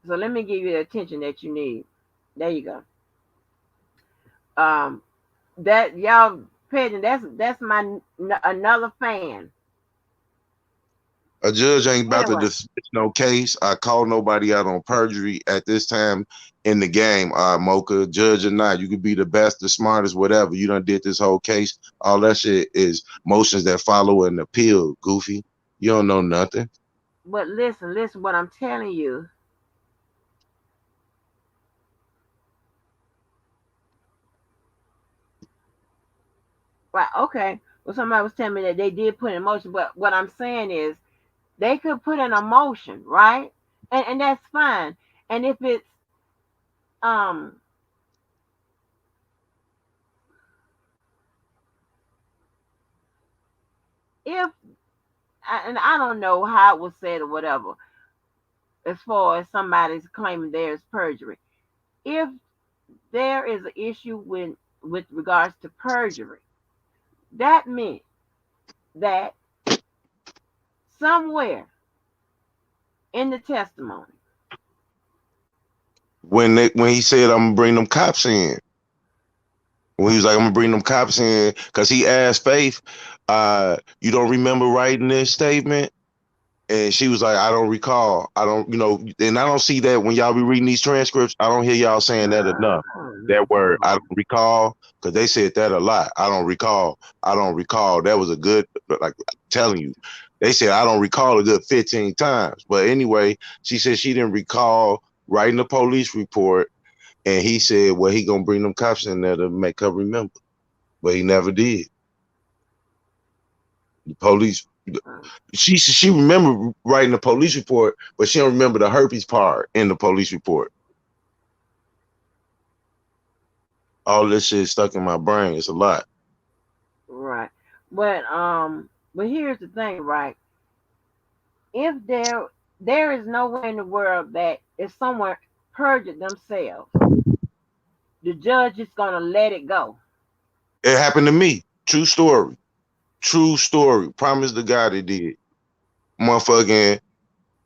so let me give you the attention that you need. There you go. Um, that y'all pigeon. That's my another fan. A judge ain't about to Anyway, dismiss no case. I call nobody out on perjury at this time in the game. Mocha, judge or not, you could be the best, the smartest, whatever. You done did this whole case. All that shit is motions that follow an appeal, goofy. You don't know nothing. but listen. What I'm telling you. Right? Okay. Well, somebody was telling me that they did put in motion, but what I'm saying is they could put in a motion, right? And that's fine. And if it's um if and I don't know how it was said or whatever, as far as somebody's claiming there's perjury. If there is an issue with regards to perjury, that meant that somewhere in the testimony, When he said I'm gonna bring them cops in, when he was like I'm gonna bring them cops in, because he asked Faith, you don't remember writing this statement? And she was like, I don't recall. I don't, and I don't see that when y'all be reading these transcripts. I don't hear y'all saying that enough. That word, I don't recall, because they said that a lot. I don't recall. I don't recall. That was a good, like, I'm telling you, they said I don't recall a good 15 times. But anyway, she said she didn't recall writing a police report. And he said, well, he gonna bring them cops in there to make her remember. But he never did. The police, she remember writing the police report, but she don't remember the herpes part in the police report. All this shit stuck in my brain. It's a lot. right? But here's the thing, right? If there is nowhere in the world that if someone perjured themselves, the judge is gonna let it go. It happened to me. True story. True story. Promise to God it did. Motherfucking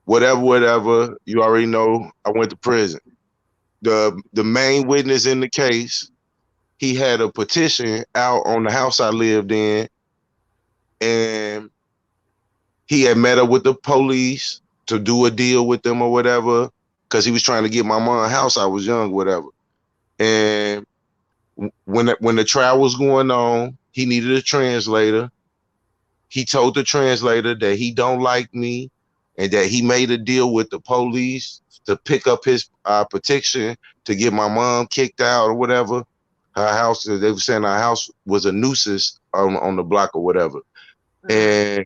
whatever. You already know I went to prison. The main witness in the case, he had a petition out on the house I lived in, and he had met up with the police to do a deal with them or whatever, because he was trying to get my mom a house. I was young, whatever. And when the trial was going on, he needed a translator. He told the translator that he don't like me and that he made a deal with the police to pick up his petition to get my mom kicked out or whatever. Her house, they were saying our house was a nuisance on the block or whatever. Mm. And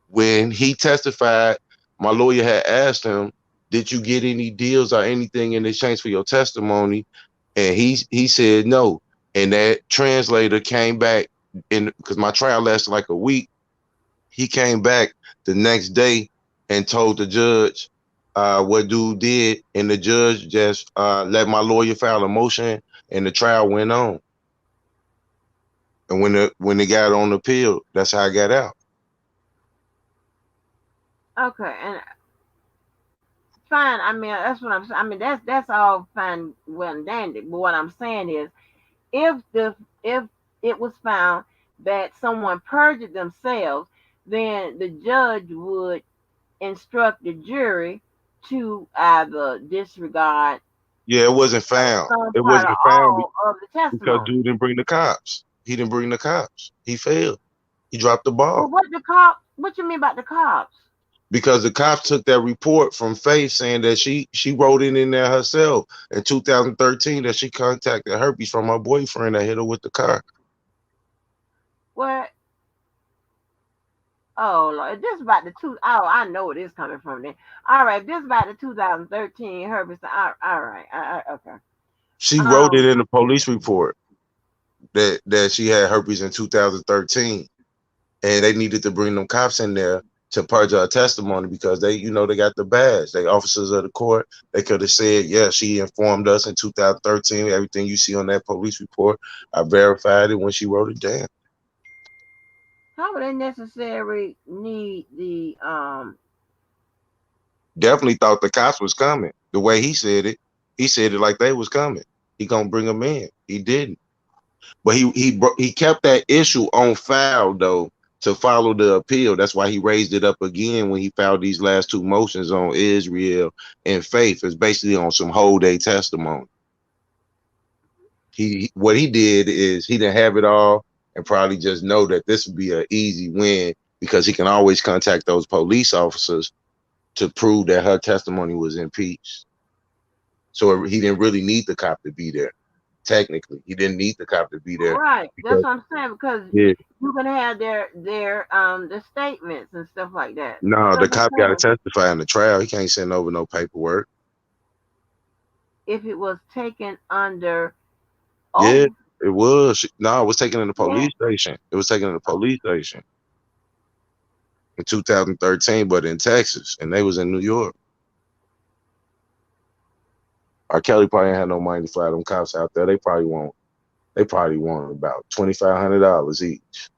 when he testified, my lawyer had asked him, "Did you get any deals or anything in exchange for your testimony?" And he said no. And that translator came back, and because my trial lasted like a week, he came back the next day and told the judge what dude did, and the judge just let my lawyer file a motion, and the trial went on. And when they got on appeal, that's how I got out. Okay, and fine. I mean, that's what I'm saying. I mean, that's all fine, well and dandy. But what I'm saying is, if it was found that someone perjured themselves, then the judge would instruct the jury to either disregard Yeah, it wasn't found. some It part or wasn't found all of the because testimony. dude didn't bring the cops. He didn't bring the cops. He failed. He dropped the Well, ball. what the cops? What you mean about the cops? Because the cops took that report from Faith saying that she wrote it in there herself in 2013 that she contacted herpes from her boyfriend that hit her with the car. What? Oh, Lord, this about the two. Oh, I know where this coming from. Then, all right, this about the 2013 Herbert. All right, okay. She wrote it Um, in the police report that she had herpes in 2013, and they needed to bring them cops in there to perjure her testimony because they got the badge. They officers of the court. They could have said, yeah, she informed us in 2013. Everything you see on that police report, I verified it when she wrote it down. how would they necessarily need the Definitely thought the cops was coming. The way he said it like they was coming. He gonna bring them in. He didn't, but he kept that issue on file though to follow the appeal. That's why he raised it up again when he filed these last two motions on Israel and Faith. It's basically on some whole day testimony. What he did is he didn't have it all and probably just know that this would be an easy win because he can always contact those police officers to prove that her testimony was impeached. So he didn't really need the cop to be there. Technically, he didn't need the cop to be there right? That's because what I'm saying because yeah, you can have their statements and stuff like that. no, the That's what cop I'm got to saying. testify in the trial. He can't send over no paperwork. If it was taken under Yeah, oath, it was. No, it was taken in the yeah. police station. It was taken in the police station in 2013, but in Texas, and they was in New York. R. Kelly probably ain't had no money to fly them cops out there. They probably won't. They probably want about $2,500 each.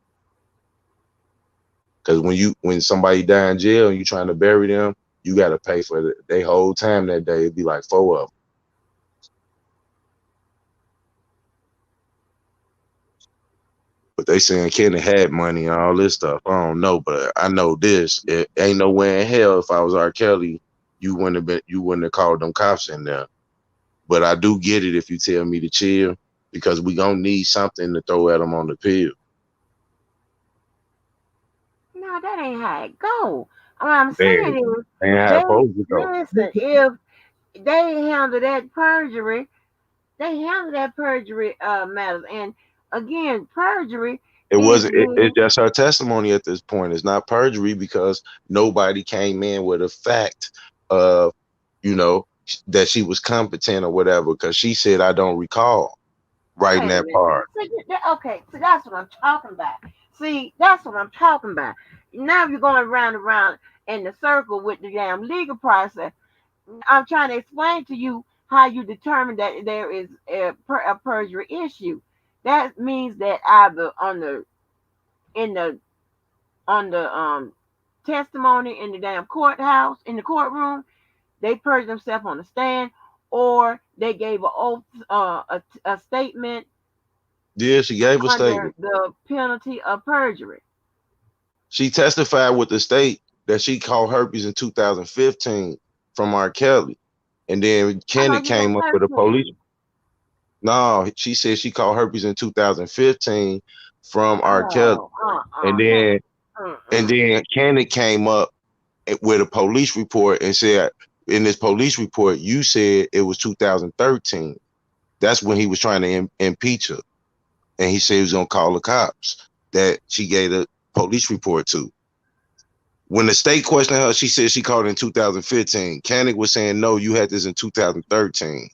Because when somebody die in jail and you trying to bury them, you got to pay for their whole time that day. It'd be like four of them. But they saying Kenny had money and all this stuff. I don't know, but I know this. It ain't nowhere in hell if I was R. Kelly, you wouldn't have called them cops in there. But I do get it if you tell me to chill because we gonna need something to throw at them on the pill. No, that ain't how it go. What I'm Man, saying is, ain't how they it supposed to go. listen. If they handle that perjury, matters. And again, perjury It is wasn't. It's when just her testimony at this point. It's not perjury because nobody came in with a fact of, you know, that she was competent or whatever. Because she said, "I don't recall writing wait a that minute. part." Okay, so that's what I'm talking about. See, that's what I'm talking about. Now you're going round and round in the circle with the damn legal process. I'm trying to explain to you how you determine that there is a perjury issue. That means that either in the on the testimony in the damn courthouse in the courtroom, they perjured themselves on the stand, or they gave an oath, a statement Yeah, she gave a under statement. the penalty of perjury. She testified with the state that she caught herpes in 2015 from R. Kelly. And then I Kenny thought you said came up with a police. 13. No, she said she caught herpes in 2015 from R. Kelly. Oh, And Candy. then and Mm-mm. then Kenny came up with a police report and said, in this police report, you said it was 2013. That's when he was trying to impeach her. And he said he was going to call the cops that she gave a police report to. When the state questioned her, she said she called in 2015. Koenig was saying, no, you had this in 2013.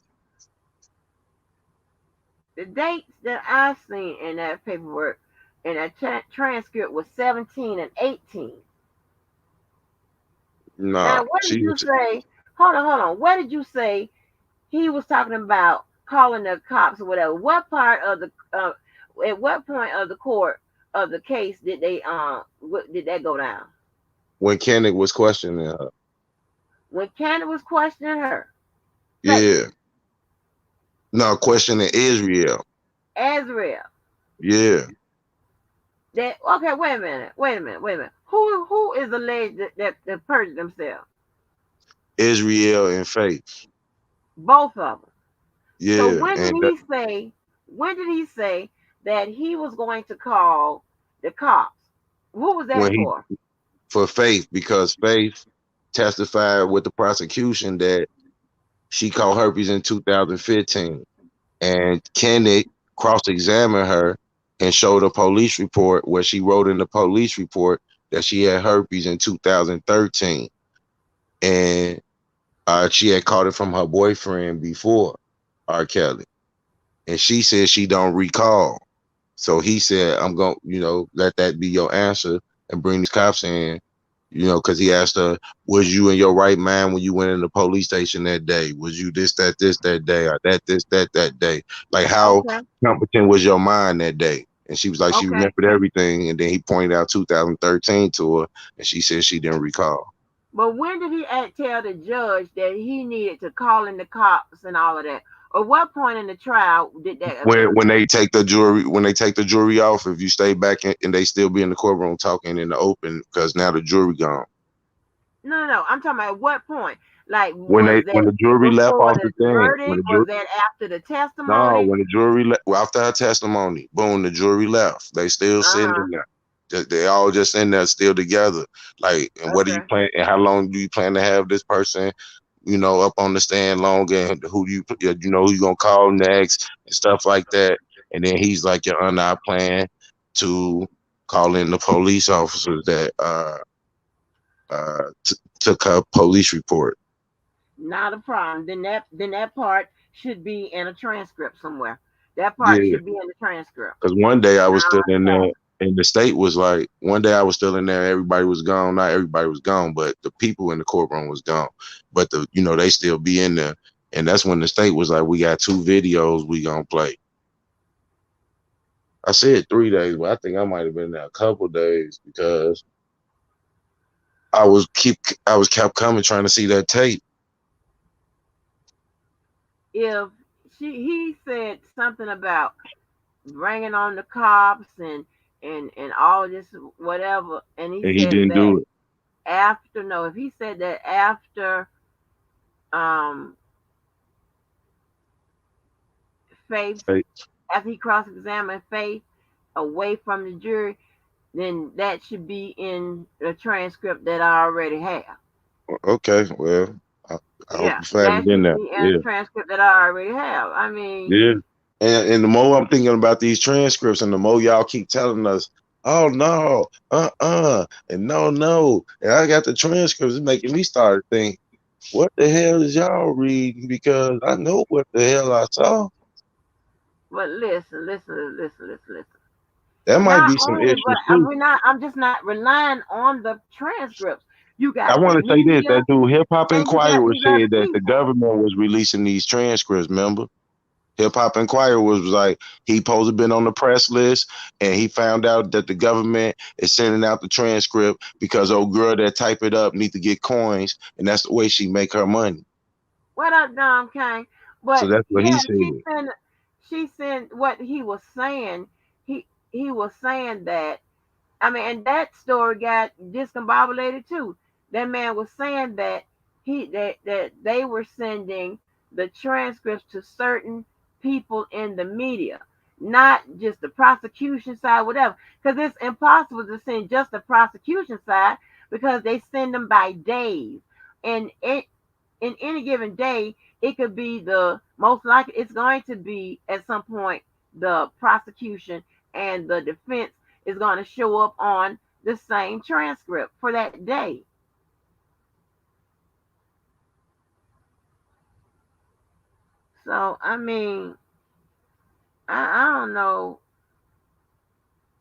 The dates that I seen in that paperwork in that transcript was 17 and 18. Nah, Now, what did she you was say? Hold on. What did you say he was talking about calling the cops or whatever? What part of the at what point of the court of the case did they did that go down? when Koenig was questioning her. When Candace was questioning her, faith, Yeah. No, questioning Israel. Azrael. Yeah. That okay? Wait a minute. Who is alleged that perjured themselves? Israel and Faith. Both of them. So Yeah. when did And he say? When did he say that he was going to call the cops? Who was that when he for? for Faith, because Faith testified with the prosecution that she caught herpes in 2015. And Koenig cross-examined her and showed a police report where she wrote in the police report that she had herpes in 2013. And she had caught it from her boyfriend before, R. Kelly. And she said she don't recall. So he said, I'm going to, let that be your answer and bring these cops in, because he asked her, was you in your right mind when you went in the police station that day? Was you this, that day, or that day? Like, how Okay, competent was your mind that day? And she was like, she okay. remembered everything. And then he pointed out 2013 to her, and she said she didn't recall. But when did he tell the judge that he needed to call in the cops and all of that? Or what point in the trial did that When occur? when they take the jury off, if you stay back and they still be in the courtroom talking in the open, because now the jury gone. No. I'm talking about at what point? Like, When was they that when the jury left before off the the thing, verdict? Was that after the no, testimony? when the jury well, after her testimony, boom, the jury left. They still Uh sitting huh. in there. They all just in there still together. Like, and what do you Okay. plan? And how long do you plan to have this person, up on the stand longer? And who do who you gonna call next and stuff like that? And then he's like, "Your Honor, I plan to call in the police officers that took a police report." Not a problem. Then that part should be in a transcript somewhere. That part Yeah. should be in the transcript. Because one day I was Now still in there, and the state was like, one day I was still in there, everybody was gone. Not everybody was gone, but the people in the courtroom was gone. But they still be in there. And that's when the state was like, we got 2 videos we gonna play. I said 3 days, but I think I might have been there a couple days because I was kept coming trying to see that tape. if he said something about bringing on the cops and all this whatever, and he And he said didn't that do it. after no, if he said that after um Faith, Hey, after he cross-examined Faith away from the jury, then that should be in the transcript that I already have. okay, well, I, I hope Yeah, you find that it in should there. be in Yeah. a transcript that I already have. I mean, Yeah. And the more I'm thinking about these transcripts, and the more y'all keep telling us, oh no, and no, and I got the transcripts, it's making me start to think, what the hell is y'all reading? Because I know what the hell I saw. but listen. That might Not be some only, but issues too. we're not. I'm just not relying on the transcripts. You I got the want to say this: media, that dude, Hip Hop and you got Inquirer, these other said that the people. government was releasing these transcripts. Remember, Hip Hop Inquirer was like he supposed to been on the press list, and he found out that the government is sending out the transcript because old girl that type it up need to get coins, and that's the way she make her money. What up, Dom Kane? So But that's what yeah, he said. she said what he was saying. He was saying that, I mean, and that story got discombobulated too. That man was saying that that they were sending the transcripts to certain people in the media, not just the prosecution side, whatever. Because it's impossible to send just the prosecution side because they send them by days, and in any given day, it could be the most likely it's going to be at some point the prosecution and the defense is going to show up on the same transcript for that day. So I mean, I don't know.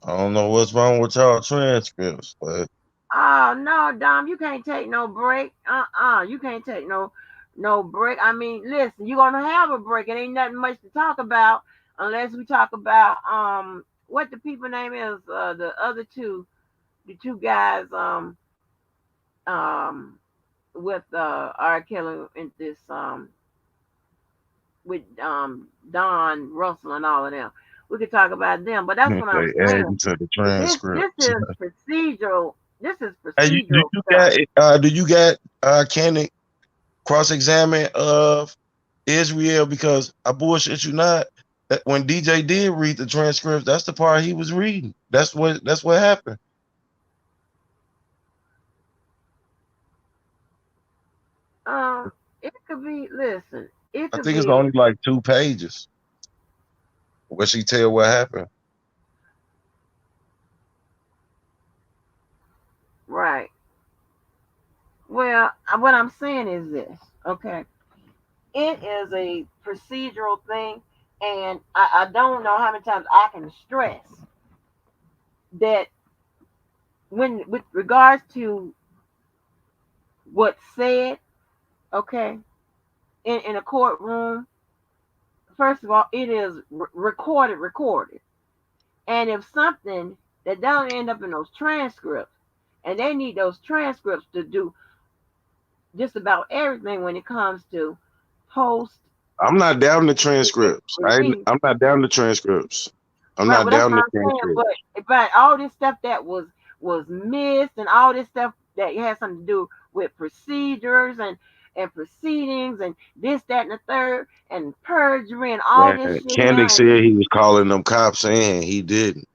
I don't know what's wrong with y'all transcripts, but Oh no, Dom, you can't take no break. You can't take no break. I mean, listen, you're gonna have a break. It ain't nothing much to talk about unless we talk about what the people name is, the other two, the two guys um with R. Kelly in this with Don Russell and all of them. We could talk about them, but that's what I'm they saying. adding to the This transcripts. is procedural. This is Hey, procedural stuff. do you got Kenny cross examine of Israel? Because I bullshit you not. That when DJ did read the transcripts, that's the part he was reading. That's what happened. It could be. Listen, it I could think it's be only like 2 pages where she tell what happened. right. Well, what I'm saying is this. Okay, it is a procedural thing, and I don't know how many times I can stress that when with regards to what's said, okay, in a courtroom, first of all, it is recorded. And if something that don't end up in those transcripts, and they need those transcripts to do just about everything when it comes to post I'm not down the transcripts. release. I'm not down the transcripts. I'm Right, not well that's down what the I'm saying. transcripts. But all this stuff that was missed, and all this stuff that has something to do with procedures and proceedings and this, that, and the third, and perjury and all Man, this shit Kendrick here, and said he was calling them cops and he didn't.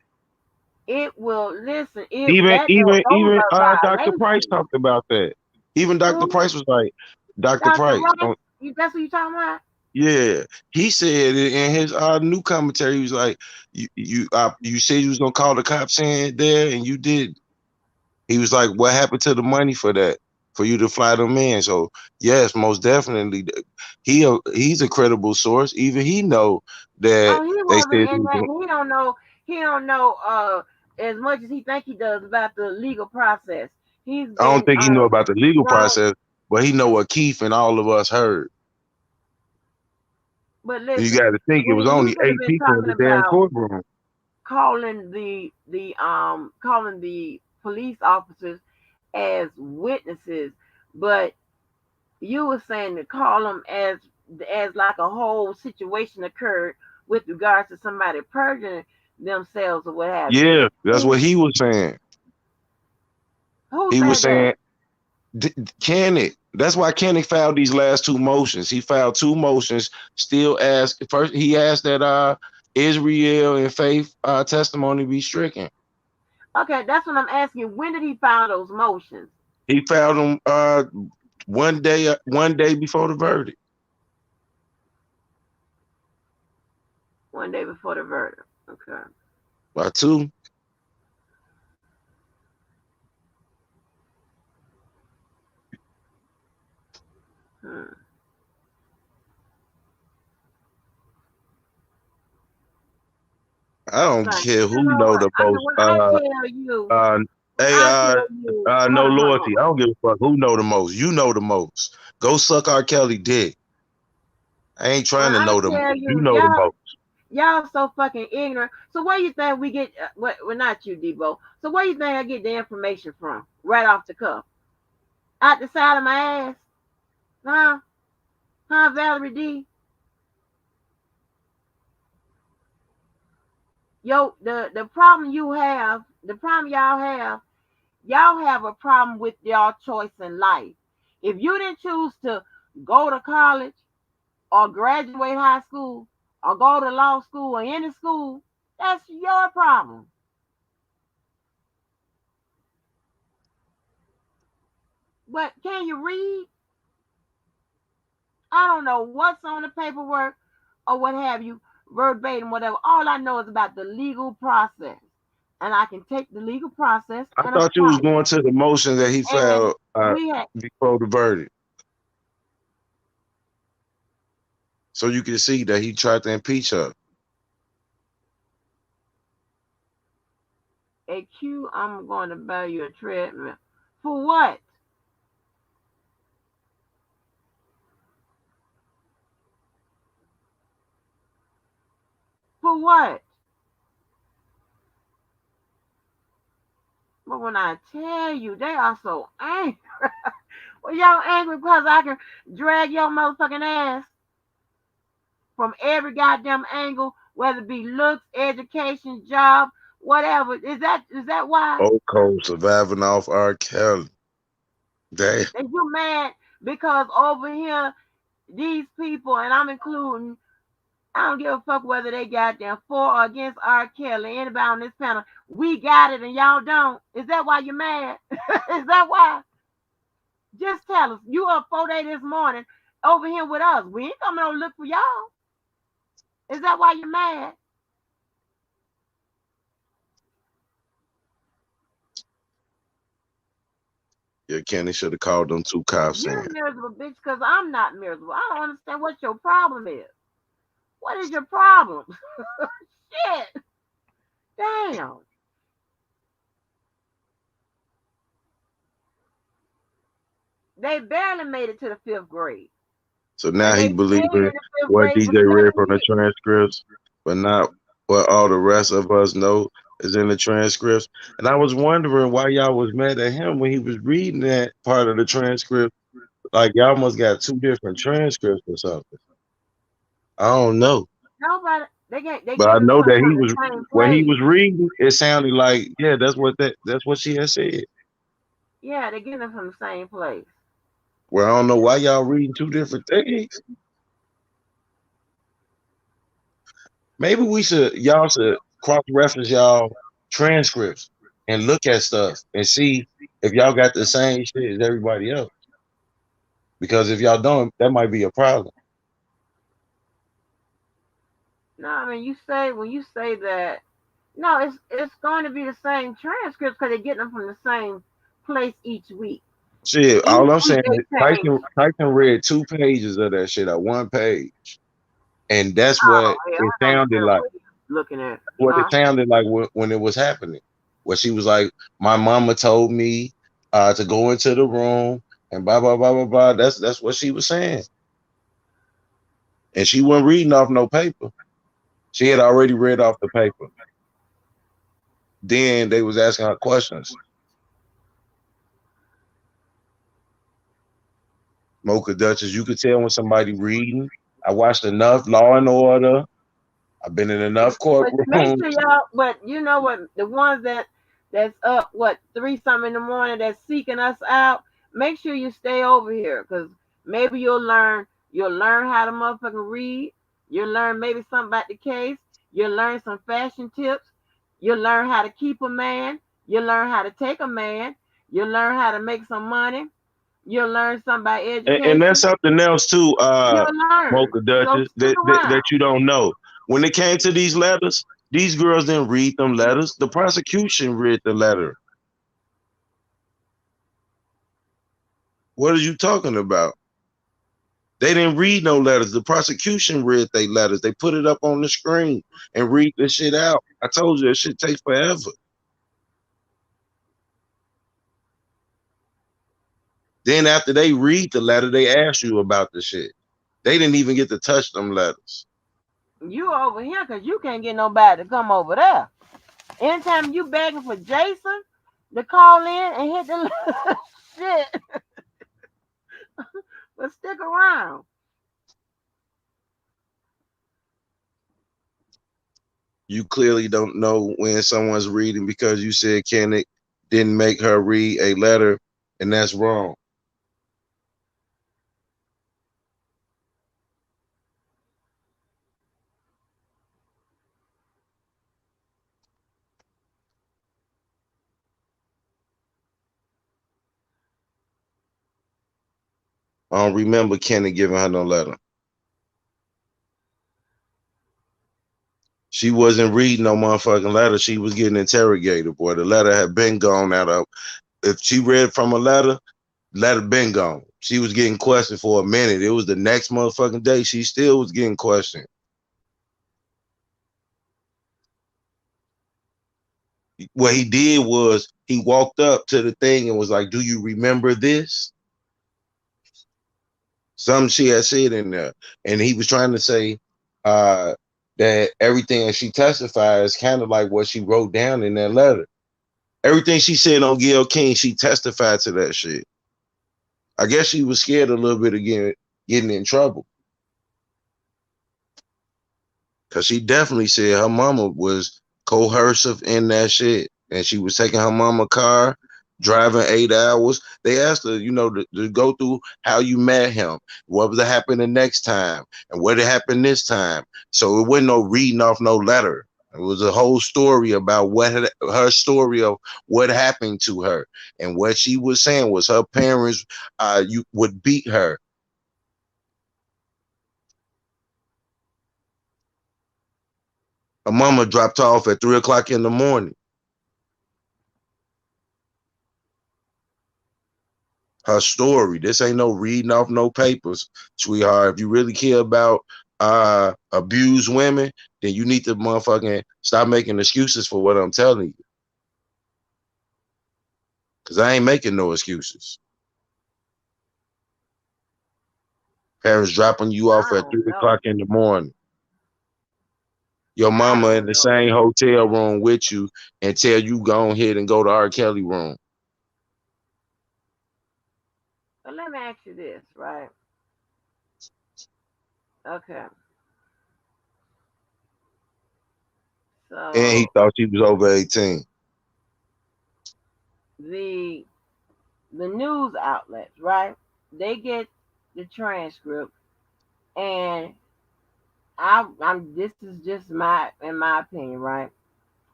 it will listen. It Even that even those even are Dr. Price violations. talked about that. Even Dr. Who? Price was like, Dr. Dr. Price, Rice? That's what you talking about? yeah, he said in his new commentary, he was like, you said you was gonna call the cops in there and you did. He was like, what happened to the money for that? For you to fly them in? So yes, most definitely, he's a credible source. Even he know that Oh, he they wasn't said he in was that. gonna, He don't know. He don't know as much as he think he does about the legal process. He's I don't been think he know about the legal thrown. process, but he know what Keith and all of us heard. But And you listen, got to think it when was he only could have 8 been people in talking the damn about courtroom. calling the police officers as witnesses, but you were saying to call them as like a whole situation occurred with regards to somebody perjuring themselves or what have you. Yeah, that's what Who he was saying. who He was said that? saying, Kenny. That's why Kenny filed these last 2 motions. He filed 2 motions. Still asked first. He asked that Israel and Faith testimony be stricken. Okay, that's what I'm asking. When did he file those motions? He filed them 1 day before the verdict. One day before the verdict. Okay. By 2. Hmm. I don't So care you who know know what? the I mean, most. when I tell you, Uh, Hey, I tell you, no hold on, hold on, loyalty. I don't give a fuck who know the most. You know the most. Go suck R. Kelly dick. I ain't trying Well, to I know the most. tell You you, know the most. y'all so fucking ignorant. So where you think we get? Well, not you, Debo. So where you think I get the information from? Right off the cuff, out the side of my ass, huh? Huh, Valerie D? Yo, the problem you have, the problem y'all have a problem with y'all choice in life. If you didn't choose to go to college or graduate high school or go to law school or any school, that's your problem. But can you read? I don't know what's on the paperwork or what have you, verbatim, whatever. All I know is about the legal process. And I can take the legal process I and thought you apply was it. going to the motion that he And filed we had before the verdict, so you can see that he tried to impeach her. a Q, I'm going to buy you a treadmill. For what? For what? But when I tell you, they are so angry. Well, y'all angry because I can drag your motherfucking ass from every goddamn angle, whether it be looks, education, job, whatever. Is that why? Old Cole surviving off R. Kelly. Damn. That you mad because over here, these people, and I'm including, I don't give a fuck whether they goddamn for or against R. Kelly, anybody on this panel, we got it and y'all don't. Is that why you're mad? Is that why? Just tell us. You up 4 days this morning over here with us. We ain't coming to look for y'all. Is that why you're mad? Yeah, Kenny should have called them two cops in. You're miserable, bitch, because I'm not miserable. I don't understand what your problem is. What is your problem? Shit. Damn. They barely made it to the fifth grade. So now And he they stayed in believing the fifth what grade for DJ read 7 from the years. transcripts, but not what all the rest of us know is in the transcripts. And I was wondering why y'all was mad at him when he was reading that part of the transcript. Like y'all must got two different transcripts or something. I don't know. Nobody, they But I getting know some that from he the was same when he place. was reading, it sounded like, yeah, that's what she had said. Yeah, they're getting them from the same place. Well, I don't know why y'all reading two different things. Maybe y'all should cross reference y'all transcripts and look at stuff and see if y'all got the same shit as everybody else. Because if y'all don't, that might be a problem. No, I mean when you say that, no, it's going to be the same transcripts because they're getting them from the same place each week. Shit, Each all I'm week saying is they change. Tyson read 2 pages of that shit at one page. And that's Oh, what yeah, it I sounded understand like. what he's looking at. What it Huh? sounded like when it was happening. Where she was like, my mama told me to go into the room and blah blah blah blah blah. That's what she was saying. And she wasn't reading off no paper. She had already read off the paper. Then they was asking her questions. Mocha Duchess, you could tell when somebody reading. I watched enough Law and Order. I've been in enough But make courtrooms. sure y'all. But you know what? The ones that's up what 3 something in the morning that's seeking us out. Make sure you stay over here because maybe you'll learn. You'll learn how to motherfucking read. You'll learn maybe something about the case. You'll learn some fashion tips. You'll learn how to keep a man. You'll learn how to take a man. You'll learn how to make some money. You'll learn something about And that's education. something else too, You'll learn. Mocha So Duchess, stick that around. you don't know. When it came to these letters, these girls didn't read them letters. The prosecution read the letter. What are you talking about? They didn't read no letters. The prosecution read their letters. They put it up on the screen and read the shit out. I told you that shit takes forever. Then after they read the letter, they ask you about the shit. They didn't even get to touch them letters. You over here because you can't get nobody to come over there. Anytime you begging for Jason to call in and hit the shit, but stick around. You clearly don't know when someone's reading because you said Kenneth didn't make her read a letter, and that's wrong. I don't remember Kenneth giving her no letter. She wasn't reading no motherfucking letter. She was getting interrogated, boy. The letter had been gone out of. If she read from a letter been gone. She was getting questioned for a minute. It was the next motherfucking day. She still was getting questioned. What he did was he walked up to the thing and was like, "Do you remember this?" Something she had said in there, and he was trying to say that everything that she testified is kind of like what she wrote down in that letter. Everything she said on Gayle King, she testified to that shit. I guess she was scared a little bit of getting in trouble. Because she definitely said her mama was coercive in that shit. And she was taking her mama car, driving 8 hours. They asked her, to go through how you met him. What was to happen the next time? And what had happened this time? So it wasn't no reading off no letter. It was a whole story about her story of what happened to her. And what she was saying was her parents would beat her. Her mama dropped off at 3 o'clock in the morning. Her story. This ain't no reading off no papers, sweetheart. If you really care about abused women, then you need to motherfucking stop making excuses for what I'm telling you. Cause I ain't making no excuses. Parents dropping you off I at don't 3 o'clock know. in the morning. Your I mama in don't the know. same hotel room with you and tell you go ahead and go to R. Kelly room. But let me ask you this, right? Okay. And he So thought she was over 18. the the news outlets, right? They get the transcript, and I'm. This is just in my opinion, right?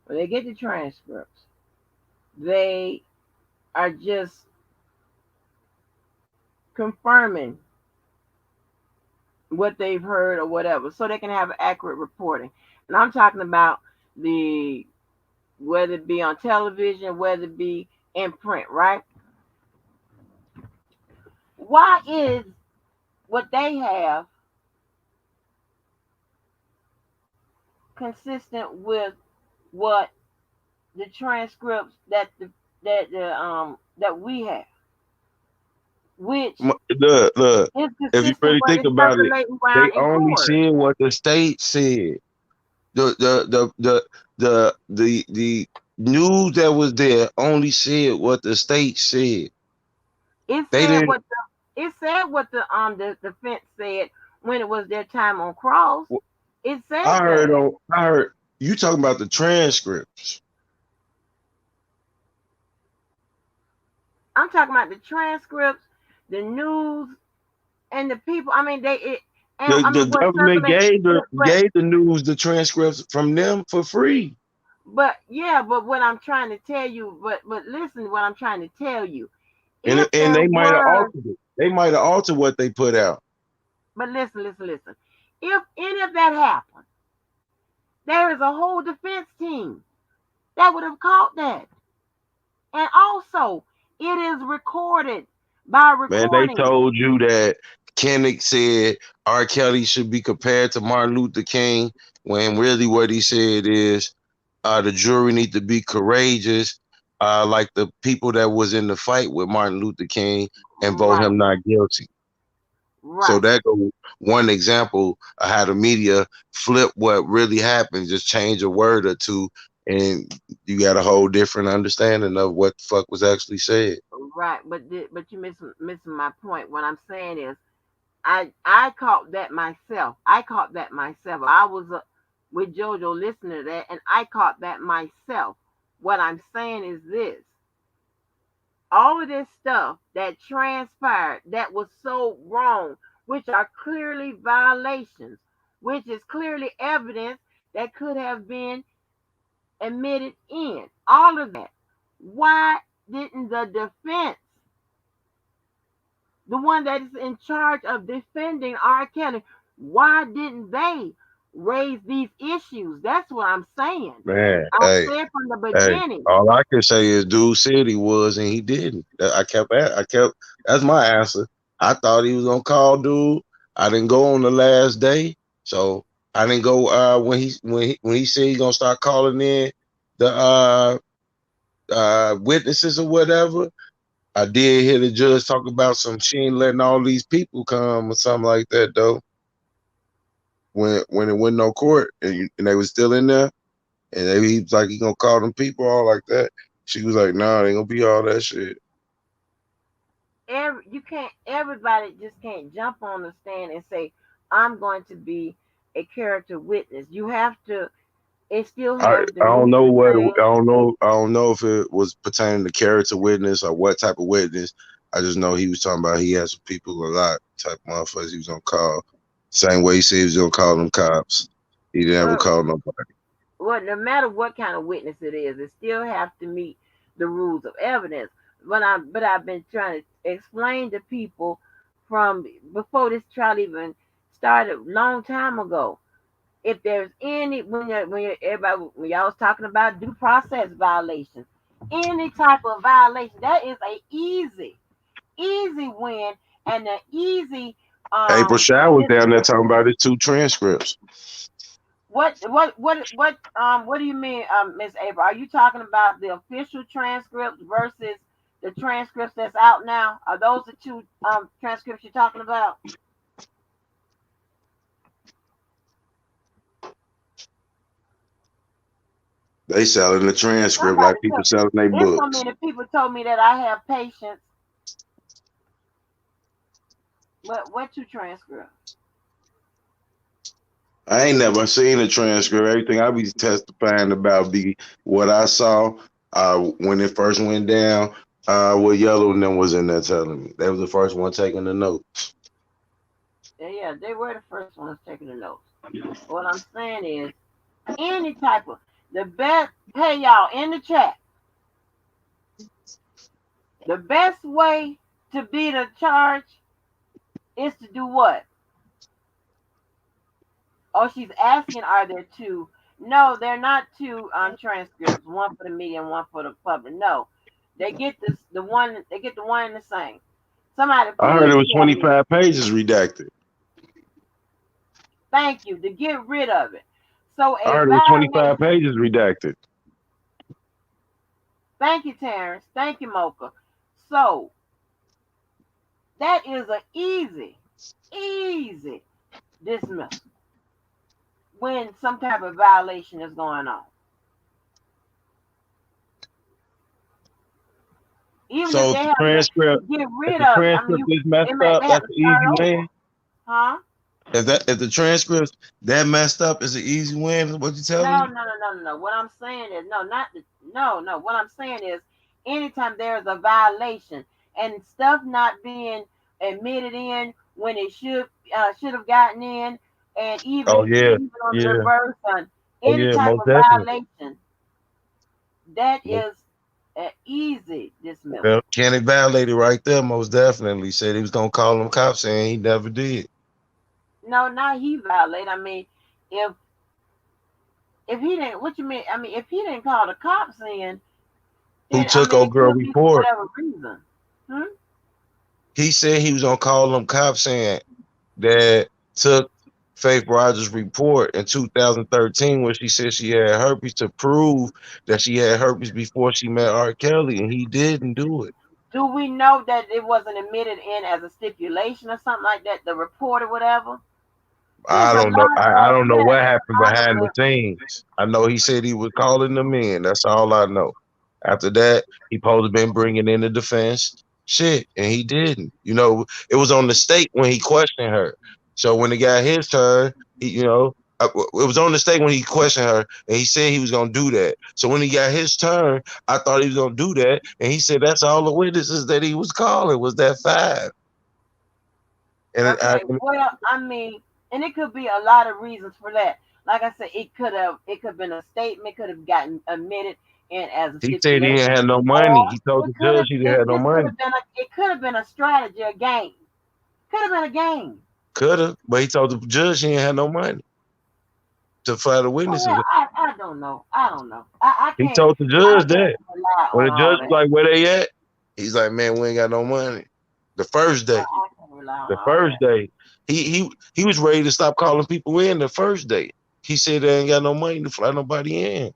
When they get the transcripts, they are just confirming what they've heard or whatever, so they can have accurate reporting. And I'm talking about the whether it be on television, whether it be in print, right? Why is what they have consistent with what the transcripts that we have, which Look. is If you consistent really what think is about it, circulating they around in only court. said what the state said. The news that was there only said what the state said. It They said didn't. what the defense said when it was their time on cross. It said that. I heard you talking about the transcripts. I'm talking about the transcripts, the news, and the people. I mean, I The mean, what government circulates. gave the news the transcripts from them for free, But yeah, but what I'm trying to tell you, but listen to what I'm trying to tell you. and If there they might have was, altered it. They might have altered what they put out. but listen. If any of that happened, there is a whole defense team that would have caught that. And also, it is recorded by Man, they recording. told you that Kendrick said R. Kelly should be compared to Martin Luther King, when really what he said is the jury need to be courageous like the people that was in the fight with Martin Luther King and vote Right, him not guilty. So right, that go one example of how the media flip what really happened, just change a word or two, and you got a whole different understanding of what the fuck was actually said. right. But you missing my point. What I'm saying is, I caught that myself. I caught that myself. I was with JoJo listening to that, and I caught that myself. What I'm saying is this: all of this stuff that transpired that was so wrong, which are clearly violations, which is clearly evidence that could have been admitted in. All of that. Why didn't the defense, the one that is in charge of defending R. Kelly, why didn't they raise these issues? That's what I'm saying. Man, I hey, said from the hey, beginning. all I can say is dude said he was and he didn't. I kept that's my answer. I thought he was gonna call dude. I didn't go on the last day, so I didn't go when he said he's gonna start calling in the witnesses or whatever. I did hear the judge talk about some she ain't letting all these people come or something like that though. When it went no court and they was still in there. And he was like, he gonna call them people all like that. She was like, nah, it ain't gonna be all that shit. You can't, everybody just can't jump on the stand and say, I'm going to be a character witness. You have to, it still has the I don't know rules what saying. I don't know if it was pertaining to character witness or what type of witness. I just know he was talking about he had some people a lot type of motherfuckers he was gonna call. Same way he said he was gonna call them cops. He didn't ever Well, call nobody. well, no matter what kind of witness it is, it still have to meet the rules of evidence. But I've been trying to explain to people from before this trial even started, long time ago. If there's any, everybody, when y'all was talking about due process violations, any type of violation, that is a easy win and an easy April Shower was down there dismissal. talking about his 2 transcripts. What do you mean, Miss April? Are you talking about the official transcripts versus the transcripts that's out now? Are those the two transcripts you're talking about? They selling the transcript like Somebody people told, selling their there's so books. many people told me that I have patience. What two transcripts? I ain't never seen a transcript. Everything I be testifying about be what I saw when it first went down. What Yellow and them was in there telling me. They was the first one taking the notes. Yeah, they were the first ones taking the notes. What I'm saying is, any type of the best. Hey, y'all in the chat, the best way to beat a charge is to do what? Oh, she's asking, are there two? No, they're not two transcripts. One for the media and one for the public. No, they get this. The one they get the one and the same. Somebody, I heard please it was tell me. 25 pages redacted. Thank you to get rid of it. So I a heard it was 25 violation. pages redacted. Thank you, Terrence. Thank you, Mocha. So that is an easy dismissal when some type of violation is going on. Even if So they have to get if rid the of, I mean, transcript is messed they up, have that's to an start easy over, win. huh? If the transcript's that messed up, is an easy win. Is what you telling No, me? no, no, no, no, no. What I'm saying is, no, not the, no, no. What I'm saying is, anytime there is a violation and stuff not being admitted in when it should have gotten in, and Oh yeah, even on the yeah, reverse on oh any yeah, type most of definitely. violation, that is an easy Yeah, dismissal. Kenny violated right there, most definitely. Said he was gonna call them cops, and he never did. No, not he violate. I mean, if if he didn't, what you mean? I mean, if he didn't call the cops in, Who then I took mean, old it girl could be for report? whatever reason. Hmm? He said he was gonna call them cops, saying that took Faith Rogers' report in 2013 when she said she had herpes to prove that she had herpes before she met R. Kelly, and he didn't do it. Do we know that it wasn't admitted in as a stipulation or something like that? The report or whatever. There's I a don't know. lot I of don't know what happened a lot behind the of scenes. I know he said he was calling them in. That's all I know. After that, he supposed to been bringing in the defense shit, and he didn't. It was on the state when he questioned her. So when it got his turn, it was on the state when he questioned her, and he said he was gonna do that. So when he got his turn, I thought he was gonna do that, and he said that's all the witnesses that he was calling was that five. And Okay, well, I mean, and it could be a lot of reasons for that. Like I said, it could have been a statement, could have gotten admitted in as a he said he didn't stipulation, have no or money. He told the judge he didn't have no money. it could have been a strategy, a game. Could have been a game. Could have, but he told the judge he ain't had no money to file the Well, witnesses. I don't know. I don't know. I He can't told the I judge can't that. rely When on the all judge was that. like, "Where they at?" He's like, "Man, we ain't got no money." The first day, I can't rely on the all first that. day, he was ready to stop calling people in. The first day, he said they ain't got no money to fly nobody in.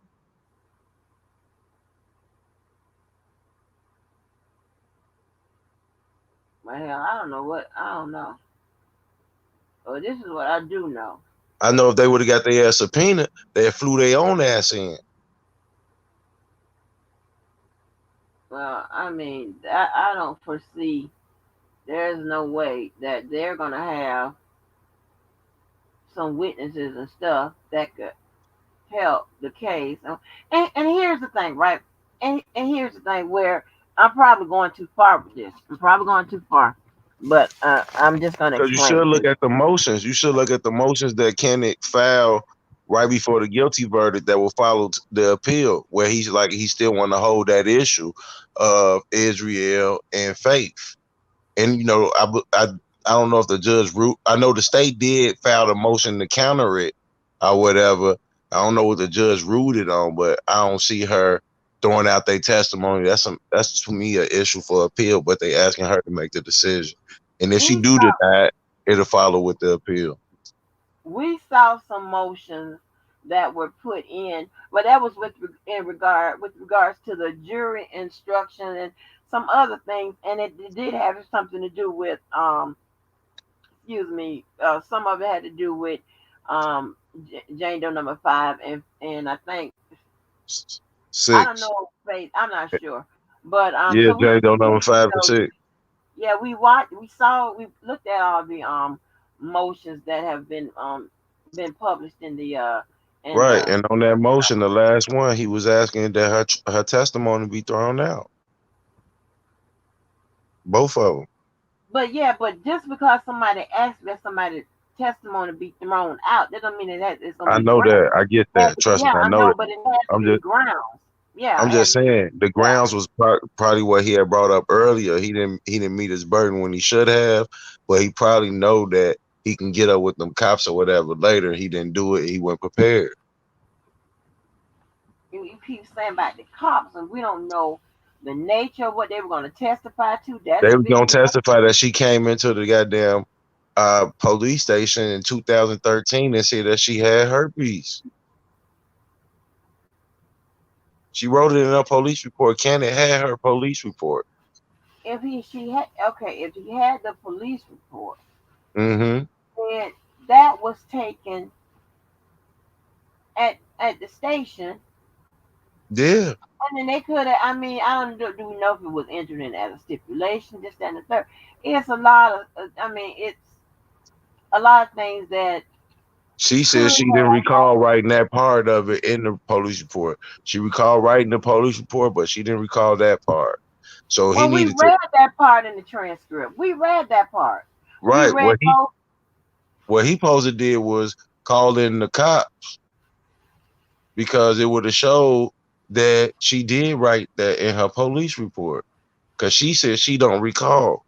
Well, hell, I don't know what I don't know. Well, this is what I do know. I know if they would have got their ass subpoena, they flew their own ass in. Well, I mean, I don't foresee. There's no way that they're gonna have some witnesses and stuff that could help the case. And here's the thing, right? And here's the thing where I'm probably going too far with this. I'm probably going too far, but I'm just gonna Because you explain should it to look you. at the motions. You should look at the motions that Kenneth filed right before the guilty verdict that will follow the appeal, where he's like he still want to hold that issue of Israel and faith. And I don't know if the judge ruled. I know the state did file a motion to counter it or whatever. I don't know what the judge ruled it on, but I don't see her throwing out their testimony. That's to me an issue for appeal, but they asking her to make the decision. And if she We do saw deny it, it'll follow with the appeal. we saw some motions that were put in, but that was with regards to the jury instruction and some other things, and it did have something to do with excuse me, some of it had to do with Jane Doe number 5, and I think I don't 6. know Faith, I'm not sure, but Yeah, so we Jane we on number looked at 5 and those. 6. Yeah, we looked at all the motions that have been published in Right. the And on that motion, the last one, he was asking that her testimony be thrown out. Both of them. but yeah, but just because somebody asks that somebody's testimony be thrown out, that don't mean that it's gonna I be know grounds. that. I get that. Trust Yeah, me, I I know know, that. but it has to I'm be just grounds. Yeah, I'm it has just to be saying the yeah. grounds was probably what he had brought up earlier. He didn't meet his burden when he should have, but he probably know that he can get up with them cops or whatever later. He didn't do it. He wasn't prepared. You keep saying about the cops, and we don't know the nature of what they were going to testify to. That's They a was big gonna deal. testify that she came into the goddamn police station in 2013 and said that she had herpes. She wrote it in her police report. Kenneth had her police report. If he had the police report, Mm-hmm. then that was taken at the station, Yeah. and then they could have. I mean, I don't do we know if it was entered in as a stipulation, this, that, and the third. It's a lot of. I mean, it's a lot of things that She could said she didn't have recall happened. writing that part of it in the police report. She recalled writing the police report, but she didn't recall that part. So he Well, we needed to read that part in the transcript. We read that part. We right. read both. What he supposed to did was call in the cop because it would have showed that she did write that in her police report. Cause she said she don't recall.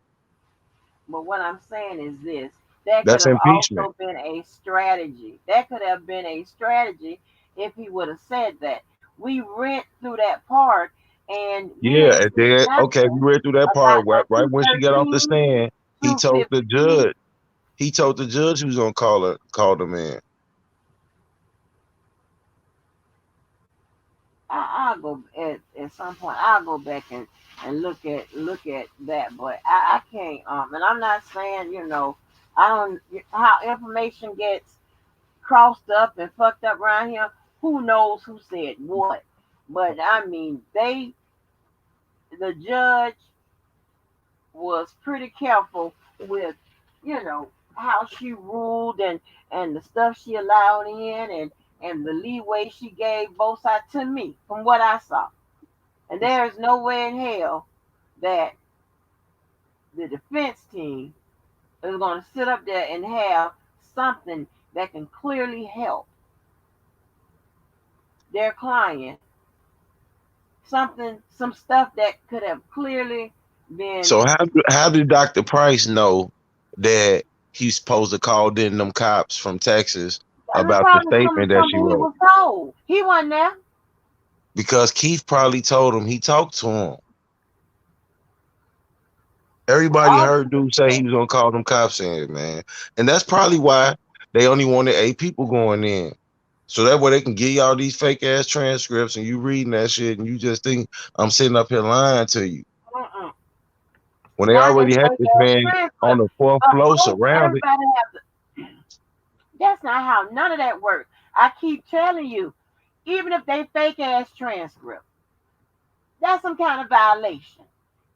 But what I'm saying is this: that could That's have impeachment. also been a strategy. That could have been a strategy if he would have said that. We read through that part, and we Yeah, didn't and see then okay, we nothing read through that part about no right when she got off the 213, stand. He told the 215. judge. He told the judge he was gonna call the man. I'll go at some point. I'll go back and look at that, but I can't. And I'm not saying I don't how information gets crossed up and fucked up around here. Who knows who said what? But I mean, the judge was pretty careful with how she ruled and the stuff she allowed in and the leeway she gave both sides to me from what I saw. And there is no way in hell that the defense team is going to sit up there and have something that can clearly help their client, some stuff that could have clearly been. So how did Dr. Price know that he's supposed to call in them cops from Texas That's about the probably statement that she something he wrote? was told. He wasn't there. Because Keith probably told him, he talked to him. Everybody All heard due dude say he respect. was gonna call them cops in, man. And that's probably why they only wanted 8 people going in. So that way they can give y'all these fake ass transcripts and you reading that shit and you just think I'm sitting up here lying to you. Mm-mm. When they Not that already had fake this ass man on transcript. the fourth But floor hope surrounded. everybody has. That's not how none of that works. I keep telling you, even if they fake ass transcript, that's some kind of violation.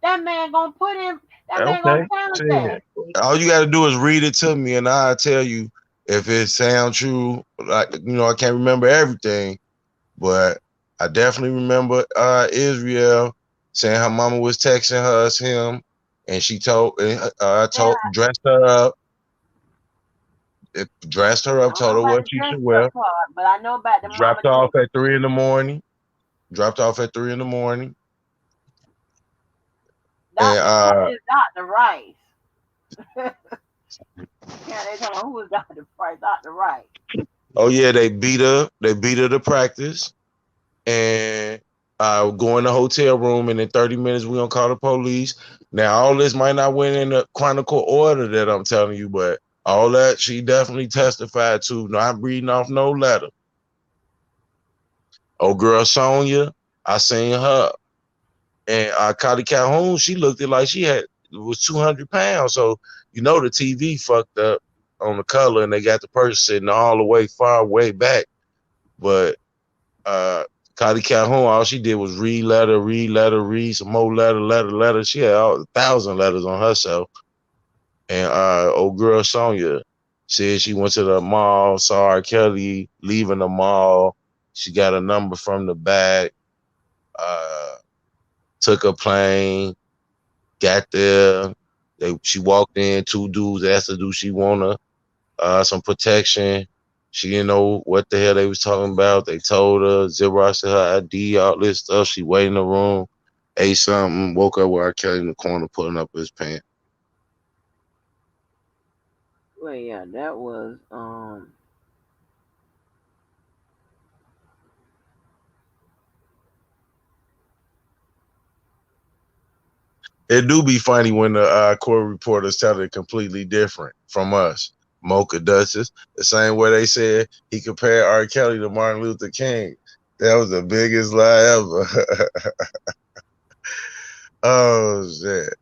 That man gonna put in. That man gonna Okay. challenge that. Shit. All you gotta do is read it to me and I'll tell you if it sounds true. Like, I can't remember everything, but I definitely remember Israel saying her mama was texting him, and she Man, dressed her up, I don't told know her about what the she should dressed wear, up part, but I know about the mama dropped off text. at 3 in the morning, dropped off at 3 in the morning, and Dr. Price is Dr. Rice. Yeah, they talking about who is Dr. Price, Dr. Rice. oh yeah, they beat her to practice, and go in the hotel room, and in 30 minutes we're gonna call the police. Now all this might not went in the chronicle order that I'm telling you, but all that she definitely testified to. Not reading off no letter. Oh girl Sonia, I seen her. And Cotty Calhoun, she looked it like she was 200 pounds. So the TV fucked up on the color, and they got the person sitting all the way far way back. But uh Cotty Calhoun, all she did was read letter, read some more letter. She had 1,000 letters on herself. And old girl Sonia said she went to the mall, saw R. Kelly leaving the mall. She got a number from the back, uh, took a plane, got there. She walked in, 2 dudes asked her, do she want some protection? She didn't know what the hell they was talking about. They told her, Xerox her ID, all this stuff. She waited in the room, ate something, woke up with R. Kelly in the corner pulling up his pants. Well, yeah, that was It do be funny when the court reporters tell it completely different from us. Mocha Duchess, the same way they said he compared R. Kelly to Martin Luther King. That was the biggest lie ever. Oh shit!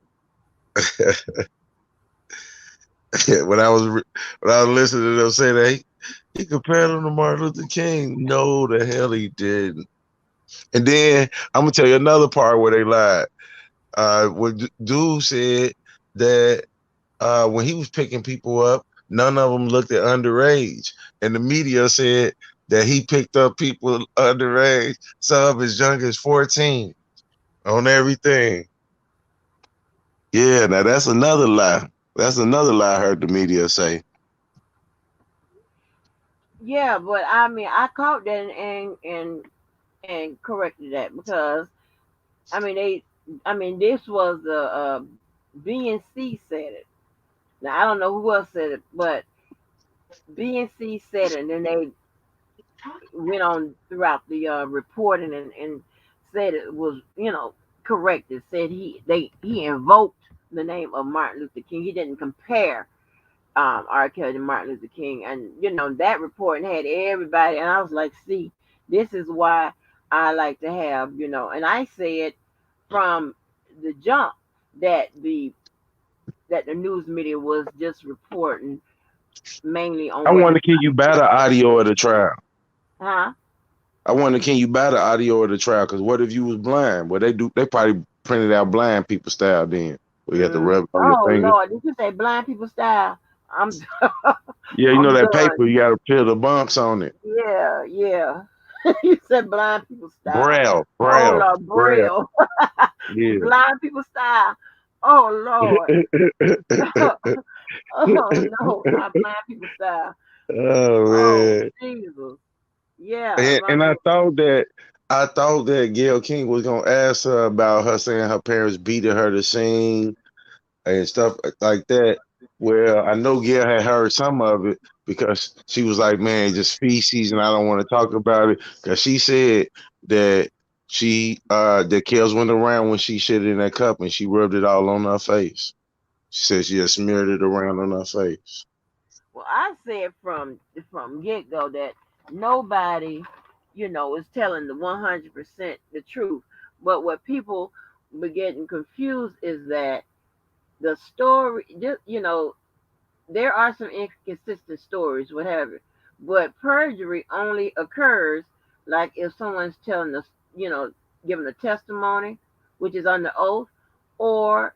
when I was listening to them say that he compared him to Martin Luther King, no, the hell he didn't. And then I'm gonna tell you another part where they lied. What dude said that when he was picking people up, none of them looked at underage, and the media said that he picked up people underage, some as young as 14 on everything. Yeah, now that's another lie. That's another lie I heard the media say. yeah, but I mean I caught that and corrected that because I mean this was the BNC said it. Now I don't know who else said it, but BNC said it, and then they went on throughout the reporting and said it was correct. It said he invoked the name of Martin Luther King. He didn't compare R. Kelly and Martin Luther King, and that report had everybody, and I was like, see, this is why I like to have, and I said from the jump that the news media was just reporting mainly on I what wonder, the can you battle audio of the trial? huh? I wonder, can you battle audio of the trial? Because what if you was blind? Well, they probably printed out blind people style then. Where you have to rub it on your Oh finger. Lord, did you say blind people style? I'm Yeah, you know I'm that done. paper, you got to peel the bumps on it. Yeah, yeah. You said blind people style. Braille, Oh braille, Lord, braille. Braille. Yeah. Blind people style. Oh Lord. Oh no, not blind people style. Oh Oh man. Jesus. Yeah, And like I thought that Gail King was gonna ask her about her saying her parents beating her to sing and stuff like that. Well, I know Gail had heard some of it because she was like, "Man, just feces," and I don't want to talk about it because she said that that Kels went around when she shit in that cup and she rubbed it all on her face. She said she just smeared it around on her face. well, I said from get go that nobody, is telling the 100% the truth. But what people be getting confused is that the story, there are some inconsistent stories, whatever. But perjury only occurs like if someone's telling us, giving a testimony, which is under oath, or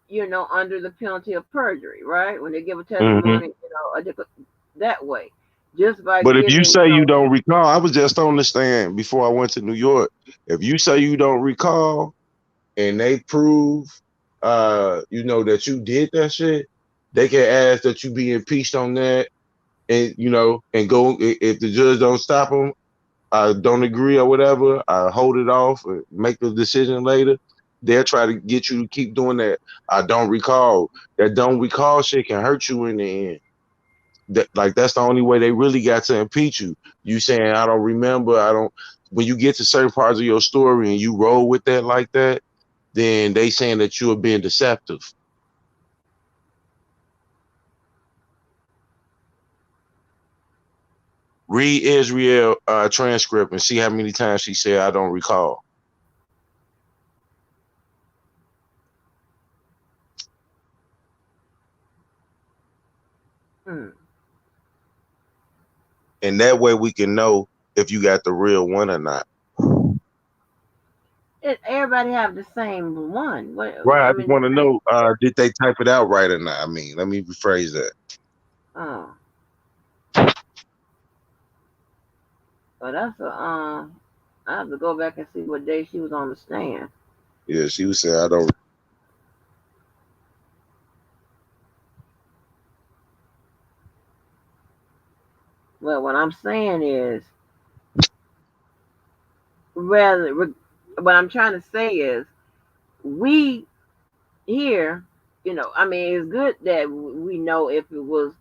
under the penalty of perjury, right? When they give a Hmm. testimony, that way, just by But if you giving, say you don't recall, I was just on the stand before I went to New York. If you say you don't recall and they prove, that you did that shit, they can ask that you be impeached on that, and and go if the judge don't stop them, I don't agree or whatever, I hold it off or make the decision later. They'll try to get you to keep doing that. I don't recall. That don't recall shit can hurt you in the end. That's the only way they really got to impeach you. You saying I don't remember, I don't. When you get to certain parts of your story and you roll with that like that, then they saying that you are being deceptive. Read Israel transcript and see how many times she said I don't recall. mm, And that way we can know if you got the real one or not. everybody have the same one. What Right. I I just mean, want to know, did they type it out right or not? I mean, let me rephrase that. oh, but that's a I have to go back and see what day she was on the stand. Yeah, she was saying I don't. Well, what I'm saying is, rather, what I'm trying to say is, we here, I mean, it's good that we know if it was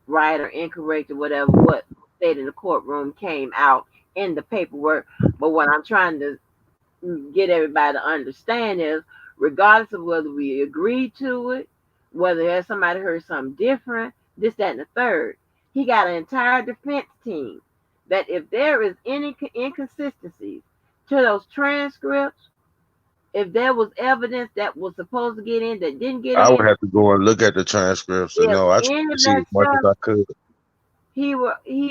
right or incorrect or whatever, what stayed in the courtroom came out in the paperwork. But what I'm trying to get everybody to understand is, regardless of whether we agree to it, whether there's somebody heard something different, this, that, and the third, he got an entire defense team that if there is any inconsistencies to those transcripts, if there was evidence that was supposed to get in that didn't get I would in, have to go and look at the transcripts to if know. I tried any to of see that as much as stuff, I could. he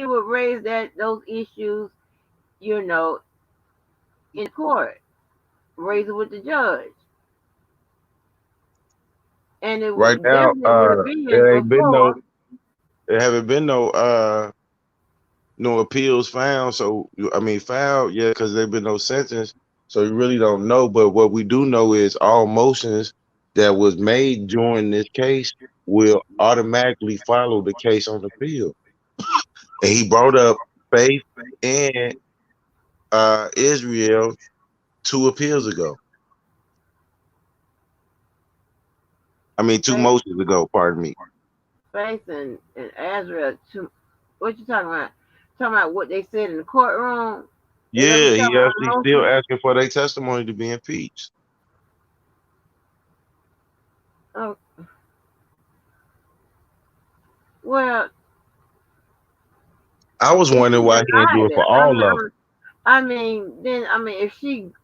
would raise those issues, you know, in court, raise it with the judge, and it Right would now, definitely would have been there ain't been before. there haven't been no appeals found. So I mean, filed, yeah, because there's been no sentence. So you really don't know. But what we do know is all motions that was made during this case will automatically follow the case on appeal. And he brought up Faith and Israel 2 appeals ago. I mean, two Faith, motions ago. Pardon me. Faith, and Azrael. What you talking about? Talking about what they said in the courtroom? Is that what Yeah, you talking he about? actually On still the asking for their testimony to be impeached. motion? Well, I was if she wondering why he didn't do denied it it, for all of them. I mean,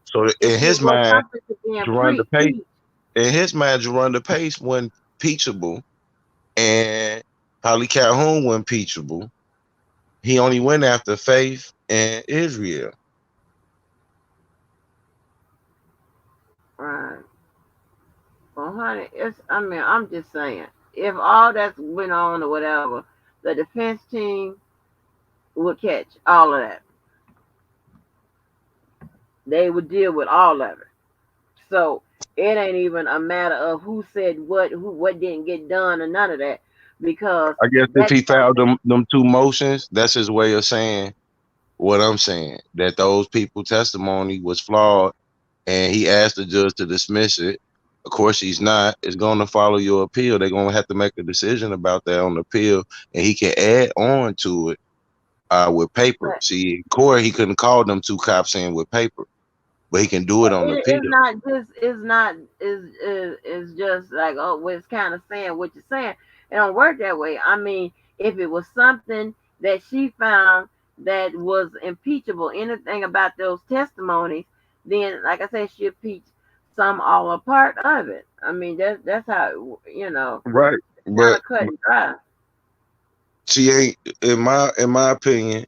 So in if it his was mind, something to be Jerron Pace, impeached, in his mind, Jerron Pace wasn't peachable, and Holly Calhoun wasn't peachable. He only went after Faith and Israel. right? Well, honey, I mean, I'm just saying, if all that's went on or whatever, the defense team would catch all of that. They would deal with all of it. So it ain't even a matter of who said what, who what didn't get done, or none of that, because I guess if that's he filed something. them two motions, that's his way of saying what I'm saying, that those people testimony was flawed, and he asked the judge to dismiss it. Of course, he's not. It's going to follow your appeal. They're going to have to make a decision about that on the appeal, and he can add on to it with paper. But See, in court, he couldn't call them two cops in with paper, but he can do it but on the appeal. it's not just it's not is just like, oh, well, it's kind of saying what you're saying. It don't work that way. I mean, if it was something that she found that was impeachable, anything about those testimonies, then like I said, she impeached some all a part of it. I mean, that's how Right. kind But of cut and dry. she ain't, in my opinion,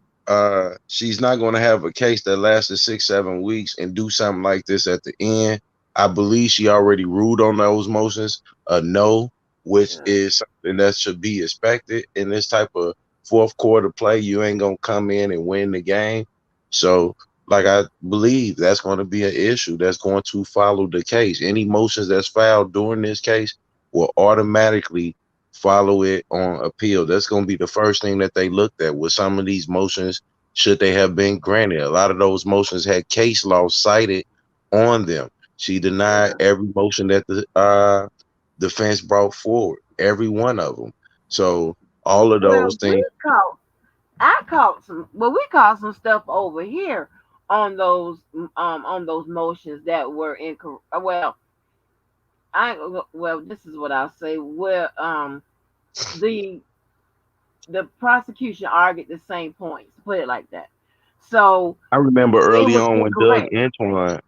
she's not going to have a case that lasted 6 7 weeks and do something like this at the end. I believe she already ruled on those motions a no, which Yeah. is something that should be expected in this type of fourth quarter play. You ain't gonna come in and win the game. So like, I believe that's going to be an issue that's going to follow the case. Any motions that's filed during this case will automatically follow it on appeal. That's going to be the first thing that they looked at with some of these motions, should they have been granted. A lot of those motions had case law cited on them. She denied Yeah. every motion that the defense brought forward, every one of them. So all of those Well, things. I caught we caught some stuff over here on those motions that were incorrect. Well, this is what I'll say. Where the the prosecution argued the same points. Put it like that. So I remember it early was on when Doug incorrect. Antoine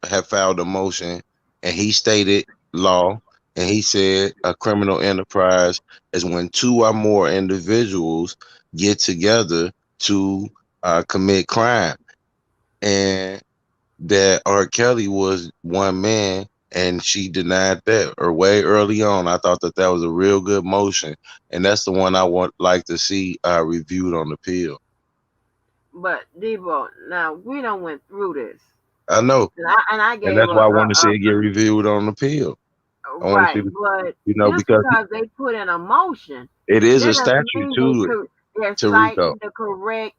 had filed a motion, and he stated law, and he said a criminal enterprise is when two or more individuals get together to commit crime, and that R. Kelly was one man, and she denied that, or way early on. I thought that was a real good motion, and that's the one I want like to see reviewed on appeal. But Debo, now we don't went through this, I know, and I and gave that's why I want to see it get reviewed on appeal. I want to see, right, but just because because they put in a motion, it is a that doesn't statute mean too they're to Rico. citing the correct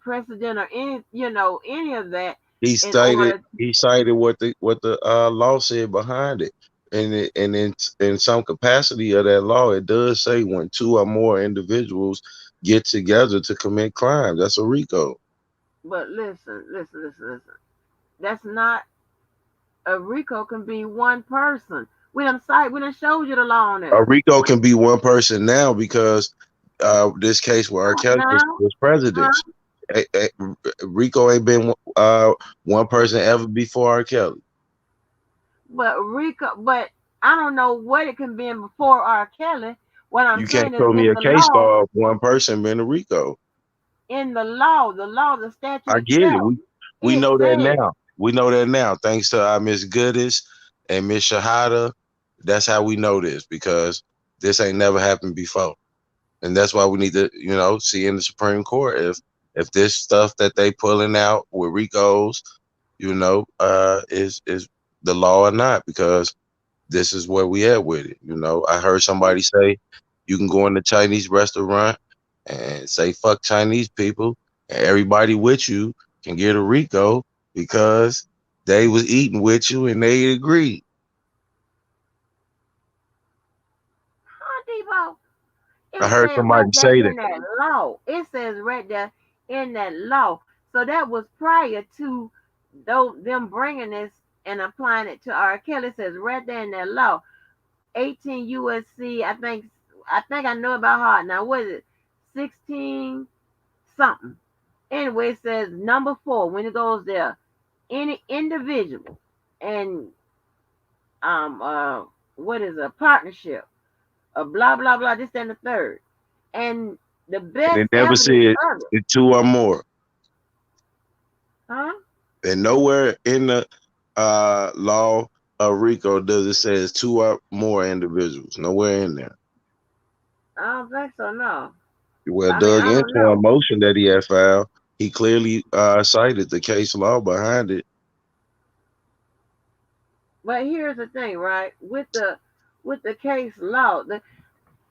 precedent or any of that in order. He cited what the law said behind it, and in some capacity of that law, it does say when two or more individuals get together to commit crimes. That's a Rico. But listen. That's not a RICO can be one person. We done showed you the law on A this. Rico can be one person now because this case where R. Kelly Now, was huh? president. Rico ain't been one person ever before R. Kelly. But I don't know what it can be in before R. Kelly. What I'm You can't saying is show me a case law of one person being a Rico. the statute I get it. itself, We it know that says. now. We know that now. Thanks to Miss Goodis and Miss Shahada. That's how we know this, because this ain't never happened before. And that's why we need to, see in the Supreme Court if this stuff that they pulling out with Ricos, is the law or not, because this is where we at with it. I heard somebody say you can go in the Chinese restaurant and say fuck Chinese people, and everybody with you can get a Rico because they was eating with you and they agreed. Huh, Debo? I It heard said somebody right there say that. in that law. It says right there in that law. So that was prior to them bringing this and applying it to R. Kelly. It says right there in that law, 18 USC, I think, I think I know about heart. Now, what is it? 16 something. Anyway, it says number 4, when it goes there, any individual and what is a partnership, a blah blah blah, this and the third. And the And best it never evidence said of it, it's 2 or more. huh? And nowhere in the law of RICO does it say it's 2 or more individuals. Nowhere in there. I don't think so, no. Well, I mean, dug I don't into a know. motion that he had filed, he clearly cited the case law behind it. But here's the thing, right? With the case law,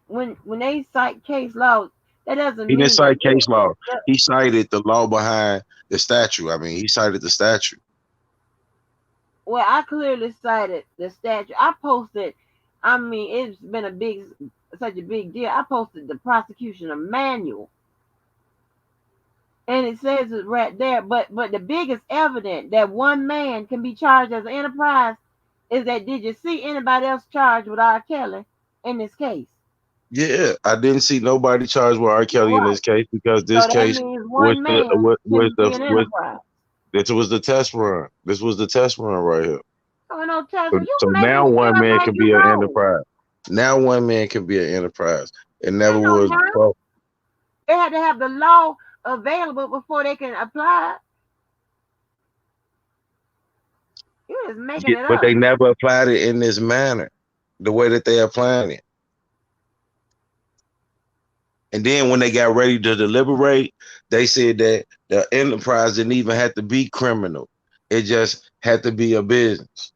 when they cite case law, that doesn't He didn't mean that cite case law. He cited the law behind the statute. I mean, he cited the statute. well, I clearly cited the statute. I posted. I mean, it's been such a big deal. I posted the prosecution a manual, and it says it right there. But the biggest evidence that one man can be charged as an enterprise is that did you see anybody else charged with R. Kelly in this case? Yeah, I didn't see nobody charged with R. Kelly in Right. this case because this So that case means was one the man can be an was enterprise. this was the test run. This was the test run right here. Oh no, Tesla, So, you so making now one shit up man as can you be an go. enterprise. Now one man can be an enterprise. It never Ain't no was now. before. They had to have the law available before they can apply. You just making Yeah, it but up. they never applied it in this manner, the way that they applying it. And then when they got ready to deliberate, they said that the enterprise didn't even have to be criminal. It just had to be a business.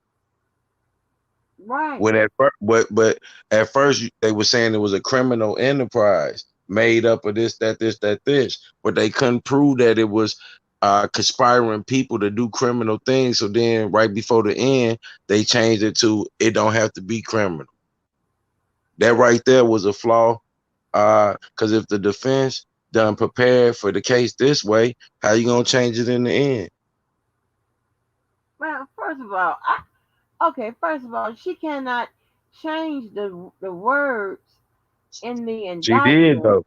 Right. When at first, but at first they were saying it was a criminal enterprise made up of this, that, this, that, this, but they couldn't prove that it was conspiring people to do criminal things. So then, right before the end, they changed it to it don't have to be criminal. That right there was a flaw. Because if the defense done prepared for the case this way, how you gonna change it in the end? Well, first of all, okay. First of all, she cannot change the words in the She did indictment. though.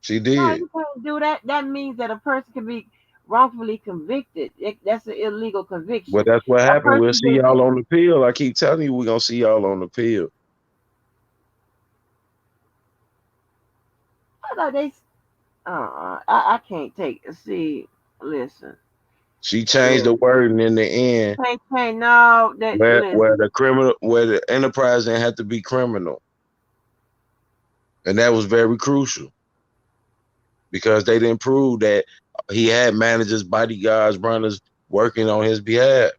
She No, did. you can't do that. That means that a person can be wrongfully convicted. That's an illegal But conviction. that's what A happened. We'll person see can y'all get. on the pill. I keep telling you, we're gonna see y'all on the pill. I thought they. I can't take. See, listen. She changed the Listen. wording in the end Can't. No. That where listen. the criminal where the enterprise didn't have to be criminal. And that was very crucial because they didn't prove that he had managers, bodyguards, runners working on his behalf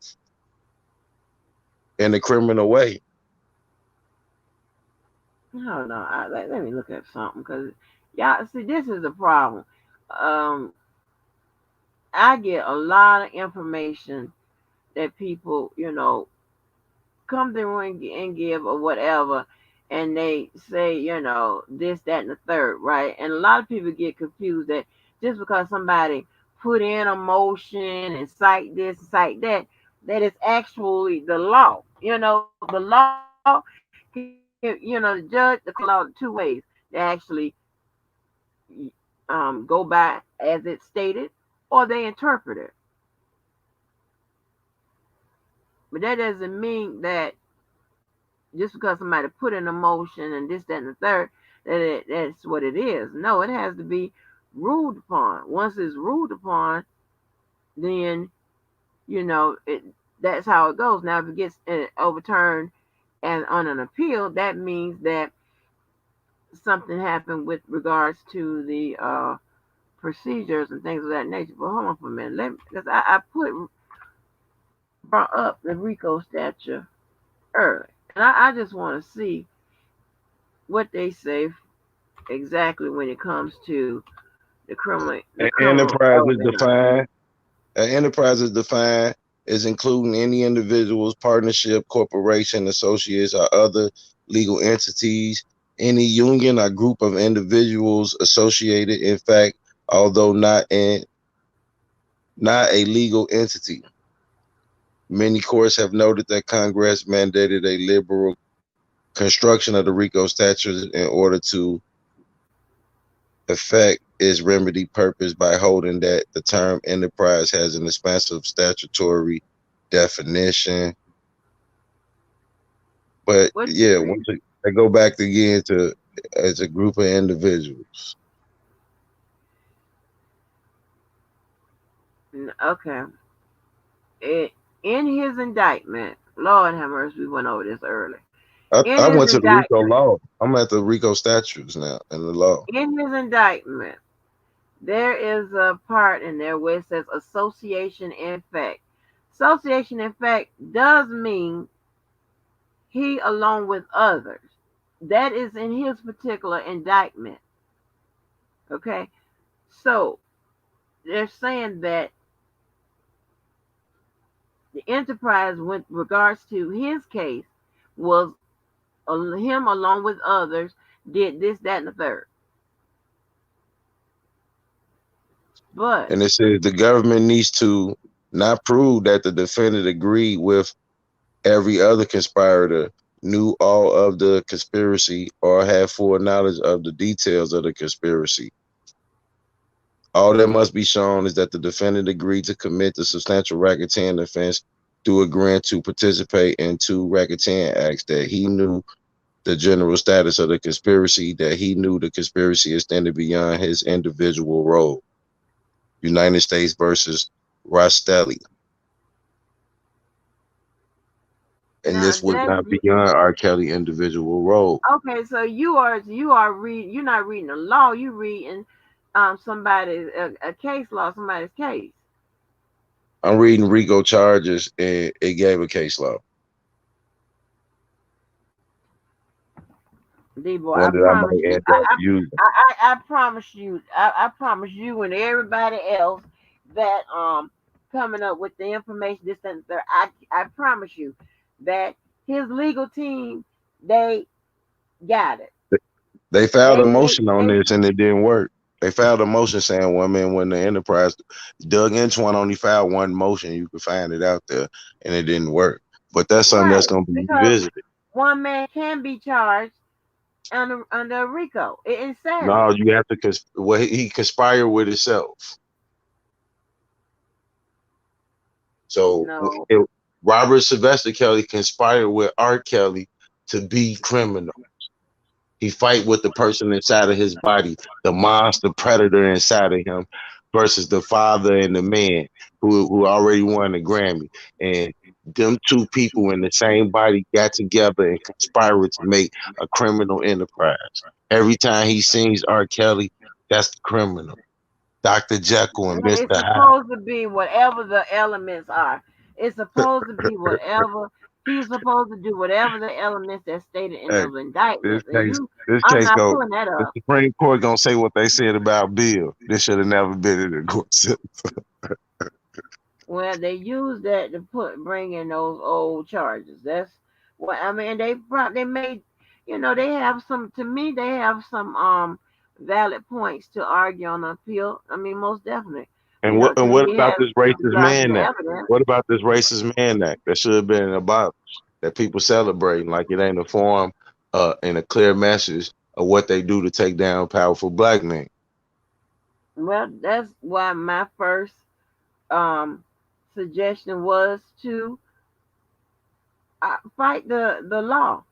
in a criminal way. No, no. Let me look at something because y'all see this is the problem. Um, I get a lot of information that people, come through and give or whatever, and they say, this, that, and the third, right? And a lot of people get confused that just because somebody put in a motion and cite this, cite that, that is actually the law. The law, the judge, the court law two ways. They actually go by as it's stated, or they interpret it. But that doesn't mean that just because somebody put in a motion and this, that, and the third, that's what it is. No, it has to be ruled upon. Once it's ruled upon, then that's how it goes. Now, if it gets overturned and on an appeal, that means that something happened with regards to the procedures and things of that nature. But hold on for a minute, because I brought up the RICO statute early, and I just want to see what they say exactly when it comes to the An criminal enterprise is element of it. defined. An enterprise is defined as including any individuals, partnership, corporation, associates, or other legal entities, any union or group of individuals associated, in fact, although not a legal entity. Many courts have noted that Congress mandated a liberal construction of the RICO statute in order to effect its remedy purpose by holding that the term enterprise has an expansive statutory definition. But What you yeah, say? I go back again to as a group of individuals. Okay. It, in his indictment, Lord have mercy, we went over this early. In I his went to the RICO indictment, law. I'm at the RICO statutes now and the law. in his indictment, there is a part in there where it says association in fact. Association in fact does mean he along with others. That is in his particular indictment. Okay. So they're saying that the enterprise, with regards to his case, was him along with others did this, that, and the third. But And it says the government needs to not prove that the defendant agreed with every other conspirator, knew all of the conspiracy, or had full knowledge of the details of the conspiracy. All that must be shown is that the defendant agreed to commit the substantial racketeering offense through agreeing to participate in two racketeering acts, that he knew the general status of the conspiracy, that he knew the conspiracy extended beyond his individual role. United States versus Rostelli. And now this was that's not beyond R. Kelly individual role. okay. So you are reading. You're not reading the law. You reading somebody's a case law, somebody's case. I'm reading RICO charges and it gave a case law. D-boy, I One that I promise might you. end up using. I promise you. I promise you and everybody else that coming up with the information this and that. I promise you that his legal team, they got it. They filed They a they motion on they this and it didn't work. They filed a motion saying one man when the enterprise. Doug Inchwan only filed one motion. You can find it out there, and it didn't work. But that's something right that's going to be because revisited. one man can be charged under RICO. It says No, it. you have to. Well, he conspired with himself. So No, Robert Sylvester Kelly conspired with R. Kelly to be criminal. He fight with the person inside of his body, the monster predator inside of him, versus the father and the man who already won the Grammy. And them two people in the same body got together and conspired to make a criminal enterprise. Every time he sings R. Kelly, that's the criminal. Dr. Jekyll and it's Mr. Hyde. supposed to be whatever the elements are. It's supposed to be whatever he's supposed to do, whatever the elements that's stated in Hey, the indictment. And this I'm case not go. pulling that The up. Supreme Court gonna say what they said about Bill. This should have never been in the court system. Well, they use that to bring in those old charges. That's what I mean. They made, they have some. To me, they have some valid points to argue on appeal. I mean, most definitely, because And since what we about have this racist man document act? evidence. What about this racist man act that should have been abolished? That people celebrating like it ain't a form and a clear message of what they do to take down powerful black men. Well, that's why my first um suggestion was to fight the law,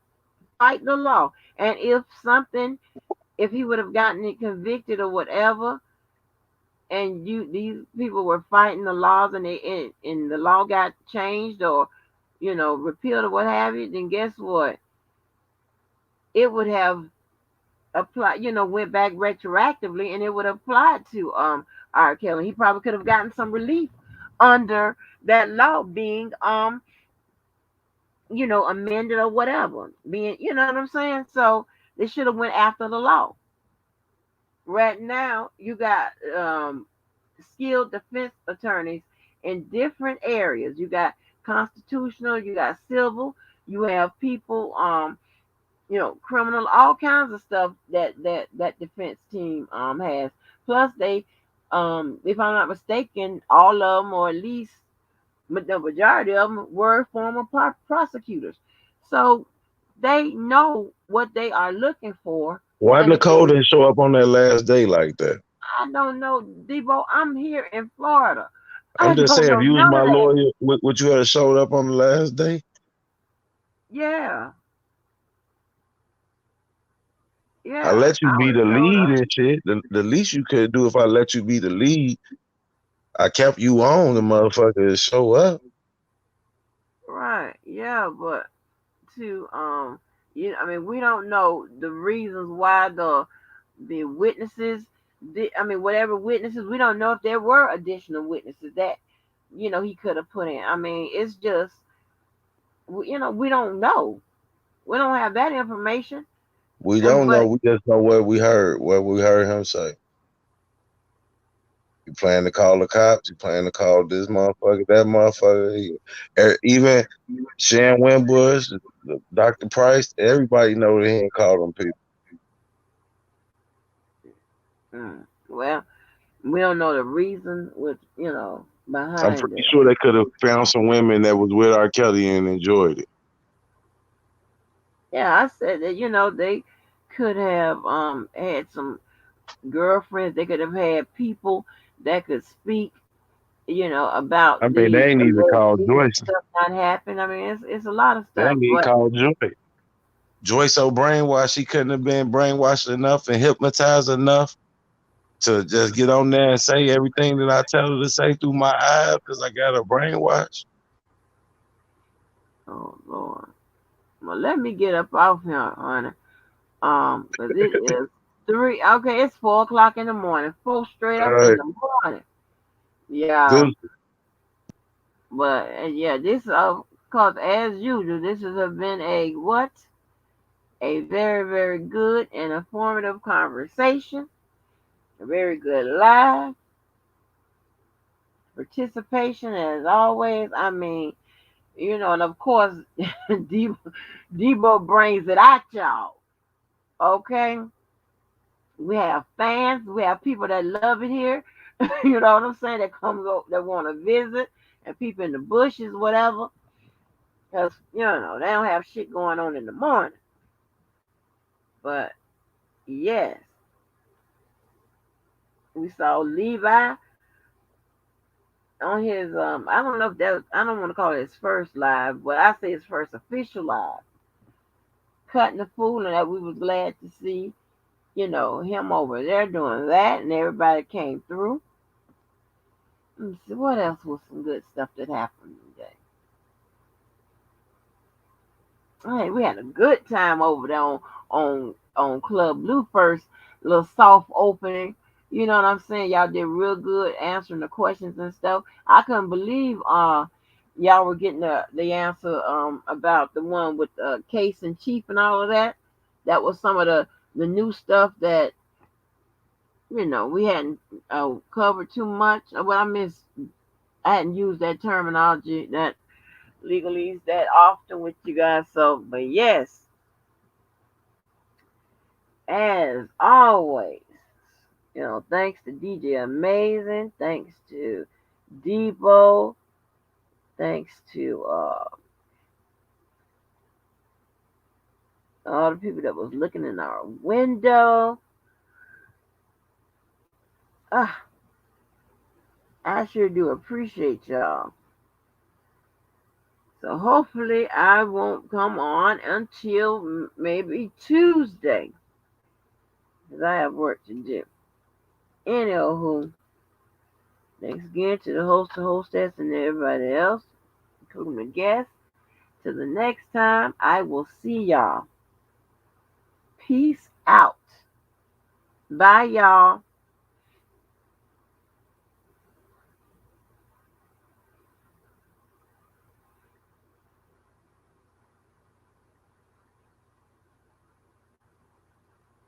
fight the law, and if he would have gotten it convicted or whatever, and these people were fighting the laws and and the law got changed or repealed or what have you, then guess what? It would have applied, went back retroactively, and it would apply to R. Kelly. He probably could have gotten some relief under that law being amended or whatever. Being, you know what I'm saying? So they should have went after the law. Right now, you got skilled defense attorneys in different areas. You got constitutional, you got civil, you have people, criminal, all kinds of stuff that defense team has. Plus, if I'm not mistaken, all of them, or at least the majority of them, were former prosecutors. So They know what they are looking for, Why and Nicole didn't show up on that last day like that? I don't know, Debo. I'm here in Florida. I I'm just don't saying, if know you was none my of that. lawyer, would you have showed up on the last day? Yeah, I yeah. let you I be would the have showed lead up. and shit. The least you could do if I let you be the lead, I kept you on the motherfucker to show up. Right. Yeah, but to I mean, we don't know the reasons why the witnesses did. I mean, whatever witnesses, we don't know if there were additional witnesses that he could have put in. I mean, it's just we don't know. We don't have that information. We And don't know. but We just know what we heard him say. You plan to call the cops. You plan to call this motherfucker, that motherfucker. Even Shan Winbush, Dr. Price, everybody know that he ain't called them people. well, we don't know the reason with I'm behind pretty it. sure they could have found some women that was with R. Kelly and enjoyed it. Yeah, I said that they could have had some girlfriends. They could have had people that could speak, I about mean, the they ain't even alleged called innocent Joyce. stuff not happened. I mean, it's a lot of They stuff, ain't even but called Joyce. Joyce so brainwashed, she couldn't have been brainwashed enough and hypnotized enough to just get on there and say everything that I tell her to say through my eyes because I got her brainwashed. oh Lord. Well, let me get up off here, honey. 'Cause it is three. Okay, it's 4 o'clock in the morning. Four straight All up in right, the morning. Yeah, dude. but yeah, this cause as usual, this has been a what? A very very good and informative conversation. A very good live participation as always. I mean, and of course, Debo brings it out, y'all. Okay, we have fans, we have people that love it here. You know what I'm saying? That comes up, that want to visit, and people in the bushes, whatever. Because they don't have shit going on in the morning. But yes, we saw Levi on his I don't know if that was, I don't want to call it his first live, but I say his first official live, cutting the fool, and that we was glad to see him over there doing that, and everybody came through. Let me see what else was some good stuff that happened today. Hey, we had a good time over there on Club Blue first little soft opening. You know what I'm saying? Y'all did real good answering the questions and stuff. I couldn't believe y'all were getting the answer about the one with case in chief and all of that. That was some of the new stuff that we hadn't covered too much. Well, I hadn't used that terminology, that legalese that often with you guys. So, but yes, as always, thanks to DJ Amazing, thanks to Debo, thanks to all the people that was looking in our window. Ah, I sure do appreciate y'all. So hopefully I won't come on until maybe Tuesday, because I have work to do. Anywho, thanks again to the host, the hostess, and everybody else, including the guests. Till the next time, I will see y'all. Peace out. Bye, y'all.